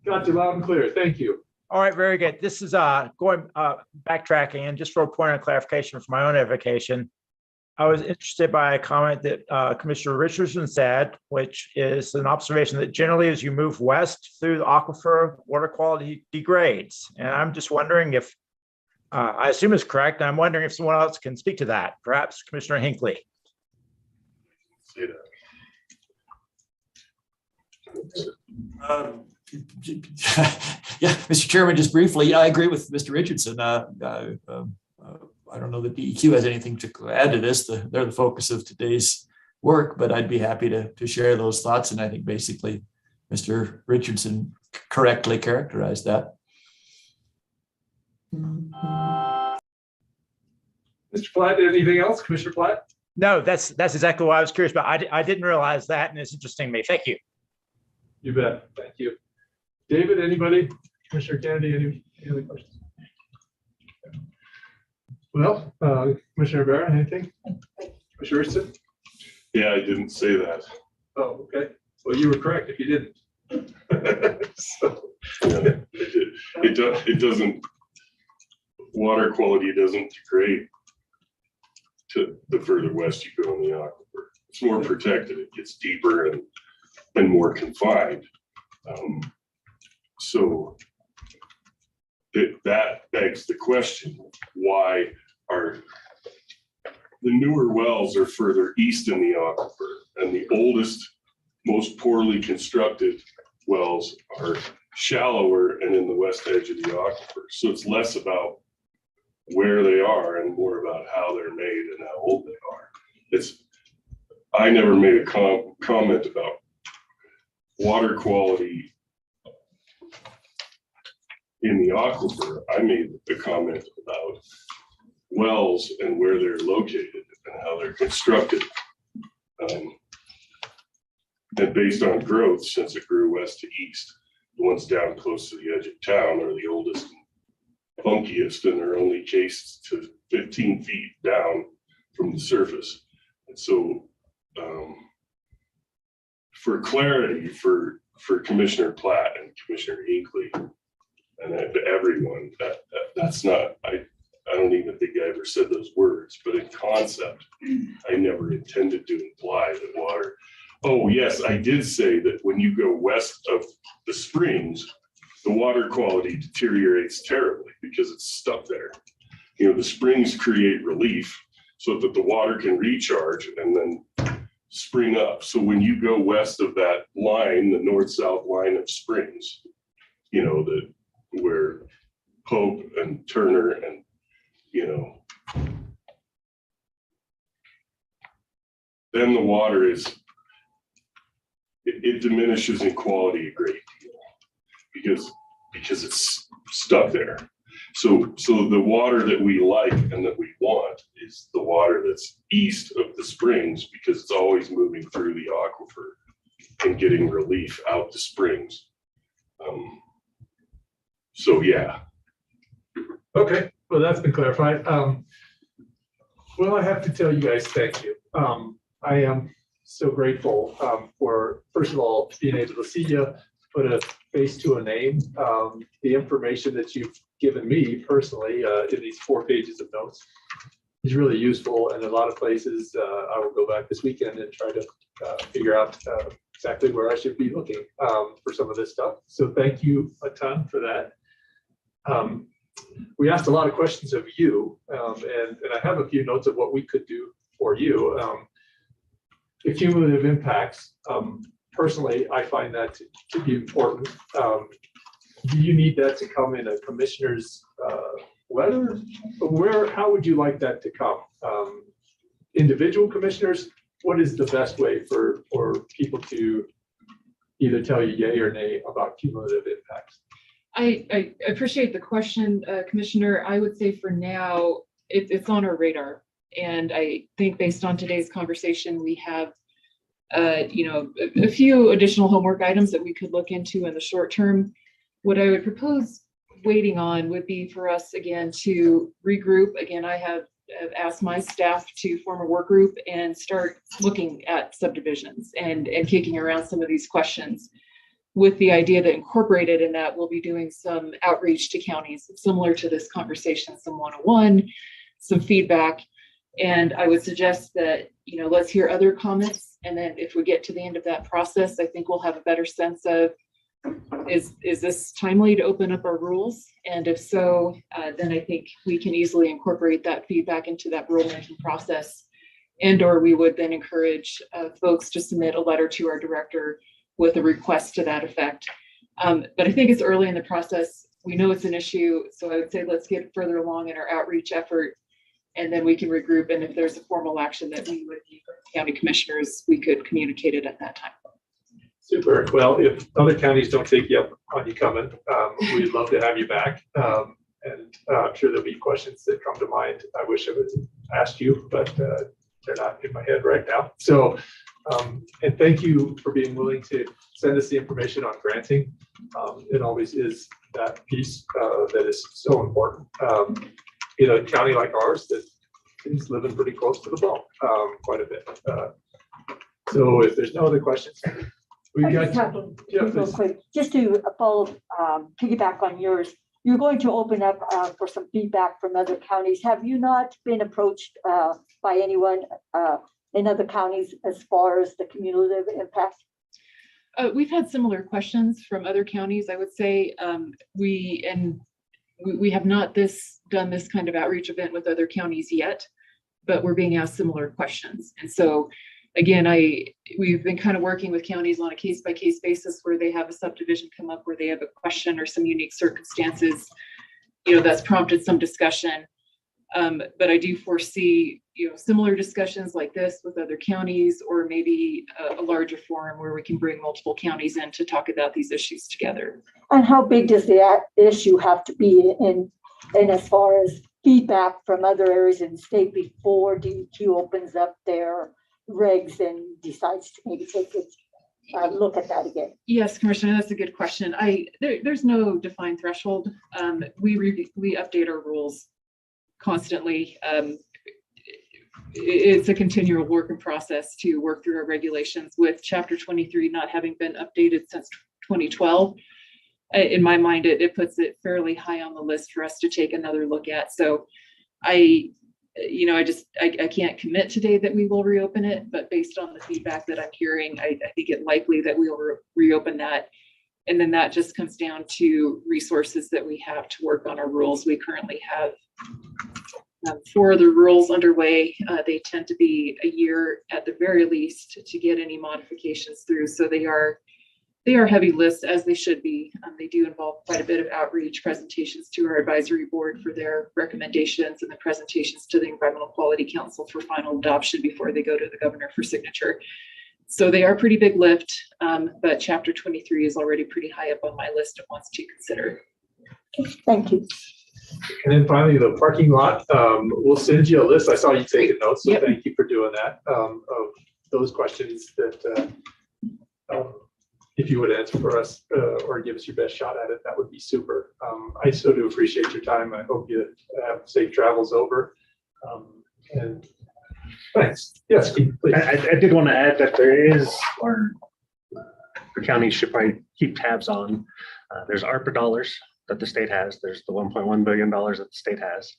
Got you loud and clear. Thank you. All right, very good. This is backtracking, and just for a point of clarification for my own edification. I was interested by a comment that Commissioner Richardson said, which is an observation that generally as you move west through the aquifer, water quality degrades. And I'm just wondering if, I assume it's correct, and I'm wondering if someone else can speak to that, perhaps Commissioner Hinckley. Say that. Yeah, Mr. Chairman, just briefly, I agree with Mr. Richardson. I don't know that DEQ has anything to add to this. They're the focus of today's work, but I'd be happy to share those thoughts. And I think basically Mr. Richardson correctly characterized that. Mr. Platt, anything else? Commissioner Platt? No, that's exactly what I was curious about. I didn't realize that, and it's interesting to me. Thank you. You bet. Thank you. David, anybody? Commissioner Kennedy, any other questions? Well, Commissioner Barra, anything? Commissioner Richardson? Yeah, I didn't say that. Oh, okay. Well, you were correct if you didn't. So, Yeah, it doesn't, water quality doesn't degrade to the further west you go in the aquifer. It's more protected, it gets deeper and more confined. So that begs the question, why are the newer wells are further east in the aquifer, and the oldest, most poorly constructed wells are shallower and in the west edge of the aquifer. So it's less about where they are and more about how they're made and how old they are. I never made a comment about water quality in the aquifer. I made a comment about wells and where they're located and how they're constructed. And based on growth, since it grew west to east, the ones down close to the edge of town are the oldest and funkiest, and are only cased to 15 feet down from the surface. And so for clarity for Commissioner Platt and Commissioner Hinckley and everyone, that's not, I don't even think I ever said those words, but in concept, I never intended to imply that water. Oh, yes, I did say that when you go west of the springs, the water quality deteriorates terribly because it's stuck there. You know, the springs create relief so that the water can recharge and then spring up. So when you go west of that line, the north-south line of springs, you know, where Pope and Turner and, you know, then the water it diminishes in quality a great deal because it's stuck there. So the water that we like and that we want is the water that's east of the springs, because it's always moving through the aquifer and getting relief out the springs. So yeah. okay, well, that's been clarified. Well, I have to tell you guys, thank you. I am so grateful for, first of all, being able to see you, put a face to a name. The information that you've given me personally in these 4 pages of notes is really useful. And a lot of places I will go back this weekend and try to figure out exactly where I should be looking for some of this stuff. So thank you a ton for that. We asked a lot of questions of you, and I have a few notes of what we could do for you. The cumulative impacts, personally, I find that to be important. Do you need that to come in a commissioner's letter? How would you like that to come? Individual commissioners, what is the best way for people to either tell you yay or nay about cumulative impacts? I appreciate the question, Commissioner. I would say for now, it's on our radar. And I think based on today's conversation, we have, a few additional homework items that we could look into in the short term. What I would propose waiting on would be for us again to regroup. Again, I have asked my staff to form a work group and start looking at subdivisions and kicking around some of these questions, with the idea that incorporated in that we'll be doing some outreach to counties similar to this conversation, some one-on-one, some feedback. And I would suggest that, let's hear other comments. And then if we get to the end of that process, I think we'll have a better sense of, is this timely to open up our rules? And if so, then I think we can easily incorporate that feedback into that rulemaking process. And/or we would then encourage folks to submit a letter to our director with a request to that effect. But I think it's early in the process. We know it's an issue. So I would say let's get further along in our outreach effort, and then we can regroup. And if there's a formal action that we would need from county commissioners, we could communicate it at that time. Super. Well, if other counties don't take you up on you coming, we'd love to have you back. And I'm sure there'll be questions that come to mind. I wish I would ask you, but they're not in my head right now. So, and thank you for being willing to send us the information on granting. It always is that piece that is so important. In a county like ours that is living pretty close to the bone, quite a bit. So if there's no other questions, we got real quick, just to follow, piggyback on yours. You're going to open up for some feedback from other counties. Have you not been approached by anyone in other counties as far as the cumulative impact? We've had similar questions from other counties. I would say we have not done this kind of outreach event with other counties yet, but we're being asked similar questions. And so again, we've been kind of working with counties on a case-by-case basis where they have a subdivision come up where they have a question or some unique circumstances, that's prompted some discussion. But I do foresee, similar discussions like this with other counties, or maybe a larger forum where we can bring multiple counties in to talk about these issues together. And how big does the issue have to be in as far as feedback from other areas in the state before DEQ opens up their regs and decides to maybe take a look at that again? Yes, Commissioner, that's a good question. There's no defined threshold. We update our rules constantly. It's a continual work in process to work through our regulations, with Chapter 23 not having been updated since 2012. In my mind, it puts it fairly high on the list for us to take another look at. So I can't commit today that we will reopen it, but based on the feedback that I'm hearing, I think it likely that we will reopen that. And then that just comes down to resources that we have to work on our rules. We currently have 4 other rules underway. They tend to be a year at the very least to get any modifications through. So they are heavy lists, as they should be. They do involve quite a bit of outreach, presentations to our advisory board for their recommendations, and the presentations to the Environmental Quality Council for final adoption before they go to the governor for signature. So they are a pretty big lift, but Chapter 23 is already pretty high up on my list of ones to consider. Thank you. And then finally, the parking lot, we'll send you a list. I saw you taking notes, so Yep. Thank you for doing that. Of those questions that if you would answer for us or give us your best shot at it, that would be super. I so do appreciate your time. I hope you have safe travels over. And thanks. Yes, Keith, please. I did want to add that there is, or the county should probably keep tabs on. There's ARPA dollars that the state has. There's the $1.1 billion that the state has.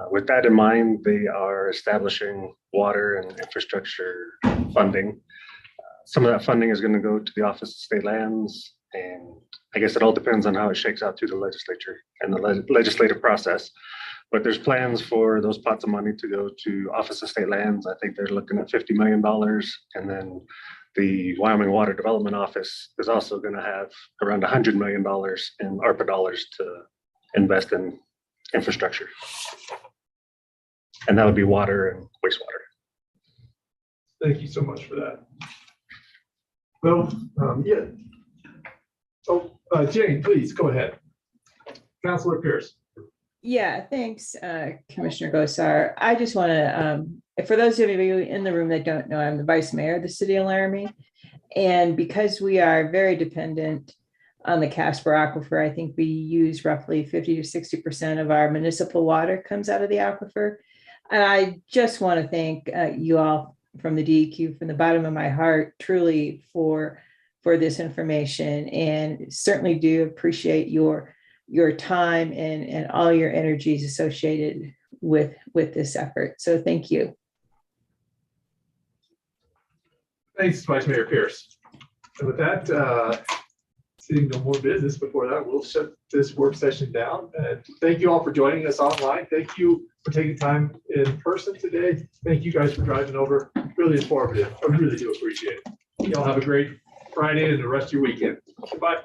With that in mind, they are establishing water and infrastructure funding. Some of that funding is going to go to the Office of State Lands, and I guess it all depends on how it shakes out through the legislature and the legislative process. But there's plans for those pots of money to go to Office of State Lands. I think they're looking at $50 million. And then the Wyoming Water Development Office is also going to have around $100 million in ARPA dollars to invest in infrastructure. And that would be water and wastewater. Thank you so much for that. Well, yeah. Oh, Jane, please go ahead. Councilor Pierce. Yeah, thanks, Commissioner Gosar. I just want to, for those of you in the room that don't know, I'm the Vice Mayor of the City of Laramie. And because we are very dependent on the Casper Aquifer, I think we use roughly 50 to 60% of our municipal water comes out of the aquifer. And I just want to thank you all from the DEQ from the bottom of my heart, truly, for this information, and certainly do appreciate your time and all your energies associated with this effort. So thank you. Thanks, Vice Mayor Pierce. And with that, seeing no more business before that, we'll shut this work session down. And thank you all for joining us online. Thank you for taking time in person today. Thank you guys for driving over. Really informative. I really do appreciate it. Y'all have a great Friday and the rest of your weekend. Goodbye.